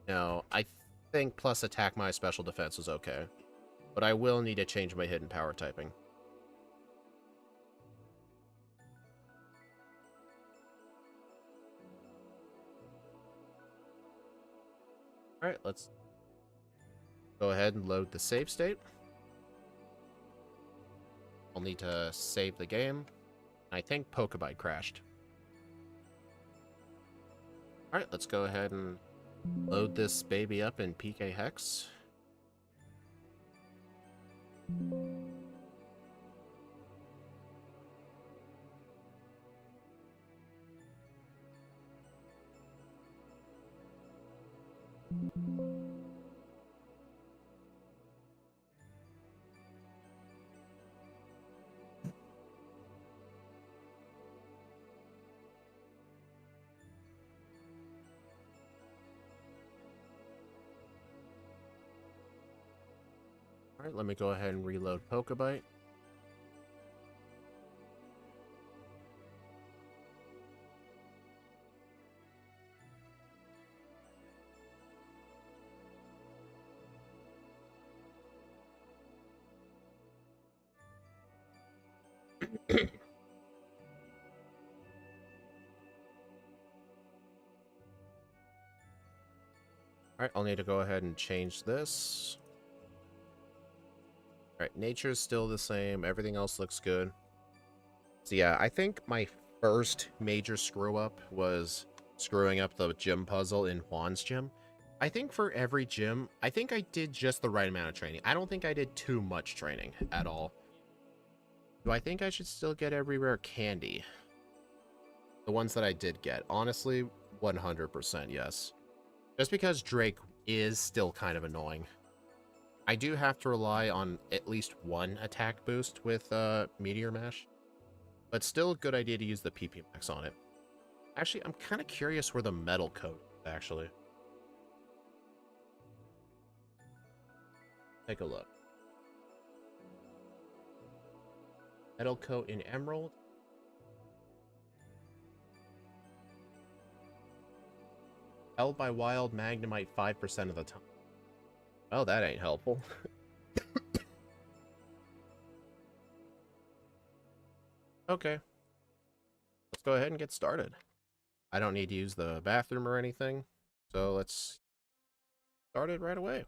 No. I think plus attack my special defense is okay. But I will need to change my hidden power typing. Alright, let's go ahead and load the save state. I'll need to save the game. I think Pokebite crashed. Alright, let's go ahead and load this baby up in PK Hex. Alright, let me go ahead and reload Pokebite. Alright, I'll need to go ahead and change this. Alright, nature's still the same. Everything else looks good. So yeah, I think my first major screw-up was screwing up the gym puzzle in Juan's gym. I think for every gym, I think I did just the right amount of training. I don't think I did too much training at all. Do I think I should still get every rare candy? The ones that I did get. Honestly, 100% yes. Just because Drake is still kind of annoying. I do have to rely on at least one attack boost with Meteor Mash, but still a good idea to use the PP Max on it. Actually, I'm kind of curious where the metal coat is, actually. Take a look. Metal coat in Emerald. Held by Wild Magnemite 5% of the time. Oh, that ain't helpful. Okay. Let's go ahead and get started. I don't need to use the bathroom or anything, so let's start it right away.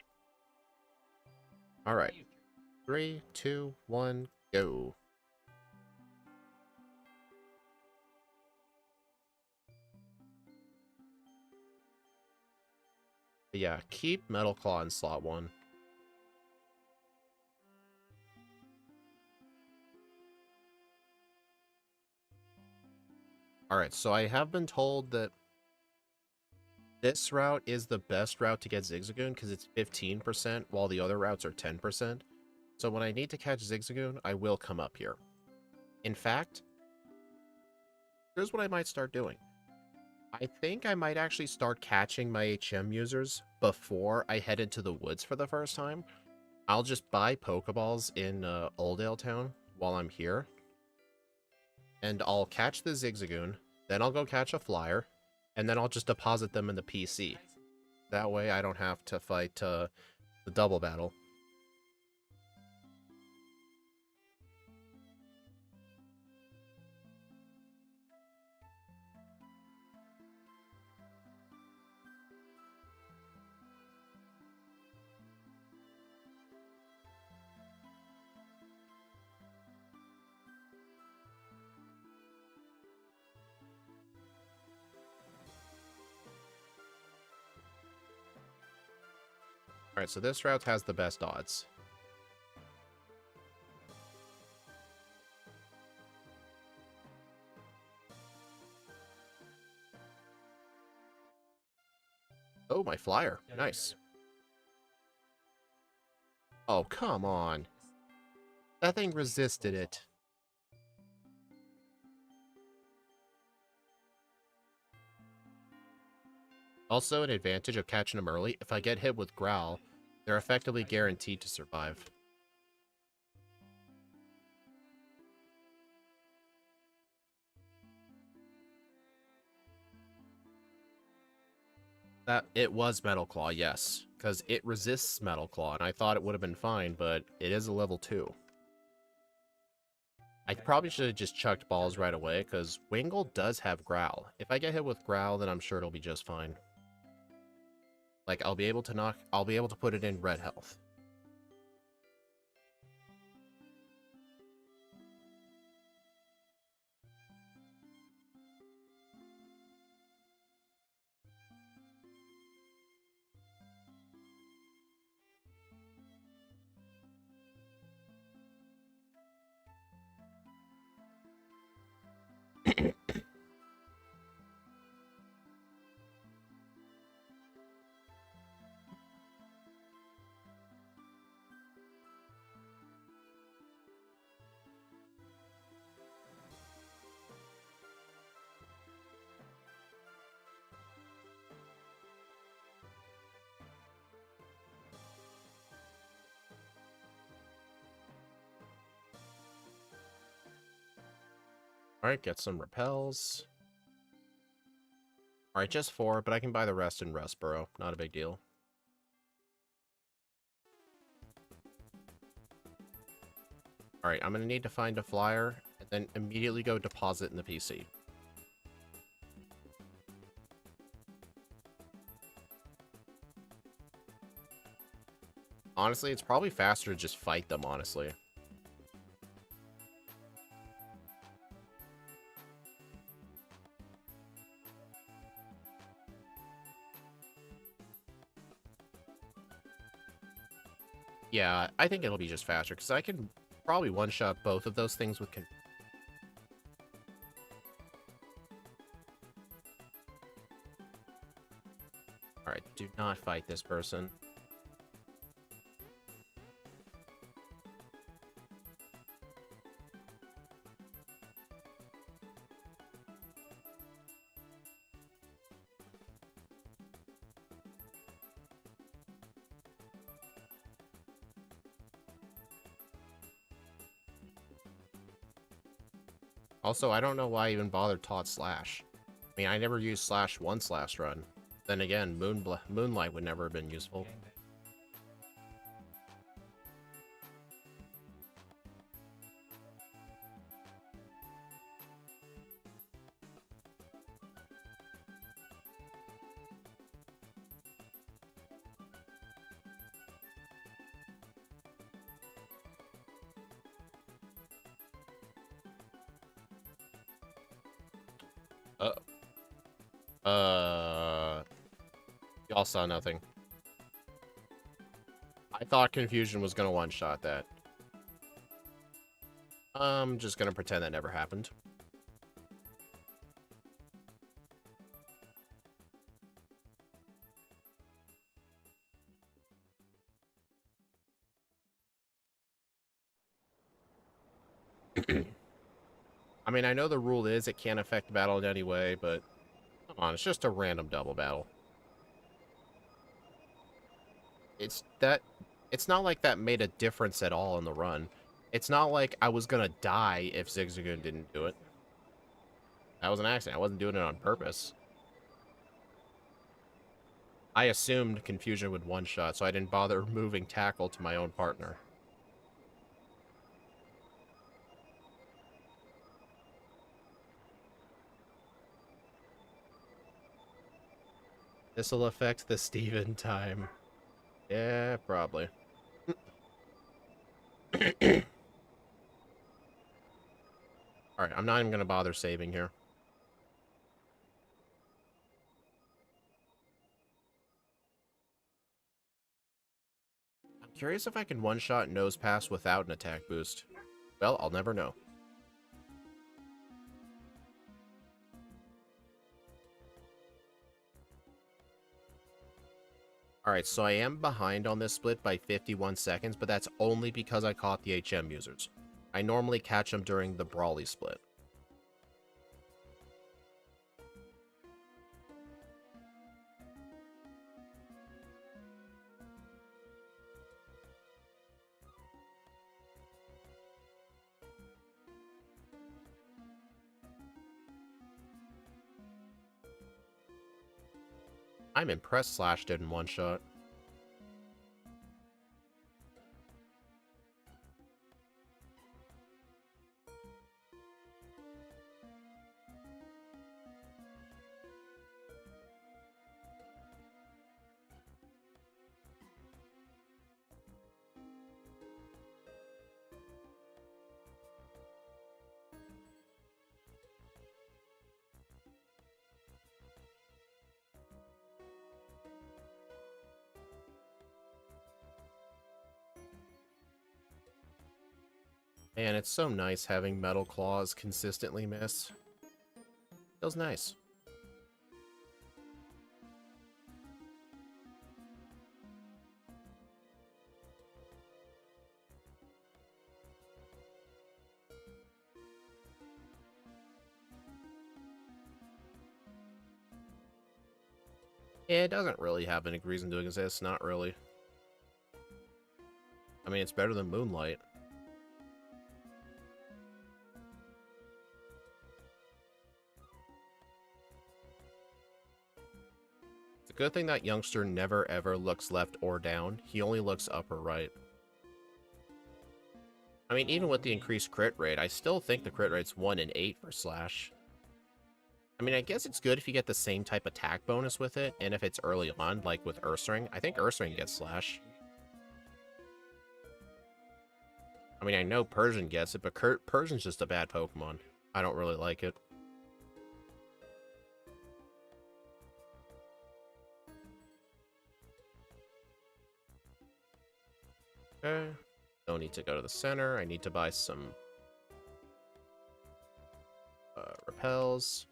Alright. 3, 2, 1, go. But yeah, keep Metal Claw in slot 1. Alright, so I have been told that this route is the best route to get Zigzagoon because it's 15%, while the other routes are 10%. So when I need to catch Zigzagoon, I will come up here. In fact, here's what I might start doing. I think I might actually start catching my HM users before I head into the woods for the first time. I'll just buy pokeballs in Oldale Town while I'm here. And I'll catch the Zigzagoon, then I'll go catch a flyer, and then I'll just deposit them in the PC. That way I don't have to fight the double battle. Alright, so this route has the best odds. Oh, my flyer. Nice. Oh, come on. That thing resisted it. Also, an advantage of catching them early, if I get hit with Growl, they're effectively guaranteed to survive. It was Metal Claw, yes, because it resists Metal Claw, and I thought it would have been fine, but it is a level 2. I probably should have just chucked balls right away, because Wingull does have Growl. If I get hit with Growl, then I'm sure it'll be just fine. Like, I'll be able to put it in red health. Alright, get some repels. Alright, just 4, but I can buy the rest in Rustboro. Not a big deal. Alright, I'm going to need to find a flyer, and then immediately go deposit in the PC. Honestly, it's probably faster to just fight them, honestly. Yeah, I think it'll be just faster, because I can probably one-shot both of those things with... Alright, do not fight this person. Also, I don't know why I even bothered taught Slash. I mean, I never used Slash once last run. Then again, Moonlight would never have been useful. Y'all saw nothing. I thought Confusion was gonna one-shot that. I'm just gonna pretend that never happened. I mean, I know the rule is it can't affect the battle in any way, but come on, it's just a random double battle. It's not like that made a difference at all in the run. It's not like I was gonna die if Zigzagoon didn't do it. That was an accident. I wasn't doing it on purpose. I assumed Confusion would one-shot, so I didn't bother moving tackle to my own partner. This'll affect the Steven time. Yeah, probably. Alright, I'm not even gonna bother saving here. I'm curious if I can one-shot Nose Pass without an attack boost. Well, I'll never know. Alright, so I am behind on this split by 51 seconds, but that's only because I caught the HM users. I normally catch them during the Brawly split. I'm impressed Slash didn't one-shot. Man, it's so nice having Metal Claws consistently miss. Feels nice. Yeah, it doesn't really have any reason to exist, not really. I mean, it's better than Moonlight. It's a good thing that youngster never ever looks left or down. He only looks up or right. I mean, even with the increased crit rate, I still think the crit rate's 1 in 8 for Slash. I mean, I guess it's good if you get the same type attack bonus with it, and if it's early on, like with Ursaring. I think Ursaring gets Slash. I mean, I know Persian gets it, but Persian's just a bad Pokemon. I don't really like it. Okay. Don't need to go to the center. I need to buy some repels.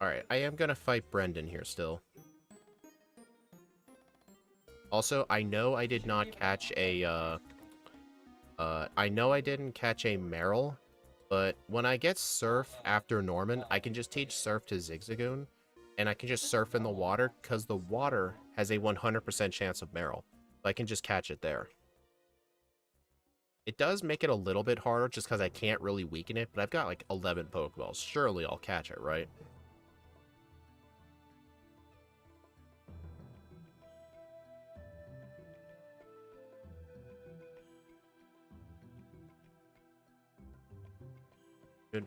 Alright, I am gonna fight Brendan here still. Also, I know I did not catch a, I know I didn't catch a Meryl, but when I get Surf after Norman, I can just teach Surf to Zigzagoon, and I can just surf in the water, because the water has a 100% chance of Meryl. So I can just catch it there. It does make it a little bit harder, just because I can't really weaken it, but I've got like 11 pokeballs. Surely I'll catch it, right? Good.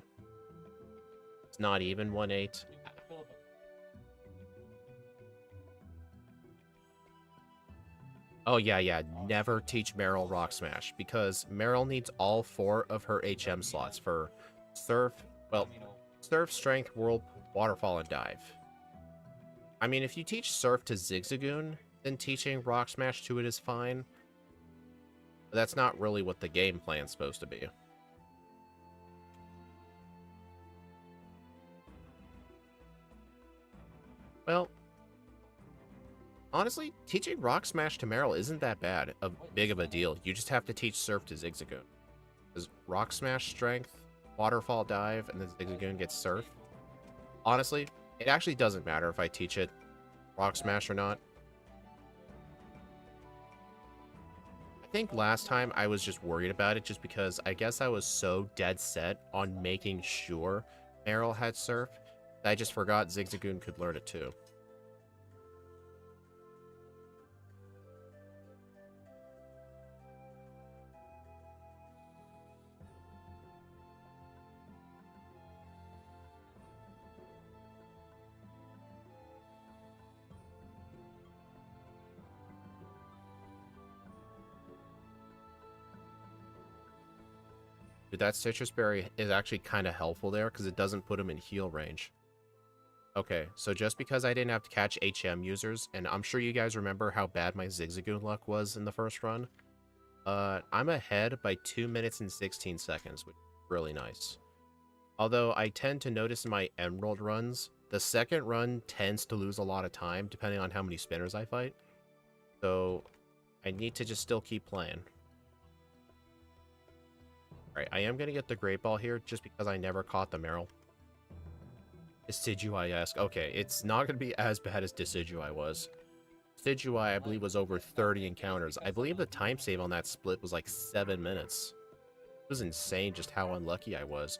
It's not even 1/8. Oh, yeah. Never teach Meryl Rock Smash, because Meryl needs all 4 of her HM slots for Surf, well, Surf, Strength, Whirl, Waterfall, and Dive. I mean, if you teach Surf to Zigzagoon, then teaching Rock Smash to it is fine. But that's not really what the game plan's supposed to be. Well, honestly, teaching Rock Smash to Meryl isn't that big of a deal. You just have to teach Surf to Zigzagoon. Because Rock Smash Strength, Waterfall Dive, and then Zigzagoon gets Surf. Honestly, it actually doesn't matter if I teach it Rock Smash or not. I think last time I was just worried about it just because I guess I was so dead set on making sure Meryl had Surf that I just forgot Zigzagoon could learn it too. Dude, that Citrus Berry is actually kind of helpful there because it doesn't put him in heal range. Okay, so just because I didn't have to catch HM users, and I'm sure you guys remember how bad my Zigzagoon luck was in the first run, I'm ahead by 2 minutes and 16 seconds, which is really nice. Although I tend to notice in my Emerald runs, the second run tends to lose a lot of time depending on how many spinners I fight. So I need to just still keep playing. Alright, I am going to get the Great Ball here just because I never caught the Meryl. Decidueye-esque. Okay, it's not going to be as bad as Decidueye was. Decidueye, I believe, was over 30 encounters. I believe the time save on that split was like 7 minutes. It was insane just how unlucky I was.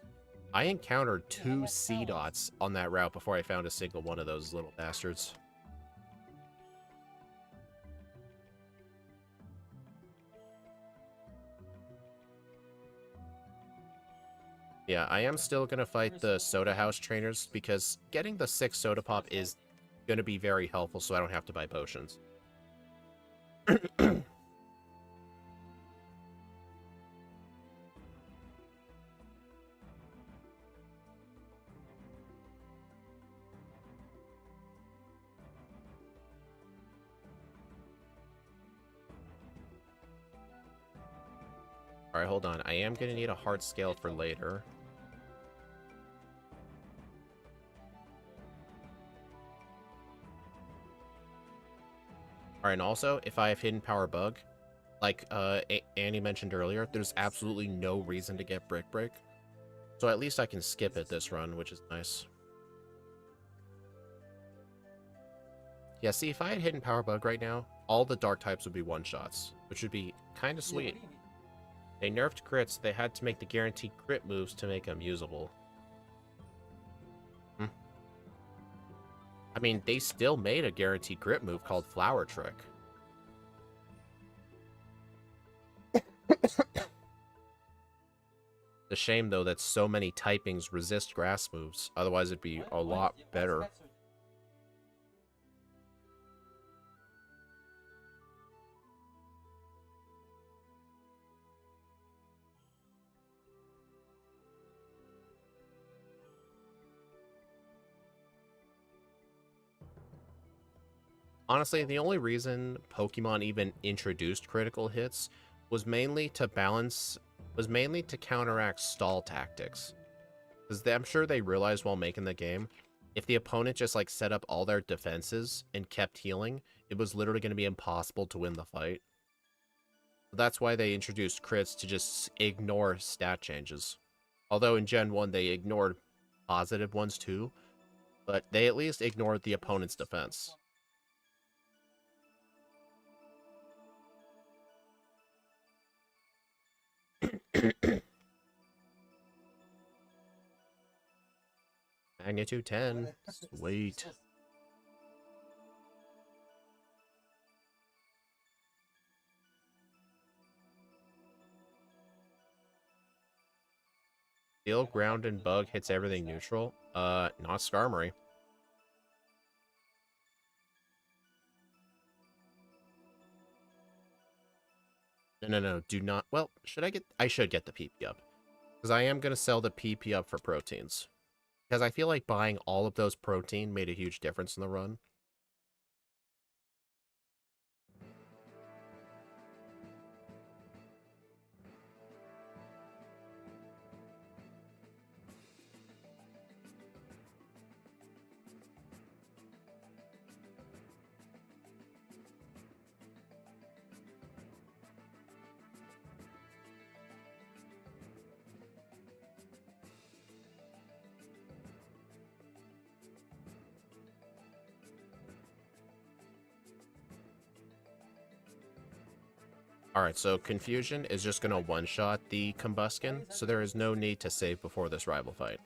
I encountered 2 C-dots on that route before I found a single one of those little bastards. Yeah, I am still going to fight the Soda House trainers because getting the 6 Soda Pop is going to be very helpful so I don't have to buy potions. Alright, hold on. I am going to need a heart scale for later. Alright, and also, if I have Hidden Power Bug, like Annie mentioned earlier, there's absolutely no reason to get Brick Break. So at least I can skip it this run, which is nice. Yeah, see, if I had Hidden Power Bug right now, all the Dark types would be one-shots, which would be kind of sweet. They nerfed crits, they had to make the guaranteed crit moves to make them usable. I mean, they still made a guaranteed crit move called Flower Trick. The shame, though, that so many typings resist grass moves. Otherwise, it'd be a lot better. Honestly, the only reason Pokemon even introduced critical hits was mainly to counteract stall tactics. Because I'm sure they realized while making the game, if the opponent just like set up all their defenses and kept healing, it was literally going to be impossible to win the fight. That's why they introduced crits to just ignore stat changes. Although in Gen 1 they ignored positive ones too, but they at least ignored the opponent's defense. Magnitude 10. Sweet. Steel, ground, and bug hits everything neutral. Not Skarmory. No, do not. Well, I should get the PP up. Because I am going to sell the PP up for proteins. Because I feel like buying all of those protein made a huge difference in the run. Alright, so Confusion is just going to one-shot the Combuskin, so there is no need to save before this rival fight.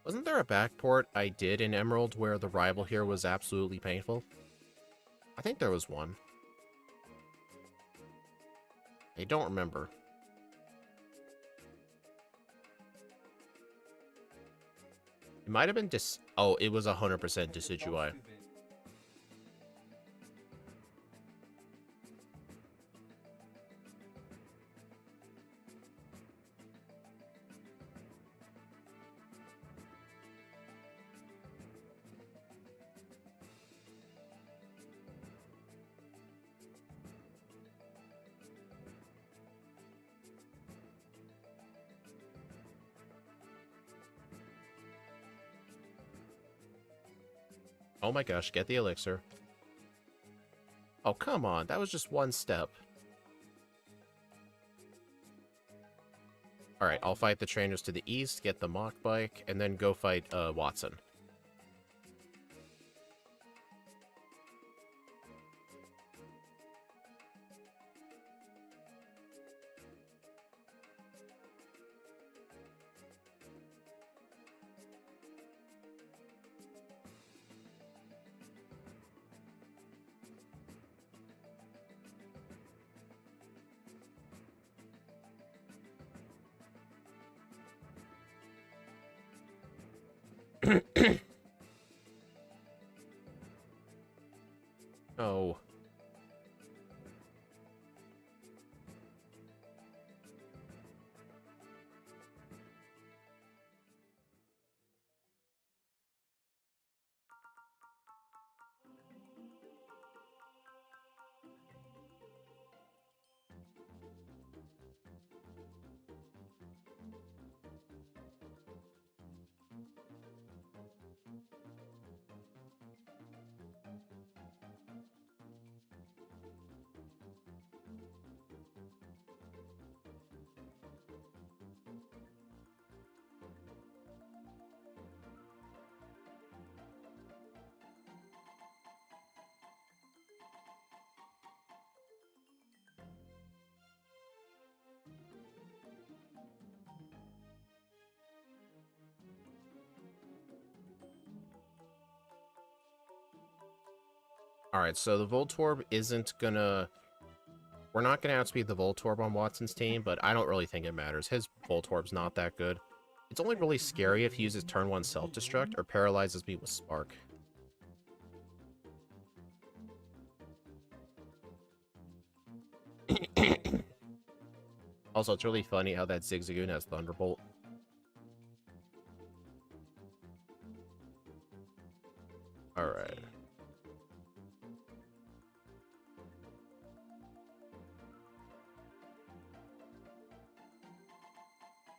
Wasn't there a backport I did in Emerald where the rival here was absolutely painful? I think there was one. I don't remember. It might have been oh, it was 100% Decidueye. Oh my gosh, get the elixir. Oh, come on. That was just one step. Alright, I'll fight the trainers to the east, get the Mach Bike, and then go fight Watson. Oh. Alright, so the Voltorb isn't gonna... We're not gonna outspeed the Voltorb on Watson's team, but I don't really think it matters. His Voltorb's not that good. It's only really scary if he uses turn 1 self-destruct or paralyzes me with Spark. Also, it's really funny how that Zigzagoon has Thunderbolt. Alright.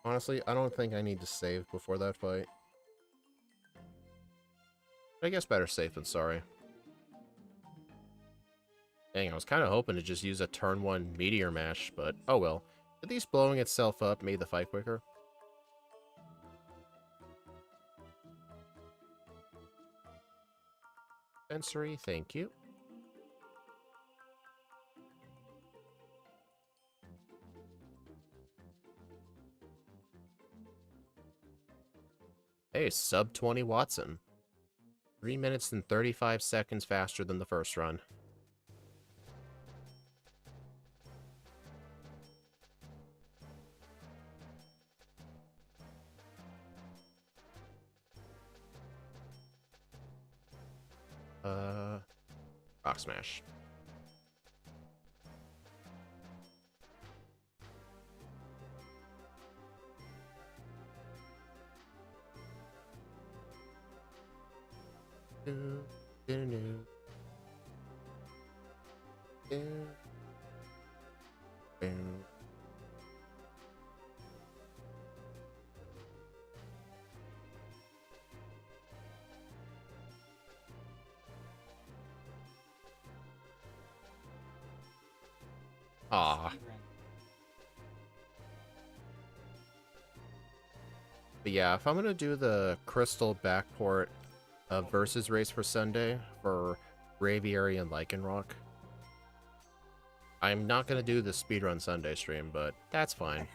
Honestly, I don't think I need to save before that fight. I guess better safe than sorry. Dang, I was kind of hoping to just use a turn 1 Meteor Mash, but oh well. At least blowing itself up made the fight quicker. Sensory, thank you. Hey, sub 20 Watson. 3 minutes and 35 seconds faster than the first run. Rock Smash. Ah. But yeah, if I'm gonna do the Crystal Backport versus race for Sunday for Braviary and Lycanroc, I'm not gonna do the Speedrun Sunday stream, but that's fine.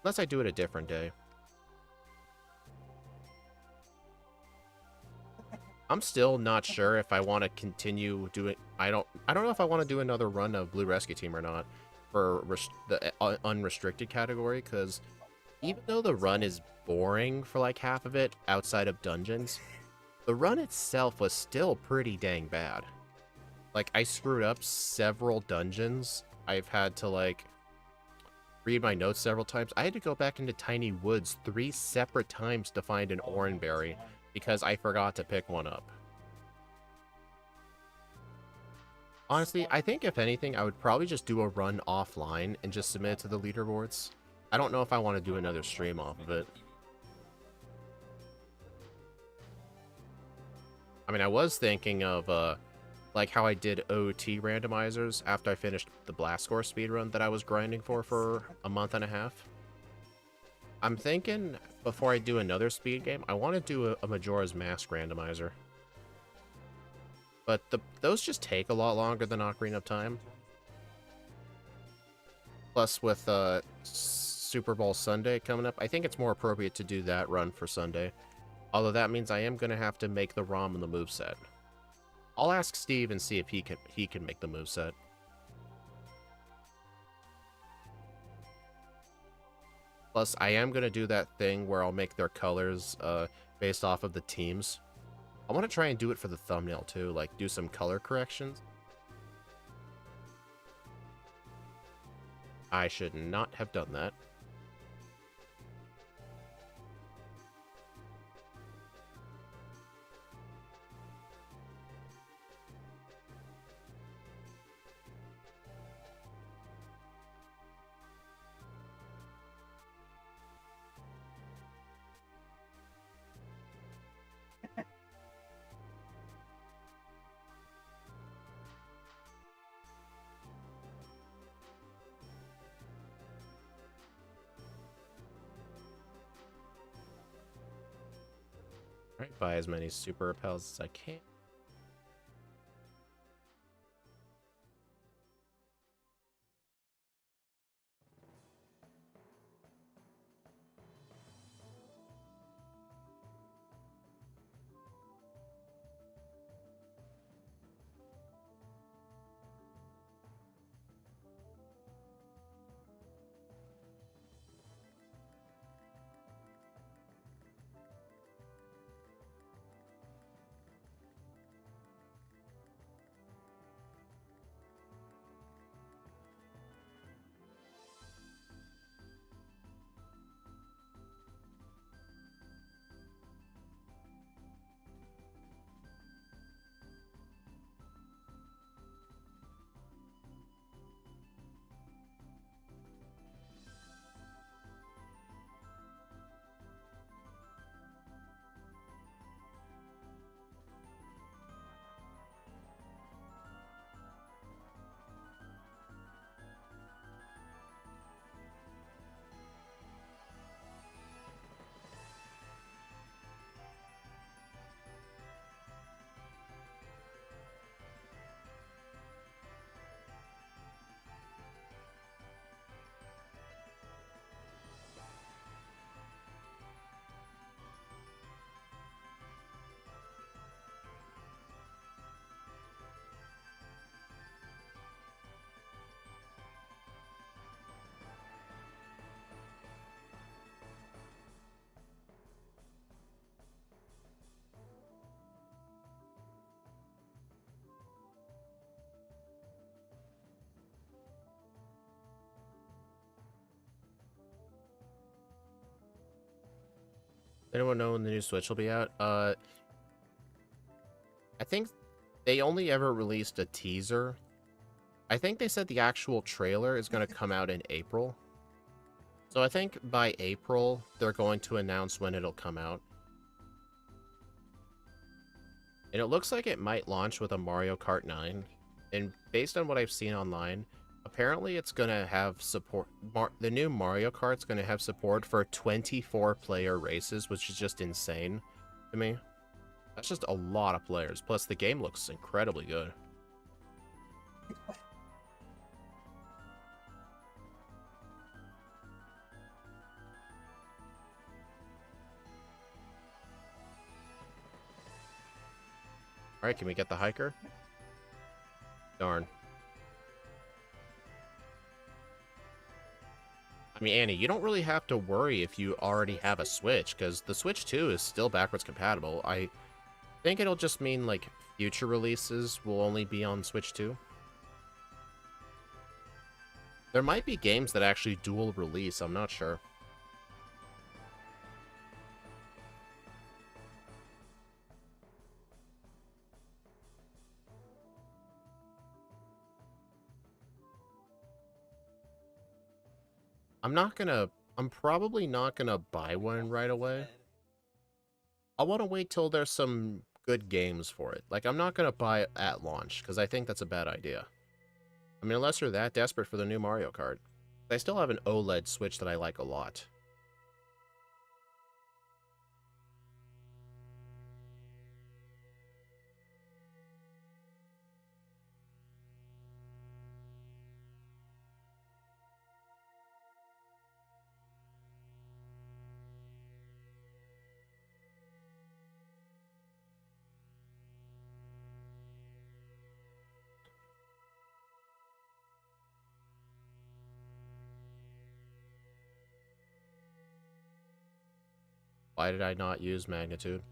Unless I do it a different day. I'm still not sure if I want to continue doing. I don't know if I want to do another run of Blue Rescue Team or not for the unrestricted category, because even though the run is boring for like half of it outside of dungeons, the run itself was still pretty dang bad. Like, I screwed up several dungeons. I've had to like read my notes several times. I had to go back into Tiny Woods 3 separate times to find an Oranberry because I forgot to pick one up. Honestly, I think if anything, I would probably just do a run offline and just submit it to the leaderboards. I don't know if I want to do another stream off of it. I mean, I was thinking of, like how I did OT randomizers after I finished the Blast Score speedrun that I was grinding for a month and a half. I'm thinking, before I do another speed game, I want to do a Majora's Mask randomizer. But those just take a lot longer than Ocarina of Time. Plus, with Super Bowl Sunday coming up, I think it's more appropriate to do that run for Sunday. Although that means I am going to have to make the ROM and the moveset. I'll ask Steve and see if he can make the moveset. Plus, I am going to do that thing where I'll make their colors based off of the teams. I want to try and do it for the thumbnail too, like do some color corrections. I should not have done that. Alright, buy as many super repels as I can. Anyone know when the new Switch will be out? I think they only ever released a teaser. I think they said the actual trailer is going to come out in April. So I think by April, they're going to announce when it'll come out. And it looks like it might launch with a Mario Kart 9. And based on what I've seen online, apparently it's going to have support... the new Mario Kart's going to have support for 24-player races, which is just insane to me. That's just a lot of players. Plus, the game looks incredibly good. Alright, can we get the hiker? Darn. I mean, Annie, you don't really have to worry if you already have a Switch, because the Switch 2 is still backwards compatible. I think it'll just mean, like, future releases will only be on Switch 2. There might be games that actually dual release, I'm not sure. I'm probably not gonna buy one right away. I want to wait till there's some good games for it. Like, I'm not gonna buy it at launch, because I think that's a bad idea. I mean, unless you're that desperate for the new Mario Kart. I still have an OLED Switch that I like a lot. Why did I not use magnitude?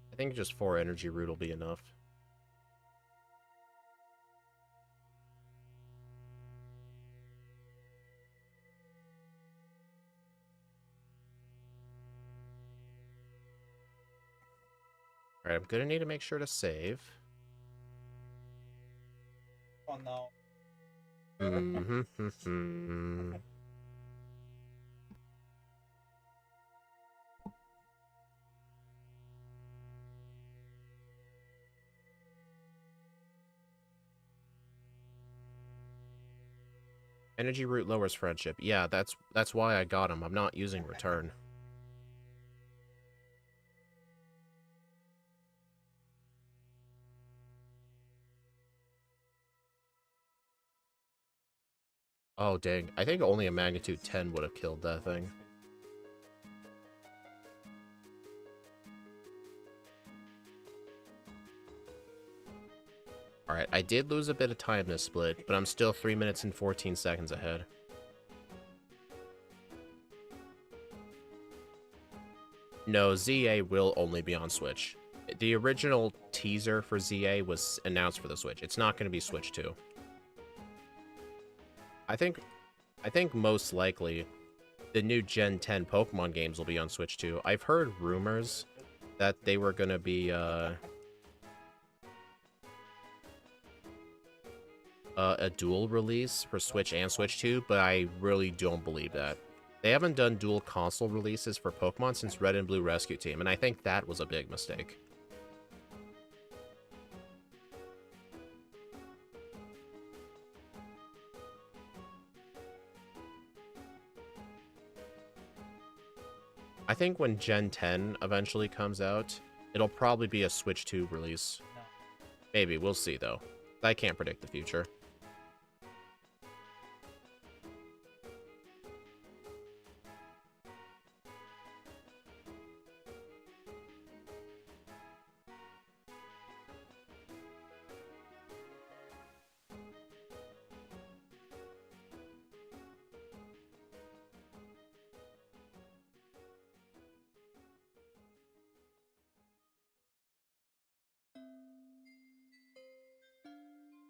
I think just 4 energy root will be enough. Alright, I'm gonna need to make sure to save. Oh no. Energy root lowers friendship. Yeah, that's why I got him. I'm not using return. Oh, dang. I think only a magnitude 10 would have killed that thing. Alright, I did lose a bit of time this split, but I'm still 3 minutes and 14 seconds ahead. No, ZA will only be on Switch. The original teaser for ZA was announced for the Switch. It's not going to be Switch 2. I think most likely the new Gen 10 Pokemon games will be on Switch 2. I've heard rumors that they were going to be a dual release for Switch and Switch 2, but I really don't believe that. They haven't done dual console releases for Pokemon since Red and Blue Rescue Team, and I think that was a big mistake. I think when Gen 10 eventually comes out, it'll probably be a Switch 2 release. No. Maybe, we'll see though. I can't predict the future.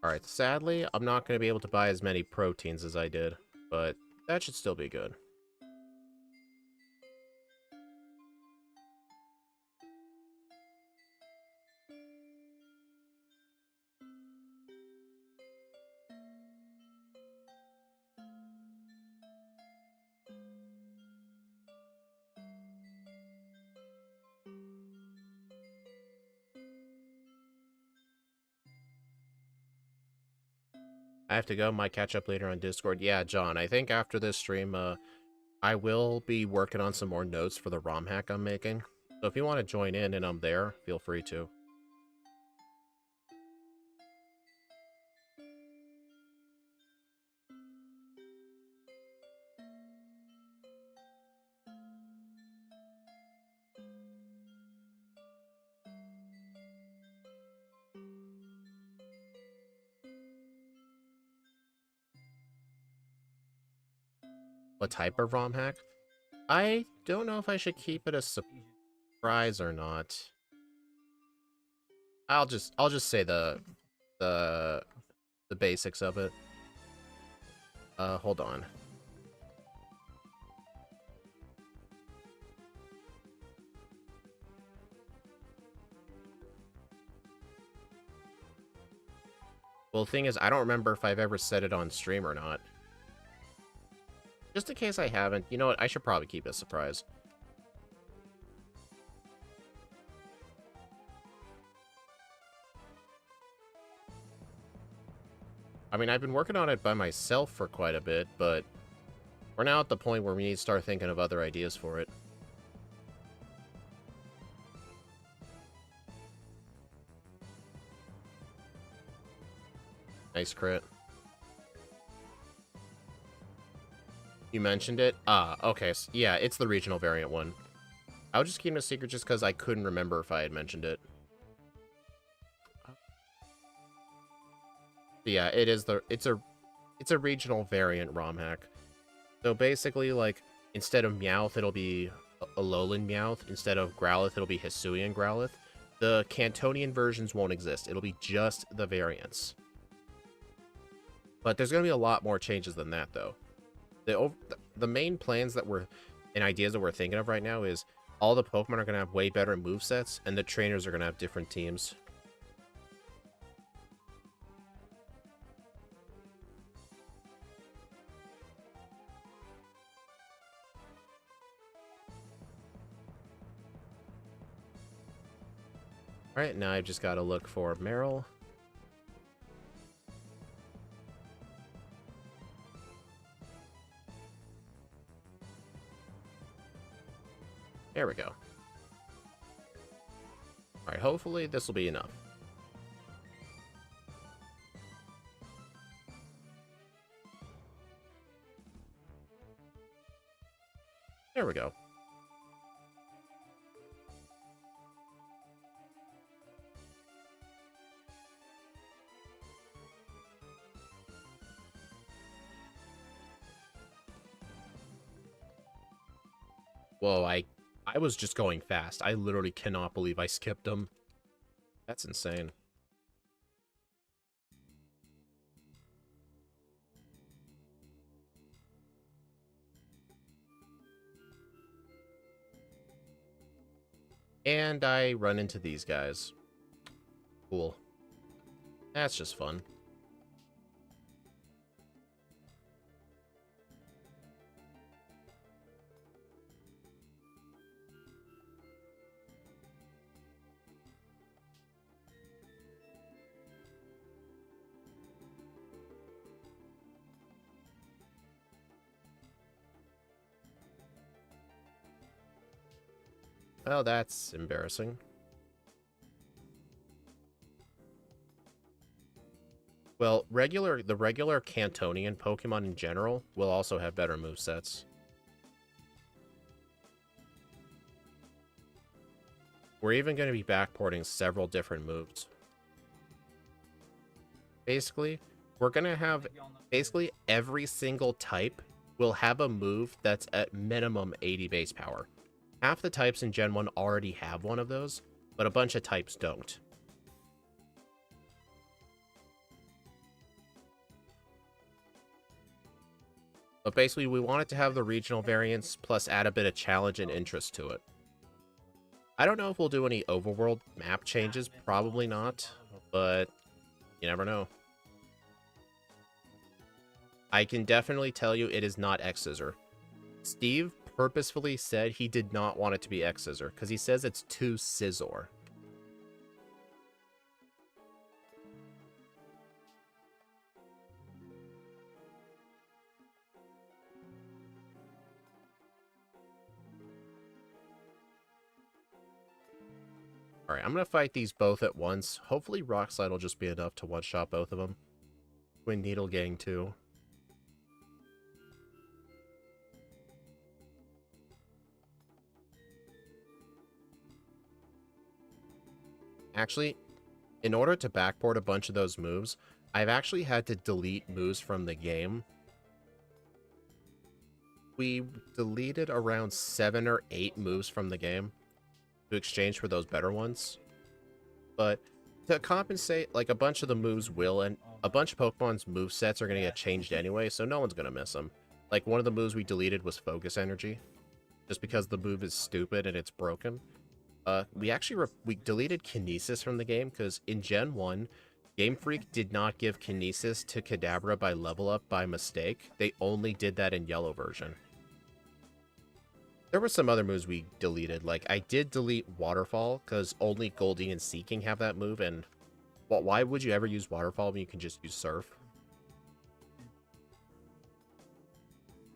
Alright, sadly, I'm not going to be able to buy as many proteins as I did, but that should still be good. I have to go. Might catch up later on Discord. Yeah, John, I think after this stream, I will be working on some more notes for the ROM hack I'm making. So if you want to join in and I'm there, feel free to. What type of ROM hack? I don't know if I should keep it a surprise or not. I'll just say the basics of it. Hold on. Well, the thing is, I don't remember if I've ever said it on stream or not. Just in case I haven't, you know what? I should probably keep it a surprise. I mean, I've been working on it by myself for quite a bit, but we're now at the point where we need to start thinking of other ideas for it. Nice crit. You mentioned it? Ah, okay. So, yeah, it's the regional variant one. I was just keeping it a secret just because I couldn't remember if I had mentioned it. Yeah, it is it's a regional variant ROM hack. So basically, like, instead of Meowth, it'll be Alolan Meowth. Instead of Growlithe, it'll be Hisuian Growlithe. The Cantonian versions won't exist. It'll be just the variants. But there's going to be a lot more changes than that, though. The main plans that and ideas that we're thinking of right now is all the Pokemon are going to have way better movesets, and the trainers are going to have different teams. Alright, now I've just got to look for Meryl. There we go. Alright, hopefully this will be enough. There we go. Whoa, I was just going fast. I literally cannot believe I skipped him. That's insane. And I run into these guys. Cool. That's just fun. Well, that's embarrassing. Well, the regular Cantonian Pokemon in general will also have better movesets. We're even going to be backporting several different moves. Basically, we're going to have basically every single type will have a move that's at minimum 80 base power. Half the types in Gen 1 already have one of those, but a bunch of types don't. But basically, we wanted to have the regional variants, plus add a bit of challenge and interest to it. I don't know if we'll do any overworld map changes, probably not, but you never know. I can definitely tell you it is not X-Scissor. Steve purposefully said he did not want it to be X-Scissor, because he says it's too Scizor. Alright, I'm going to fight these both at once. Hopefully Rock Slide will just be enough to one-shot both of them. Twin Needle Gang too. Actually, in order to backport a bunch of those moves, I've actually had to delete moves from the game. We deleted around 7 or 8 moves from the game to exchange for those better ones. But to compensate, like, a bunch of the moves will, and a bunch of Pokemon's movesets are going to get changed anyway, so no one's going to miss them. Like, one of the moves we deleted was Focus Energy, just because the move is stupid and it's broken. We deleted Kinesis from the game, because in Gen 1, Game Freak did not give Kinesis to Kadabra by level up by mistake. They only did that in Yellow version. There were some other moves we deleted, like I did delete Waterfall, because only Goldie and Seeking have that move, and well, why would you ever use Waterfall when you can just use Surf?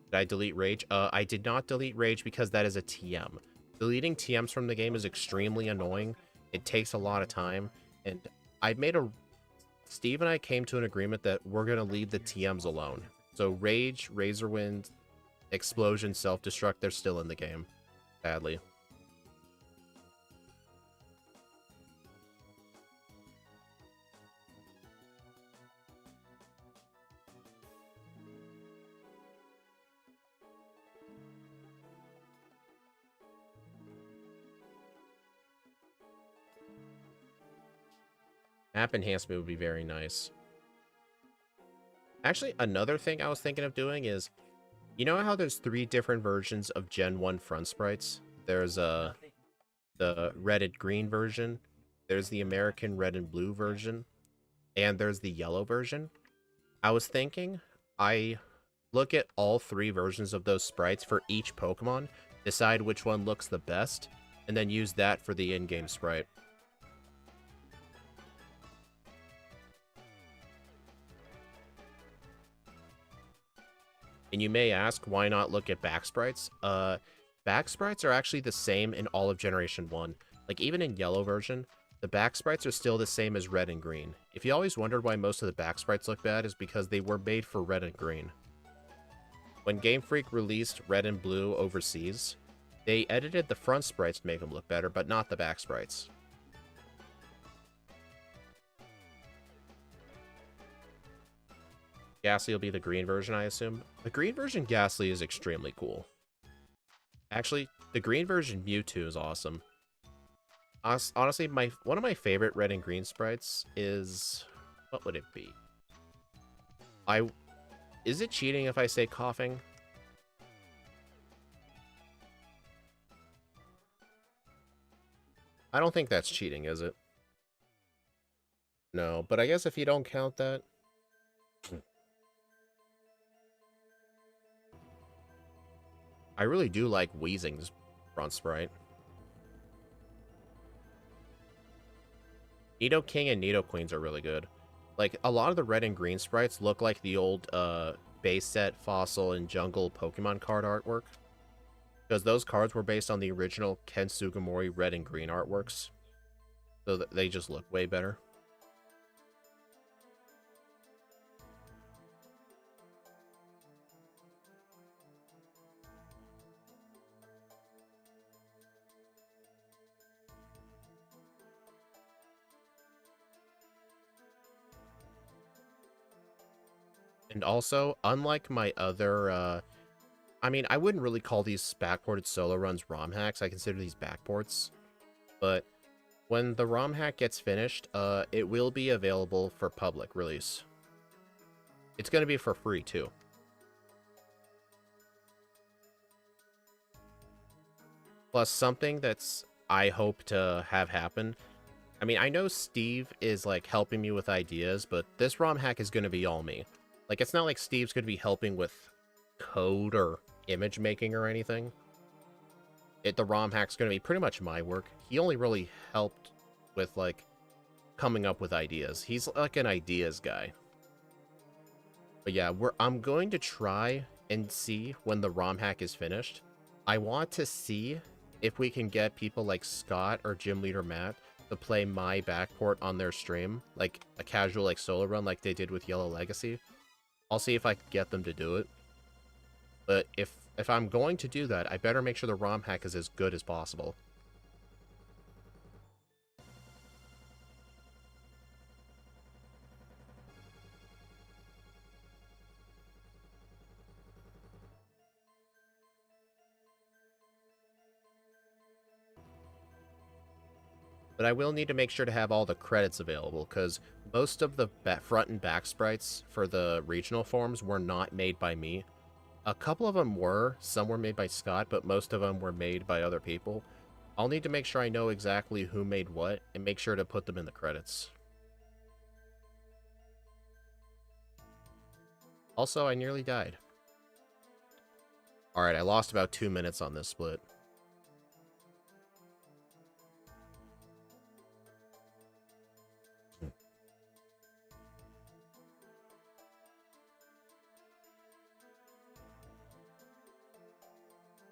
Did I delete Rage? I did not delete Rage because that is a TM. Deleting TMs from the game is extremely annoying. It takes a lot of time, and Steve and I came to an agreement that we're going to leave the TMs alone. So Rage, Razor Wind, Explosion, Self-Destruct, they're still in the game. Badly. Map enhancement would be very nice. Actually, another thing I was thinking of doing is, you know how there's 3 different versions of Gen 1 front sprites? There's the red and green version, there's the American red and blue version, and there's the yellow version. I was thinking I look at all 3 versions of those sprites for each Pokemon, decide which one looks the best, and then use that for the in-game sprite. And you may ask, why not look at back sprites? Back sprites are actually the same in all of Generation 1. Like, even in yellow version, the back sprites are still the same as red and green. If you always wondered why most of the back sprites look bad, is because they were made for red and green. When Game Freak released red and blue overseas, they edited the front sprites to make them look better, but not the back sprites. Ghastly will be the green version, I assume. The green version Ghastly is extremely cool. Actually, the green version Mewtwo is awesome. Honestly, one of my favorite red and green sprites is... what would it be? Is it cheating if I say coughing? I don't think that's cheating, is it? No, but I guess if you don't count that... I really do like Weezing's front sprite. Nidoking and Nidoqueens are really good. Like, a lot of the red and green sprites look like the old base set, fossil, and jungle Pokemon card artwork. Because those cards were based on the original Ken Sugimori red and green artworks. So they just look way better. And also, unlike my other, I mean, I wouldn't really call these backported solo runs ROM hacks. I consider these backports. But when the ROM hack gets finished, it will be available for public release. It's going to be for free, too. Plus something that's I hope to have happen. I mean, I know Steve is like helping me with ideas, but this ROM hack is going to be all me. Like, it's not like Steve's going to be helping with code or image making or anything. The ROM hack's going to be pretty much my work. He only really helped with like coming up with ideas. He's like an ideas guy. But yeah, I'm going to try and see when the ROM hack is finished. I want to see if we can get people like Scott or Gym Leader Matt to play my backport on their stream, like a casual like solo run like they did with Yellow Legacy. I'll see if I can get them to do it. But if I'm going to do that, I better make sure the ROM hack is as good as possible. But I will need to make sure to have all the credits available, because most of the front and back sprites for the regional forms were not made by me. A couple of them were. Some were made by Scott, but most of them were made by other people. I'll need to make sure I know exactly who made what, and make sure to put them in the credits. Also, I nearly died. Alright, I lost about 2 minutes on this split.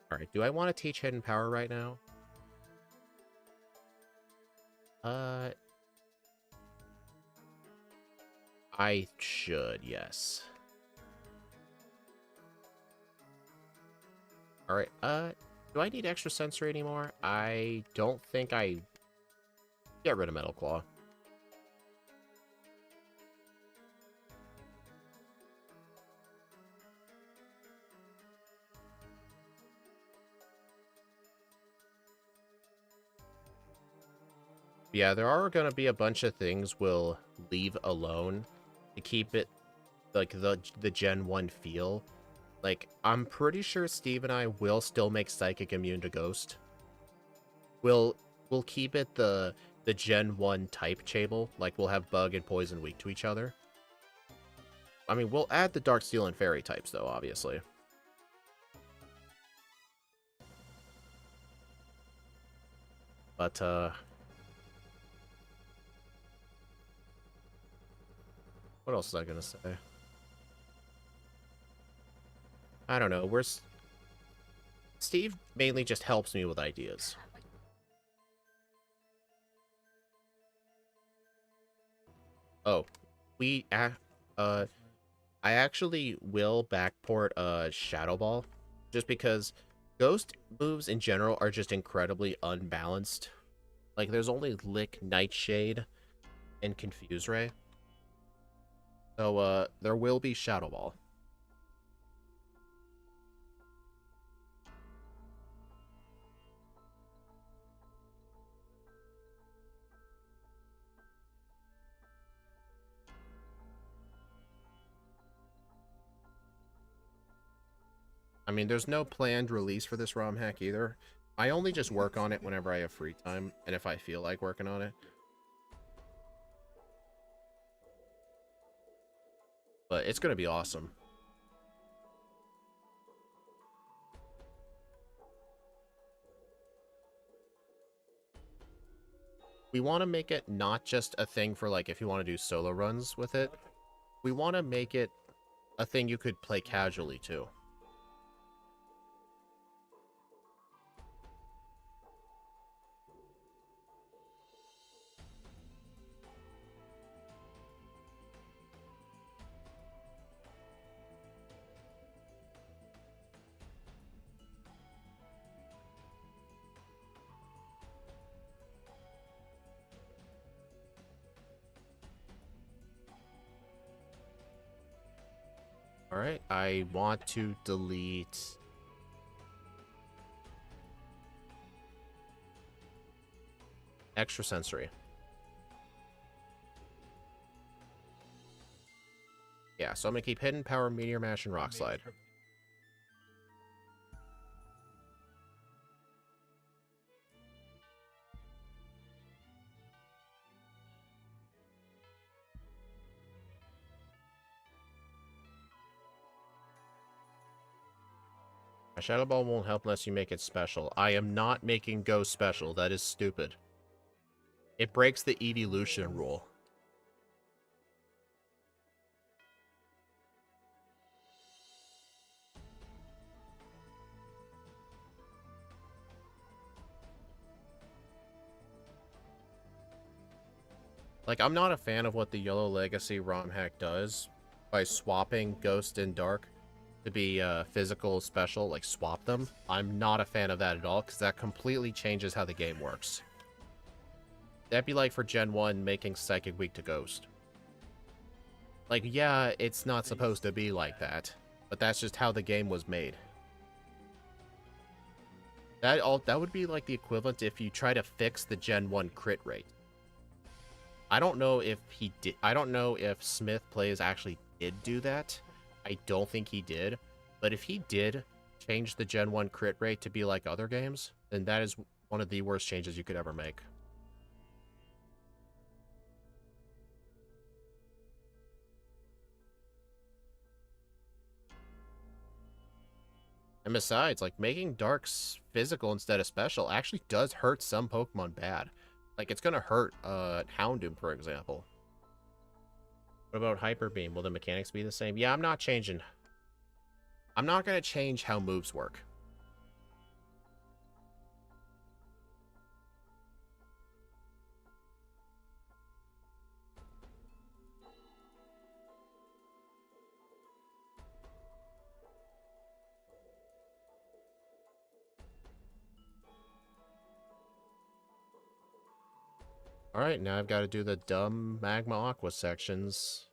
Alright, do I want to teach Hidden Power right now? I should, yes. Alright, do I need extra sensory anymore? I don't think I... Get rid of Metal Claw. Yeah, there are going to be a bunch of things we'll leave alone to keep it, like, the Gen 1 feel. Like, I'm pretty sure Steve and I will still make Psychic immune to Ghost. We'll keep it the Gen 1 type table. Like, we'll have Bug and Poison weak to each other. I mean, we'll add the Dark Steel and Fairy types, though, obviously. But, what else was I gonna say? I don't know. Steve mainly just helps me with ideas. Oh, I actually will backport Shadow Ball, just because Ghost moves in general are just incredibly unbalanced. Like, there's only Lick, Nightshade, and Confuse Ray. So, there will be Shadow Ball. I mean, there's no planned release for this ROM hack either. I only just work on it whenever I have free time, and if I feel like working on it. But it's going to be awesome. We want to make it not just a thing for, like, if you want to do solo runs with it. We want to make it a thing you could play casually, too. Alright, I want to delete... Extrasensory. Yeah, so I'm gonna keep Hidden Power, Meteor Mash, and Rock Slide. A Shadow Ball won't help unless you make it special. I am not making Ghost special. That is stupid. It breaks the evolution rule. Like, I'm not a fan of what the Yellow Legacy ROM hack does by swapping Ghost and Dark to be physical special, like swap them. I'm not a fan of that at all, because that completely changes how the game works. That'd be like for Gen 1 making Psychic weak to Ghost. Like, yeah, it's not supposed to be like that, but that's just how the game was made. That would be like the equivalent if you try to fix the Gen 1 crit rate. I don't know if he did. I don't know if Smith Plays actually did do that. I don't think he did. But if he did change the Gen 1 crit rate to be like other games, then that is one of the worst changes you could ever make. And besides, like, making Darks physical instead of special actually does hurt some Pokemon bad. Like, it's gonna hurt Houndoom, for example. What about Hyper Beam? Will the mechanics be the same? Yeah, I'm not changing. I'm not gonna change how moves work. Alright, now I've got to do the dumb Magma Aqua sections.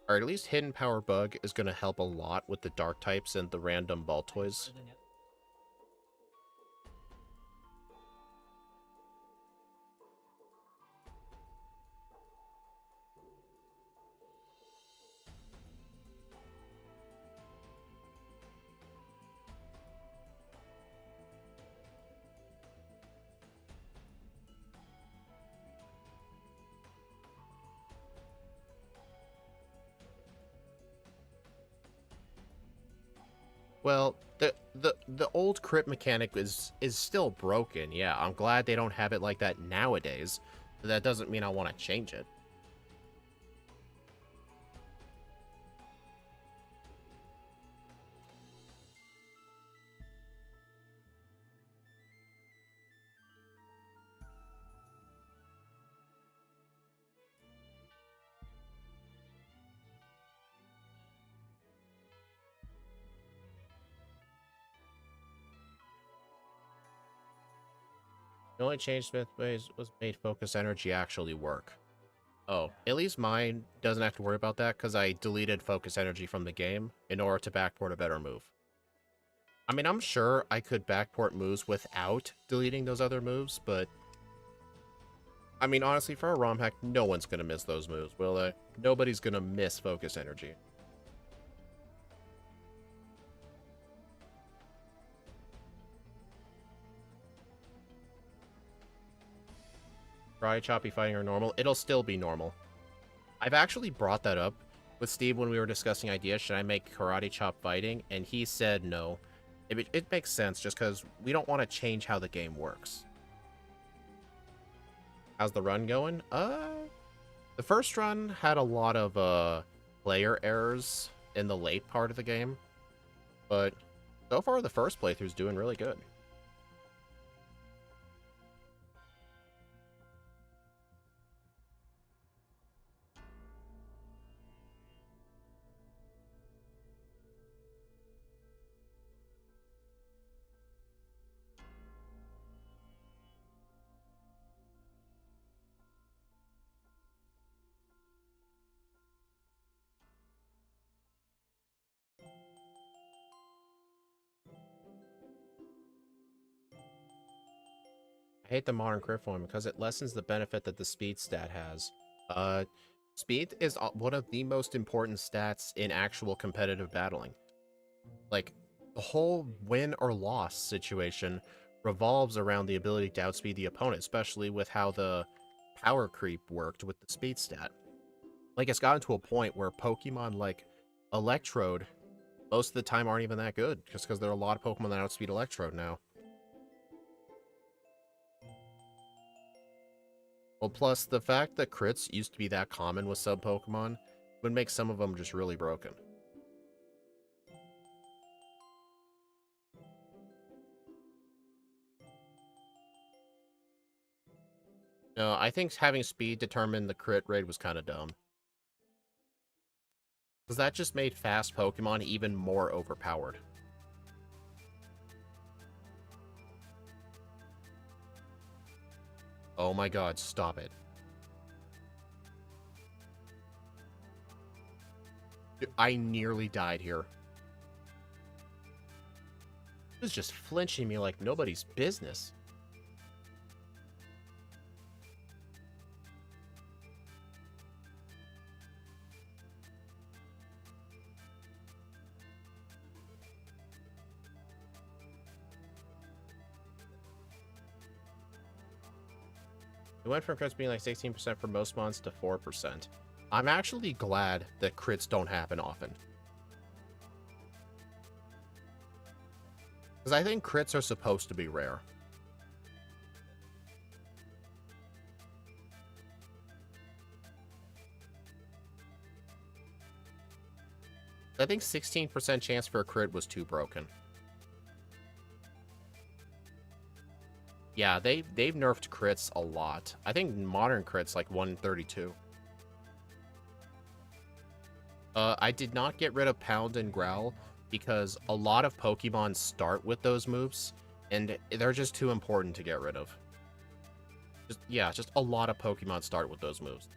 Or at least Hidden Power Bug is going to help a lot with the Dark types and the random ball toys. Well, the old crit mechanic is still broken. Yeah, I'm glad they don't have it like that nowadays. But that doesn't mean I want to change it. The only change Smith ways was made Focus Energy actually work. Oh, at least mine doesn't have to worry about that because I deleted Focus Energy from the game in order to backport a better move. I mean, I'm sure I could backport moves without deleting those other moves, but I mean, honestly, for a ROM hack, no one's gonna miss those moves, will they? Nobody's gonna miss Focus Energy. Karate Choppy fighting are normal. It'll still be normal. I've actually brought that up with Steve when we were discussing ideas. Should I make Karate Chop fighting? And he said no. It makes sense just because we don't want to change how the game works. How's the run going? The first run had a lot of player errors in the late part of the game, but so far the first playthrough's doing really good. I hate the modern crit form because it lessens the benefit that the speed stat has. Speed is one of the most important stats in actual competitive battling. Like, the whole win or loss situation revolves around the ability to outspeed the opponent, especially with how the power creep worked with the speed stat. Like, it's gotten to a point where Pokemon like Electrode most of the time aren't even that good, just because there are a lot of Pokemon that outspeed Electrode now. Well, plus, the fact that crits used to be that common with sub-Pokemon would make some of them just really broken. No, I think having speed determine the crit rate was kind of dumb. Because that just made fast Pokemon even more overpowered. Oh my god, stop it. I nearly died here. It was just flinching me like nobody's business. It went from crits being like 16% for most mons to 4%. I'm actually glad that crits don't happen often. Because I think crits are supposed to be rare. I think 16% chance for a crit was too broken. Yeah, they've nerfed crits a lot. I think modern crits like 132. I did not get rid of Pound and Growl because a lot of Pokemon start with those moves, and they're just too important to get rid of. Just a lot of Pokemon start with those moves.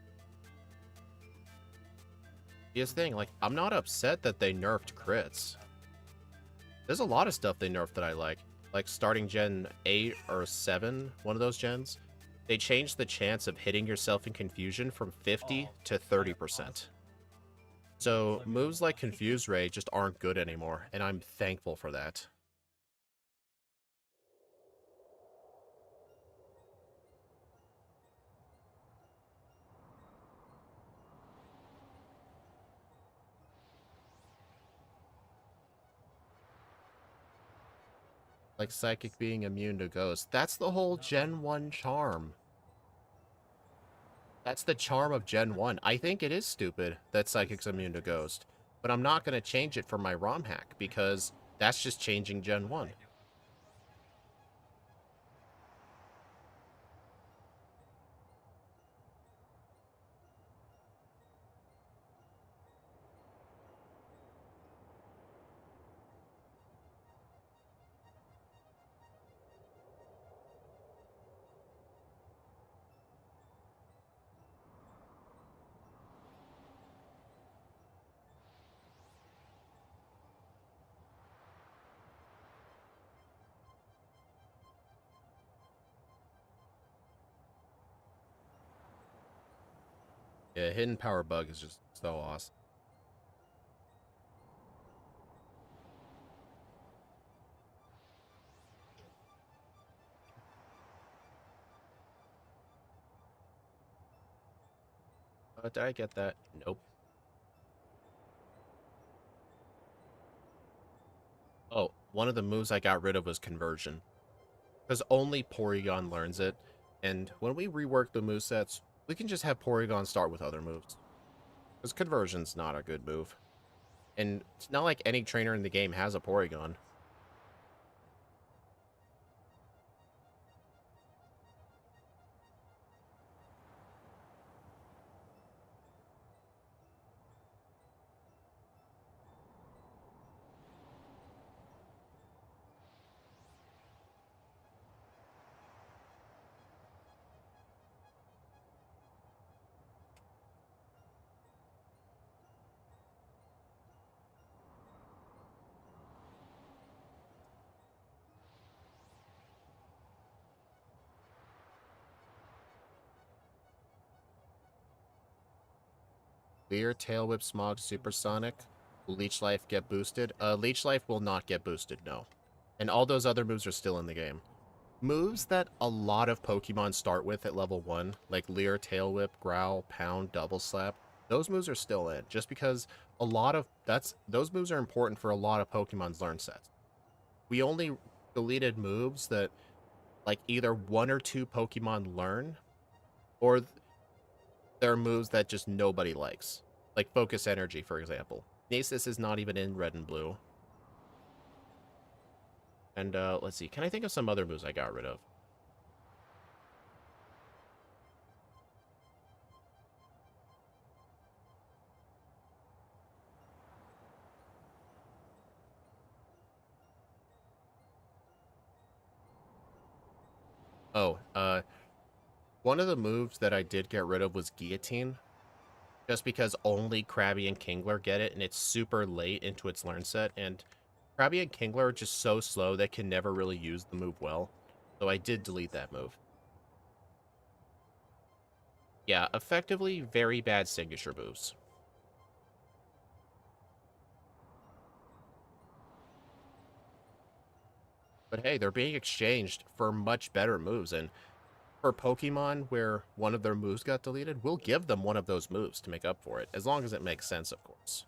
Here's the thing, like, I'm not upset that they nerfed crits. There's a lot of stuff they nerfed that I like starting Gen 8 or 7, one of those gens. They changed the chance of hitting yourself in confusion from 50 to 30%. So moves like Confuse Ray just aren't good anymore, and I'm thankful for that. Like Psychic being immune to Ghost. That's the whole Gen 1 charm. That's the charm of Gen 1. I think it is stupid that Psychic's immune to Ghost, but I'm not going to change it for my ROM hack, because that's just changing Gen 1. Yeah, Hidden Power Bug is just so awesome. Did I get that? Nope. Oh, one of the moves I got rid of was Conversion. Because only Porygon learns it, and when we rework the movesets, we can just have Porygon start with other moves. Because Conversion's not a good move. And it's not like any trainer in the game has a Porygon. Leer, Tail Whip, Smog, Supersonic. Will Leech Life get boosted? Leech Life will not get boosted, no. And all those other moves are still in the game. Moves that a lot of Pokemon start with at level 1, like Leer, Tail Whip, Growl, Pound, Double Slap, those moves are still in, just because a lot of those moves are important for a lot of Pokemon's learn sets. We only deleted moves that like either one or two Pokemon learn, or there are moves that just nobody likes, like Focus Energy, for example. Nasus is not even in Red and Blue. And let's see, can I think of some other moves I got rid of? Oh, one of the moves that I did get rid of was Guillotine, just because only Krabby and Kingler get it, and it's super late into its learn set, and Krabby and Kingler are just so slow they can never really use the move well. So I did delete that move. Yeah, effectively very bad signature moves. But hey, they're being exchanged for much better moves, and for Pokemon where one of their moves got deleted, we'll give them one of those moves to make up for it, as long as it makes sense, of course.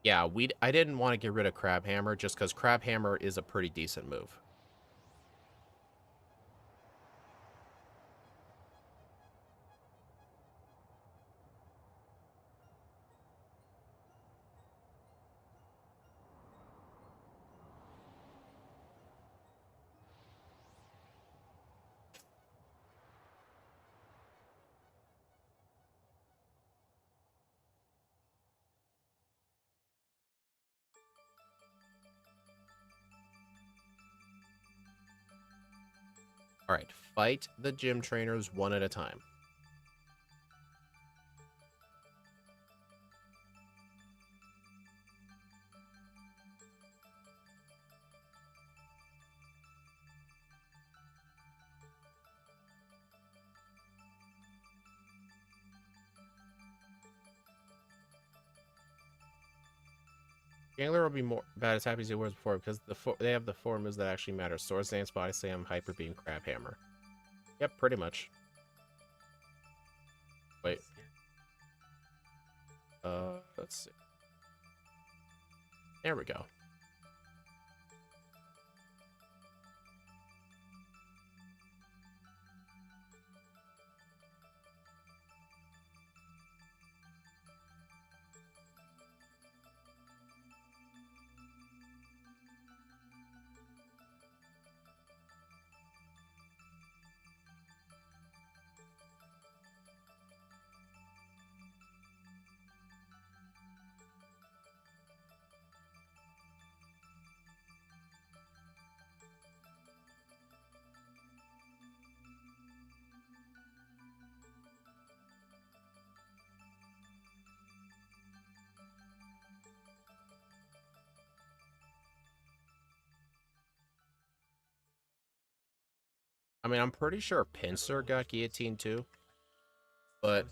Yeah, I didn't want to get rid of Crabhammer just because Crabhammer is a pretty decent move. Alright, fight the gym trainers one at a time. Gangler will be more bad as happy as he was before because they have the four moves that actually matter. Swords Dance, Body Slam, Hyper Beam, Crabhammer. Yep, pretty much. Wait. Let's see. There we go. I mean, I'm pretty sure Pinsir got guillotined too. But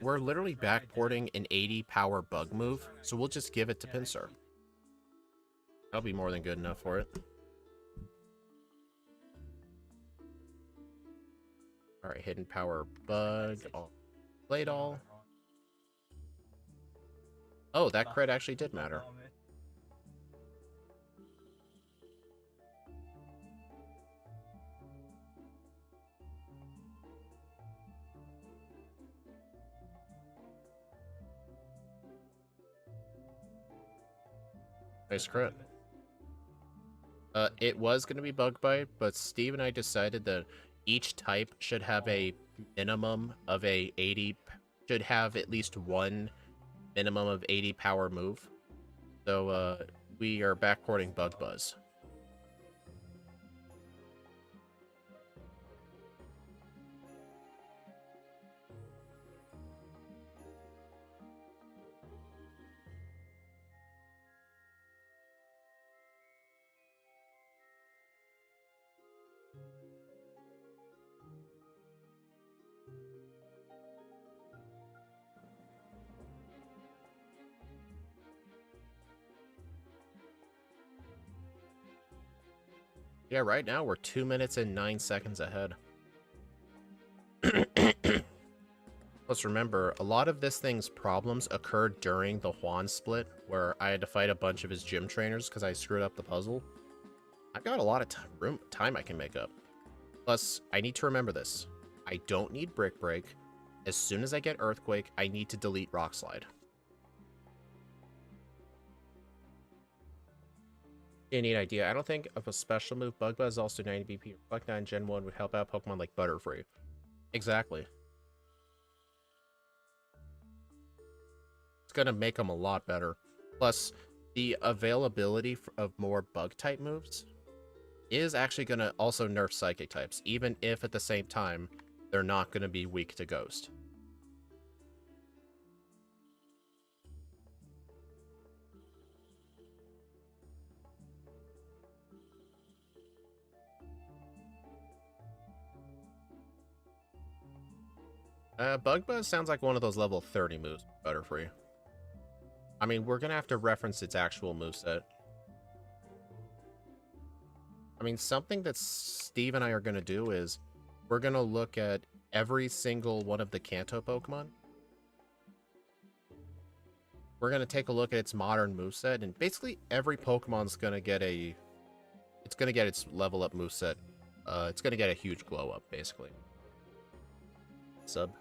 we're literally backporting an 80 power bug move, so we'll just give it to Pinsir. That'll be more than good enough for it. Alright, hidden power bug. Played all. Oh, that crit actually did matter. Nice crit. It was going to be Bug Bite, but Steve and I decided that each type should have a minimum of a 80, should have at least one minimum of 80 power move. So, we are backporting Bug Buzz. Yeah, right now we're 2 minutes and 9 seconds ahead. Plus, remember, a lot of this thing's problems occurred during the Juan split, where I had to fight a bunch of his gym trainers because I screwed up the puzzle. I've got a lot of time I can make up. Plus, I need to remember this. I don't need Brick Break. As soon as I get Earthquake, I need to delete Rock Slide. You need idea. I don't think of a special move. Bug Buzz also 90 BP. Reflect 9 Gen 1 would help out Pokemon like Butterfree. Exactly. It's gonna make them a lot better. Plus, the availability of more bug-type moves is actually gonna also nerf Psychic types, even if at the same time, they're not gonna be weak to Ghost. Bug Buzz sounds like one of those level 30 moves, Butterfree. I mean, we're gonna have to reference its actual moveset. I mean, something that Steve and I are gonna do is we're gonna look at every single one of the Kanto Pokemon. We're gonna take a look at its modern moveset, and basically every Pokemon's gonna get it's gonna get its level up moveset. It's gonna get a huge glow up, basically. Sub.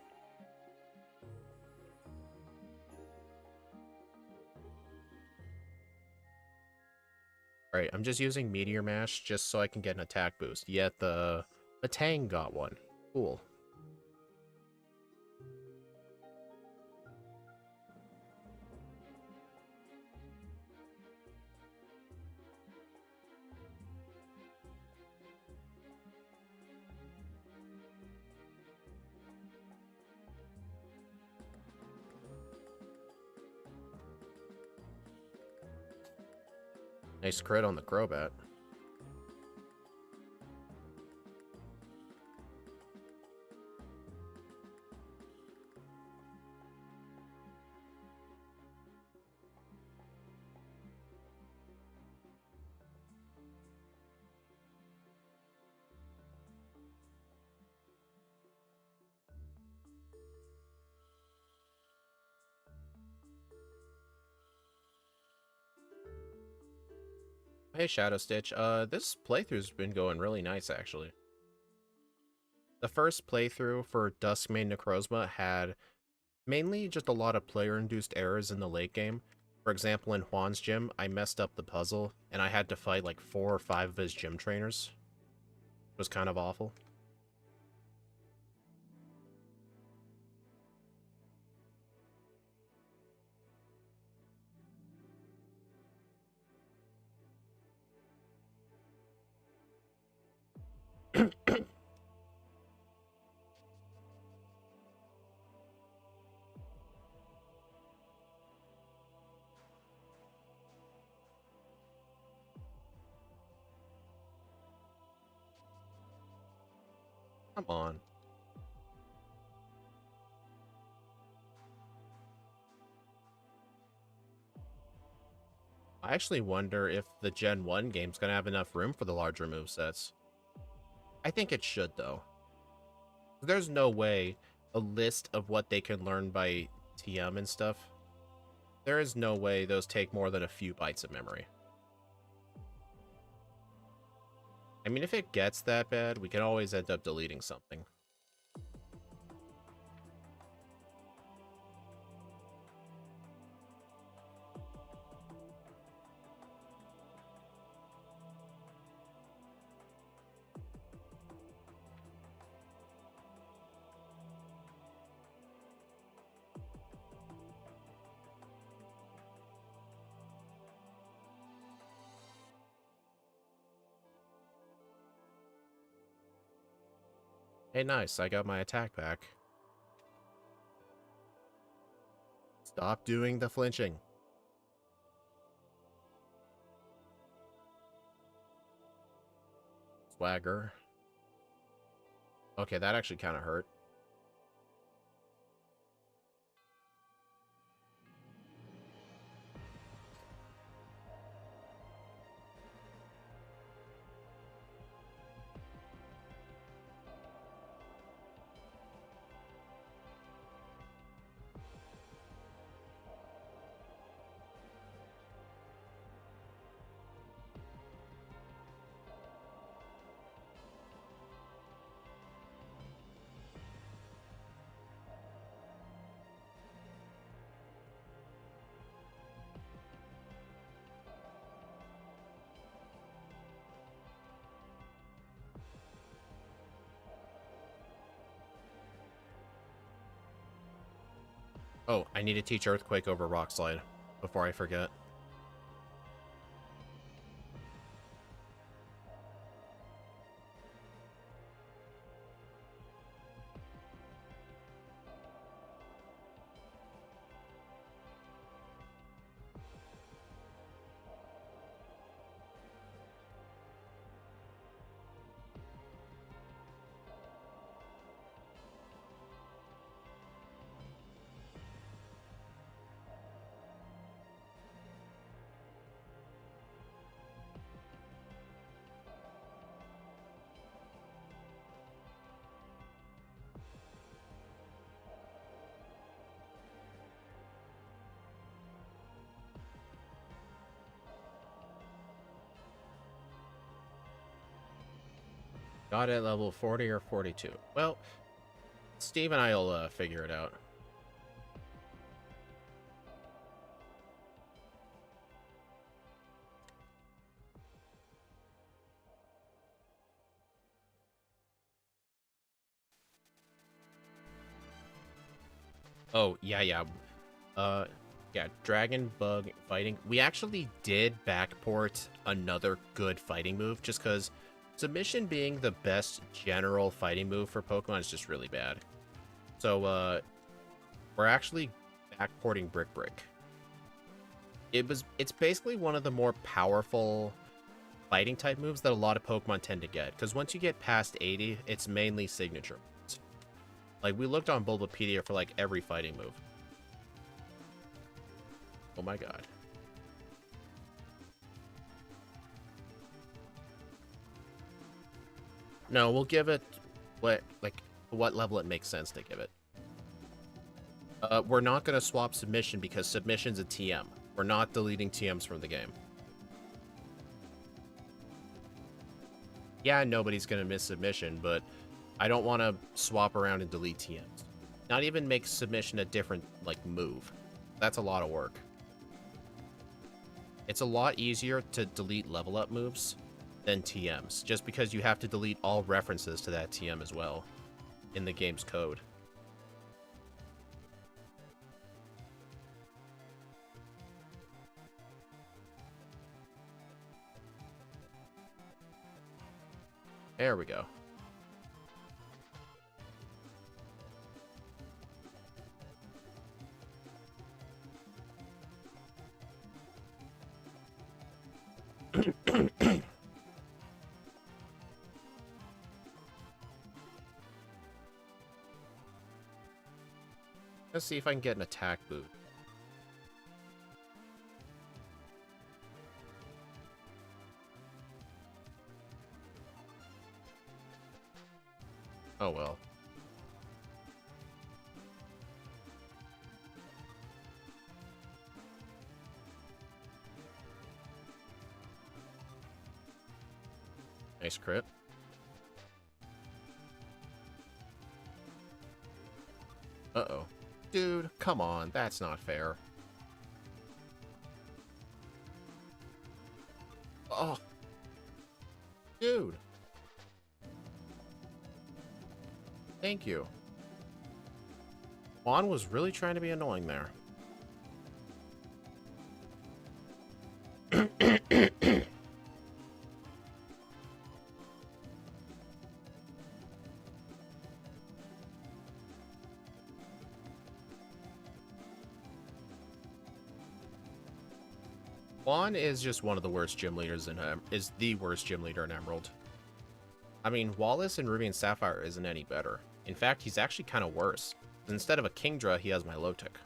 Alright, I'm just using Meteor Mash just so I can get an attack boost. Yet the Tang got one. Cool. Nice crit on the Crobat. Hey, Shadow Stitch. This playthrough's been going really nice, actually. The first playthrough for Dusk main Necrozma had mainly just a lot of player-induced errors in the late game. For example, in Juan's gym, I messed up the puzzle, and I had to fight like 4 or 5 of his gym trainers. It was kind of awful. Come on. I actually wonder if the Gen 1 game's gonna have enough room for the larger movesets. I think it should, though. There's no way a list of what they can learn by TM and stuff, there is no way those take more than a few bytes of memory. I mean, if it gets that bad, we can always end up deleting something. Hey, nice, I got my attack back. Stop doing the flinching. Swagger. Okay, that actually kind of hurt. Oh, I need to teach Earthquake over Rock Slide before I forget. Got it at level 40 or 42. Well, Steve and I will figure it out. Oh, yeah. Yeah, Dragon Bug fighting. We actually did backport another good fighting move just because submission being the best general fighting move for Pokemon is just really bad. So, we're actually backporting Brick Brick. It's basically one of the more powerful fighting type moves that a lot of Pokemon tend to get, because once you get past 80, it's mainly signature. Like, we looked on Bulbapedia for, like, every fighting move. Oh my god. No, we'll give it what level it makes sense to give it. We're not going to swap submission because submission's a TM. We're not deleting TMs from the game. Yeah, nobody's going to miss submission, but I don't want to swap around and delete TMs. Not even make submission a different, like, move. That's a lot of work. It's a lot easier to delete level up moves than TMs, just because you have to delete all references to that TM as well in the game's code. There we go. Let's see if I can get an attack boot. Oh well. Nice crit. Uh-oh. Dude, come on. That's not fair. Oh. Dude. Thank you. Juan was really trying to be annoying there. Juan is just one of the worst gym leaders in is the worst gym leader in Emerald. I mean, Wallace in Ruby and Sapphire isn't any better. In fact, he's actually kind of worse. Instead of a Kingdra, he has Milotic.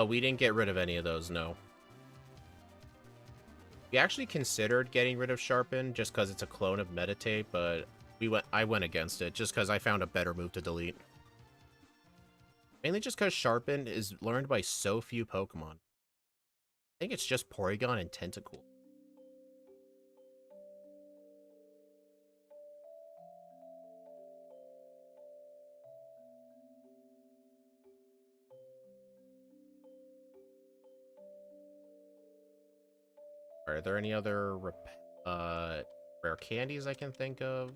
We didn't get rid of any of those, no. We actually considered getting rid of Sharpen just because it's a clone of Meditate, but I went against it just because I found a better move to delete. Mainly just because Sharpen is learned by so few Pokemon. I think it's just Porygon and Tentacool. Are there any other rare candies I can think of?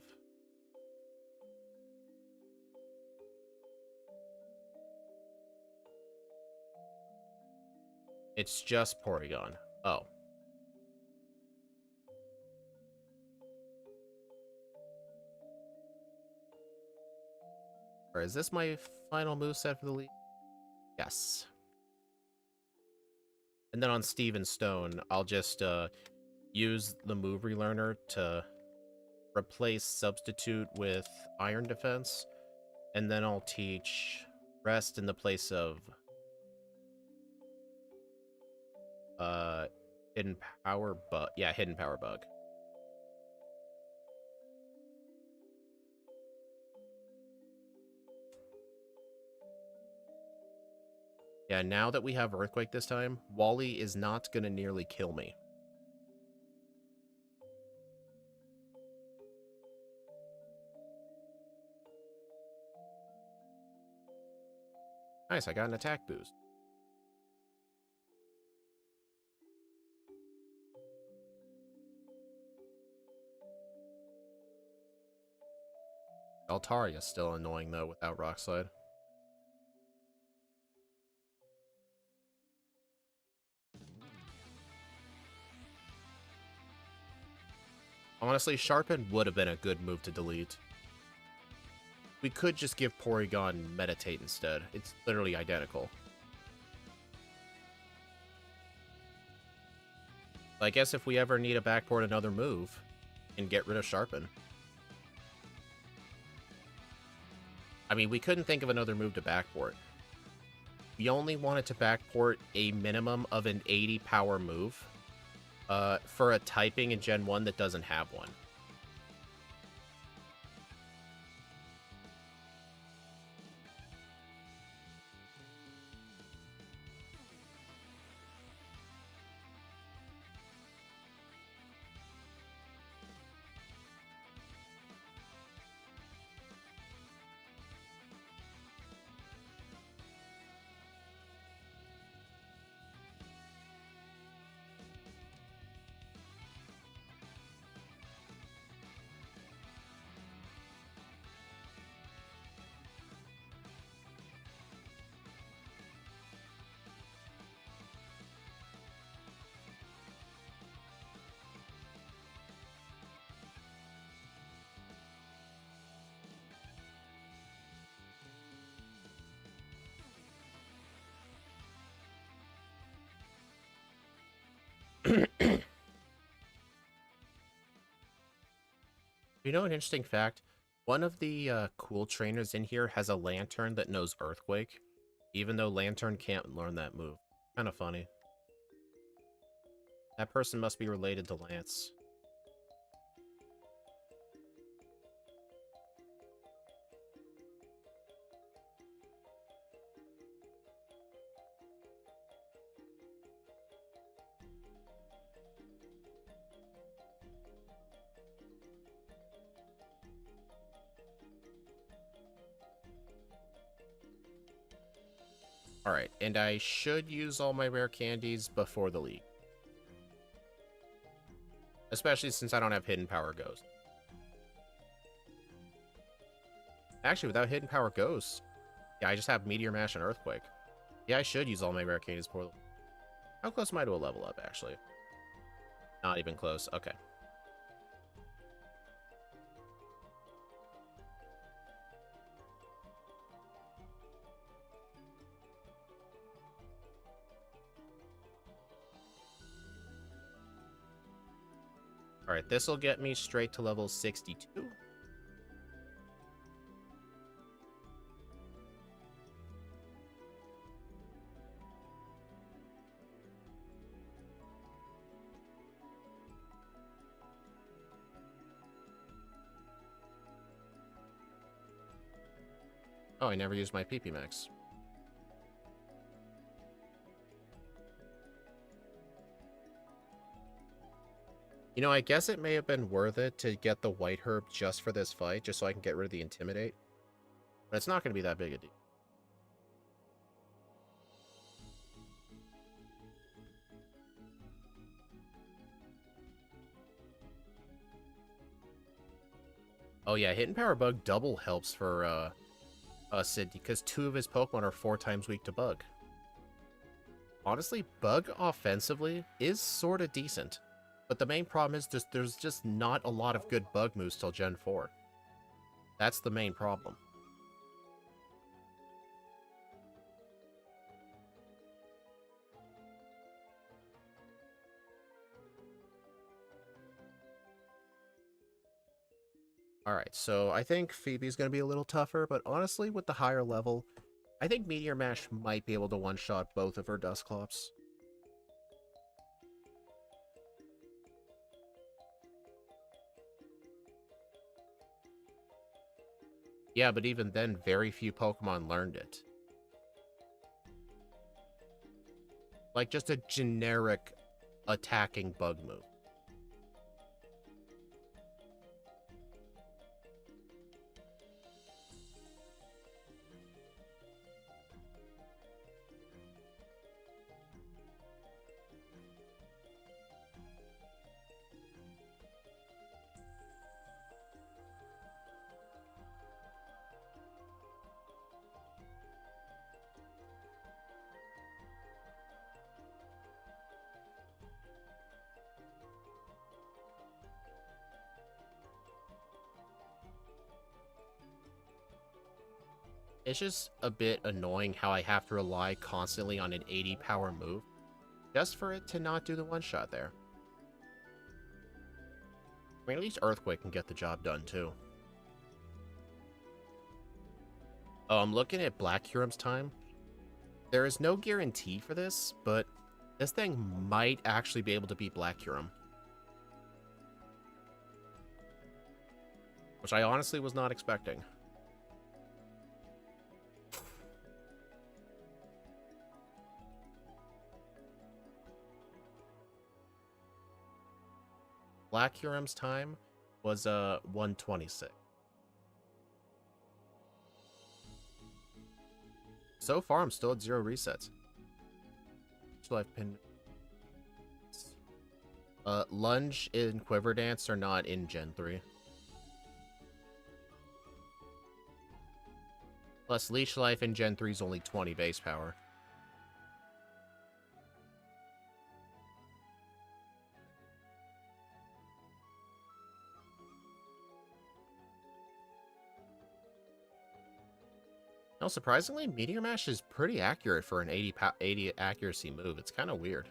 It's just Porygon. Oh. Or is this my final moveset for the league? Yes. And then on Steven Stone, I'll just use the move relearner to replace Substitute with Iron Defense. And then I'll teach Rest in the place of Hidden Power Bug. Yeah, Hidden Power Bug. Yeah, now that we have Earthquake this time, Wally is not gonna nearly kill me. Nice, I got an attack boost. Altaria's still annoying though without Rock Slide. Honestly, Sharpen would have been a good move to delete. We could just give Porygon Meditate instead. It's literally identical. I guess if we ever need to backport another move and get rid of Sharpen. I mean, we couldn't think of another move to backport. We only wanted to backport a minimum of an 80 power move for a typing in Gen 1 that doesn't have one. You know an interesting fact? One of the cool trainers in here has a Lantern that knows Earthquake, even though Lantern can't learn that move. Kind of funny. That person must be related to Lance. Alright, and I should use all my rare candies before the league. Especially since I don't have Hidden Power Ghost. Actually, without Hidden Power Ghost, yeah, I just have Meteor Mash and Earthquake. Yeah, I should use all my rare candies before the... How close am I to a level up, actually? Not even close. Okay. Alright, this will get me straight to level 62. Oh, I never used my PP Max. You know, I guess it may have been worth it to get the white herb just for this fight, just so I can get rid of the Intimidate. But it's not going to be that big a deal. Oh yeah, Hidden Power Bug double helps for Sid, because 2 of his Pokemon are 4 times weak to Bug. Honestly, Bug offensively is sort of decent. But the main problem is there's just not a lot of good Bug moves till Gen 4. That's the main problem. Alright, so I think Phoebe's going to be a little tougher, but honestly, with the higher level, I think Meteor Mash might be able to one-shot both of her Dusclops. Yeah, but even then, very few Pokemon learned it. Like, just a generic attacking Bug move. It's just a bit annoying how I have to rely constantly on an 80 power move just for it to not do the one-shot there. I mean, at least Earthquake can get the job done, too. Oh, I'm looking at Black Curum's time. There is no guarantee for this, but this thing might actually be able to beat Black Curum. Which I honestly was not expecting. Black Curum's time was 126. So far, I'm still at 0 resets. Still have pin. Lunge and Quiver Dance are not in Gen 3. Plus, Leech Life in Gen 3 is only 20 base power. No, surprisingly, Meteor Mash is pretty accurate for an 80 accuracy move. It's kind of weird.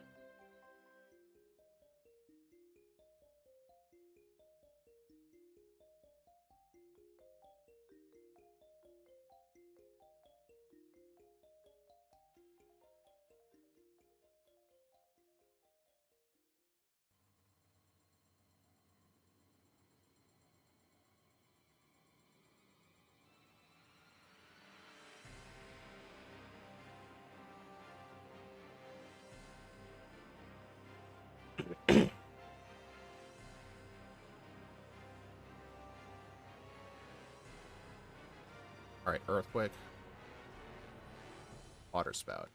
Alright, Earthquake. Water Spout.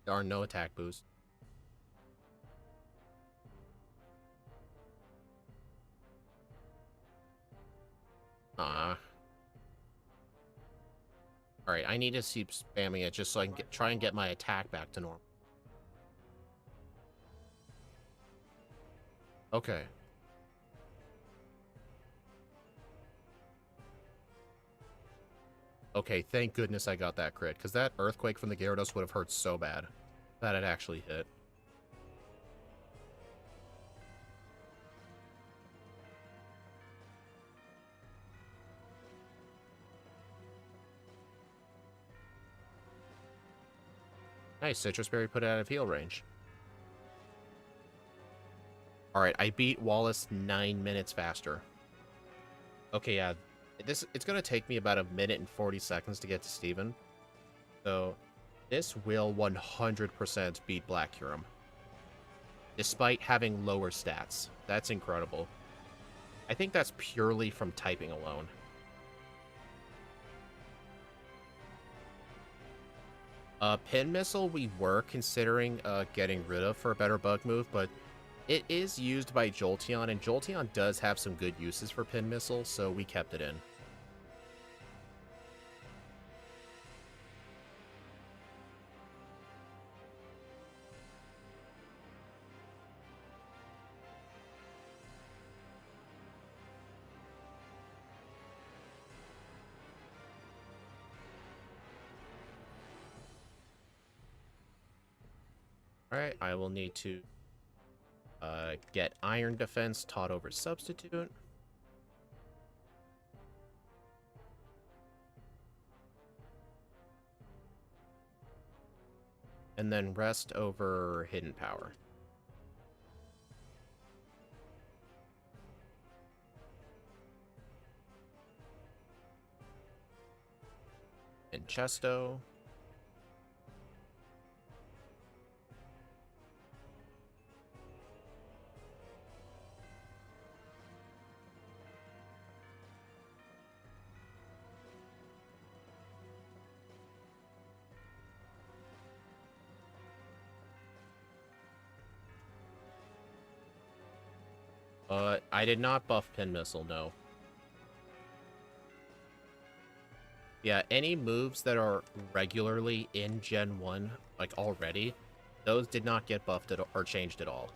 There are no attack boosts. Ah. Alright, I need to keep spamming it just so I can try and get my attack back to normal. Okay. Okay, thank goodness I got that crit, because that Earthquake from the Gyarados would have hurt so bad. That it actually hit. Nice, Citrus Berry put it out of heal range. Alright, I beat Wallace 9 minutes faster. Okay, yeah. It's gonna take me about 1 minute and 40 seconds to get to Steven. So, this will 100% beat Black Curum. despite having lower stats. That's incredible. I think that's purely from typing alone. Pin Missile we were considering getting rid of for a better bug move, but it is used by Jolteon, and Jolteon does have some good uses for Pin Missile, so we kept it in. Alright, I will need to get Iron Defense taught over Substitute. And then rest over Hidden Power. And Chesto. I did not buff Pin Missile, no. Yeah, any moves that are regularly in Gen 1, like already, those did not get buffed or changed at all.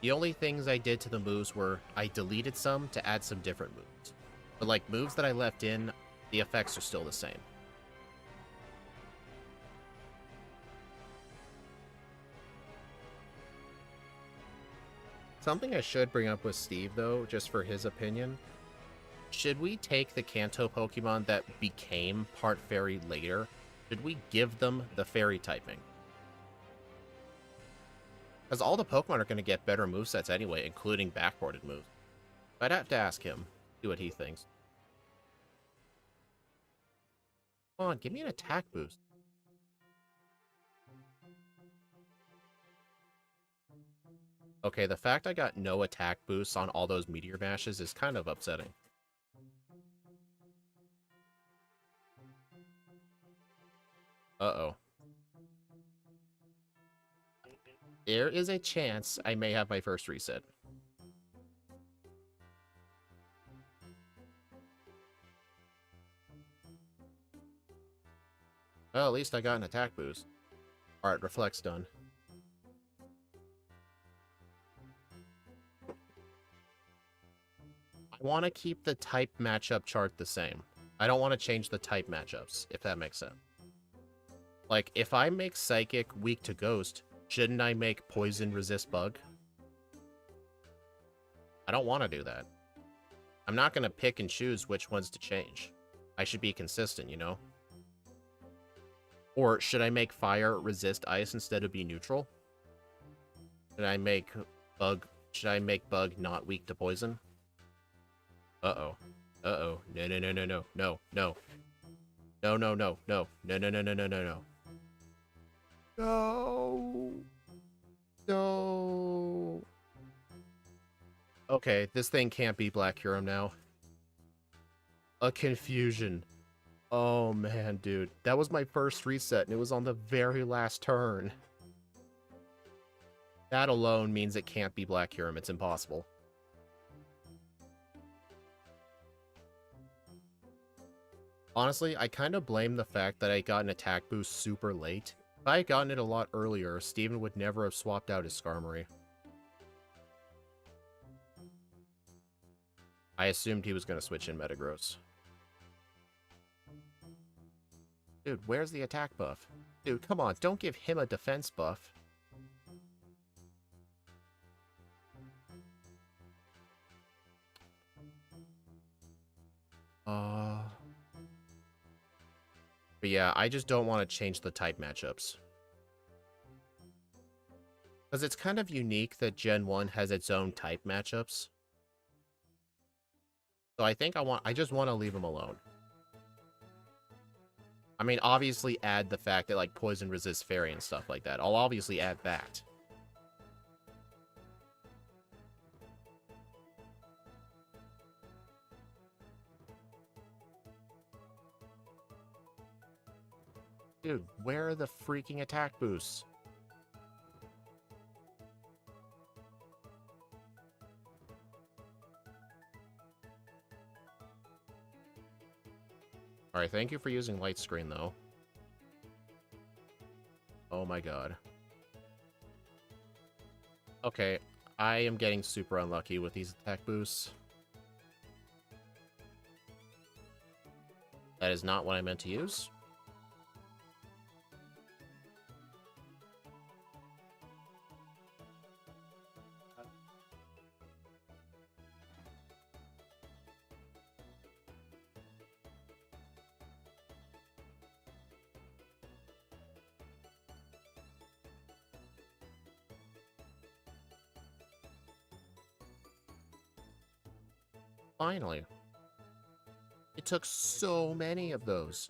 The only things I did to the moves were I deleted some to add some different moves. But like moves that I left in, the effects are still the same. Something I should bring up with Steve, though, just for his opinion. Should we take the Kanto Pokemon that became part Fairy later? Should we give them the Fairy typing? Because all the Pokemon are going to get better movesets anyway, including backported moves. I'd have to ask him, see what he thinks. Come on, give me an attack boost. Okay, the fact I got no attack boosts on all those Meteor Mashes is kind of upsetting. Uh-oh. There is a chance I may have my first reset. Well, at least I got an attack boost. Alright, Reflect's done. I want to keep the type matchup chart the same. I don't want to change the type matchups, if that makes sense. Like, if I make Psychic weak to Ghost, shouldn't I make Poison resist Bug? I don't want to do that. I'm not going to pick and choose which ones to change. I should be consistent, you know? Or should I make Fire resist Ice instead of be neutral? Should I make Bug not weak to Poison? Uh-oh. Uh-oh. No, no, no, no, no, no, no. No, no, no, no. No, no, no, no, no, no, no. No. No. Okay, this thing can't be Black Huron now. A confusion. Oh, man, dude. That was my first reset, and it was on the very last turn. That alone means it can't be Black Huron. It's impossible. Honestly, I kind of blame the fact that I got an attack boost super late. If I had gotten it a lot earlier, Steven would never have swapped out his Skarmory. I assumed he was going to switch in Metagross. Dude, where's the attack buff? Dude, come on, don't give him a defense buff. But yeah, I just don't want to change the type matchups. Because it's kind of unique that Gen 1 has its own type matchups. So I think I just want to leave them alone. I mean, obviously add the fact that, like, Poison resists Fairy and stuff like that. I'll obviously add that. Dude, where are the freaking attack boosts? Alright, thank you for using light screen, though. Oh my god. Okay, I am getting super unlucky with these attack boosts. That is not what I meant to use. Finally. It took so many of those.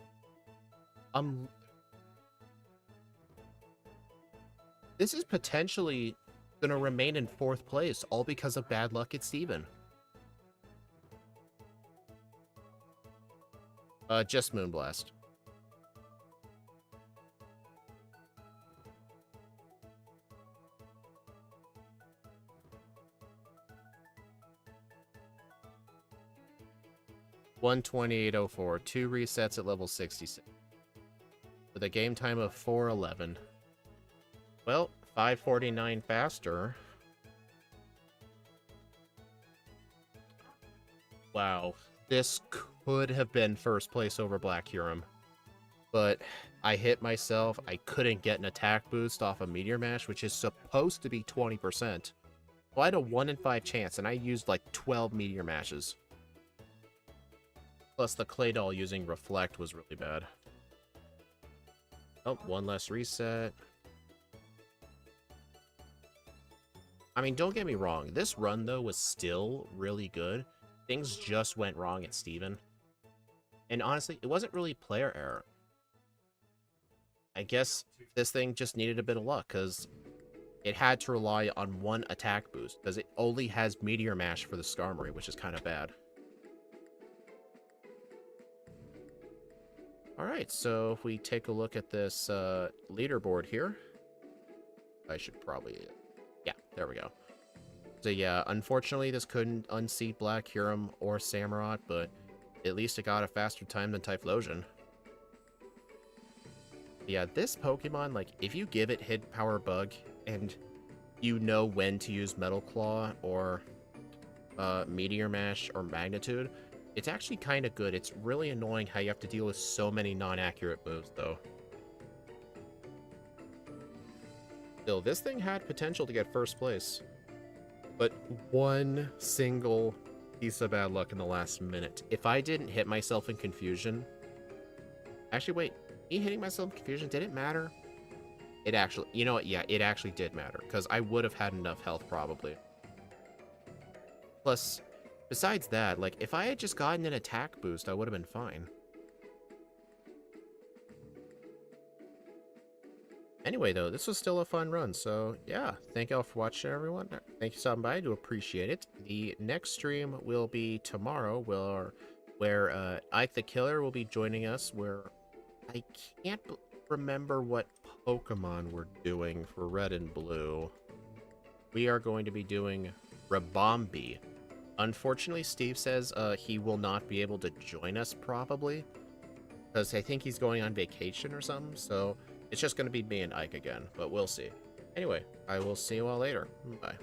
This is potentially gonna remain in 4th place, all because of bad luck at Steven. Just Moonblast. $128.04, 2 resets at level 66. With a game time of 4:11. Well, 5:49 faster. Wow. This could have been 1st place over Black Huron. But I hit myself. I couldn't get an attack boost off a Meteor Mash, which is supposed to be 20%. Well, I had a 1 in 5 chance, and I used like 12 Meteor Mashes. Plus, the Clay Doll using Reflect was really bad. Oh, 1 less reset. I mean, don't get me wrong. This run, though, was still really good. Things just went wrong at Steven. And honestly, it wasn't really player error. I guess this thing just needed a bit of luck, because it had to rely on 1 attack boost, because it only has Meteor Mash for the Skarmory, which is kind of bad. Alright, so if we take a look at this leaderboard here, I should probably... Yeah, there we go. So yeah, unfortunately this couldn't unseat Black Huron or Samurott, but at least it got a faster time than Typhlosion. Yeah, this Pokemon, like, if you give it Hidden Power Bug, and you know when to use Metal Claw, or Meteor Mash, or Magnitude, it's actually kind of good. It's really annoying how you have to deal with so many non-accurate moves, though. Still, this thing had potential to get 1st place. But 1 single piece of bad luck in the last minute. If I didn't hit myself in confusion... Actually, wait. Me hitting myself in confusion, did it matter? It actually... You know what? Yeah, it actually did matter. Because I would have had enough health, probably. Plus... Besides that, like, if I had just gotten an attack boost, I would have been fine. Anyway, though, this was still a fun run, so yeah, thank y'all for watching, everyone. Thank you for stopping by, I do appreciate it. The next stream will be tomorrow, where Ike the Killer will be joining us, where I can't remember what Pokemon we're doing for Red and Blue. We are going to be doing Rabombi. Unfortunately, Steve says he will not be able to join us, probably, because I think he's going on vacation or something, so it's just going to be me and Ike again, but we'll see. Anyway, I will see you all later. Bye.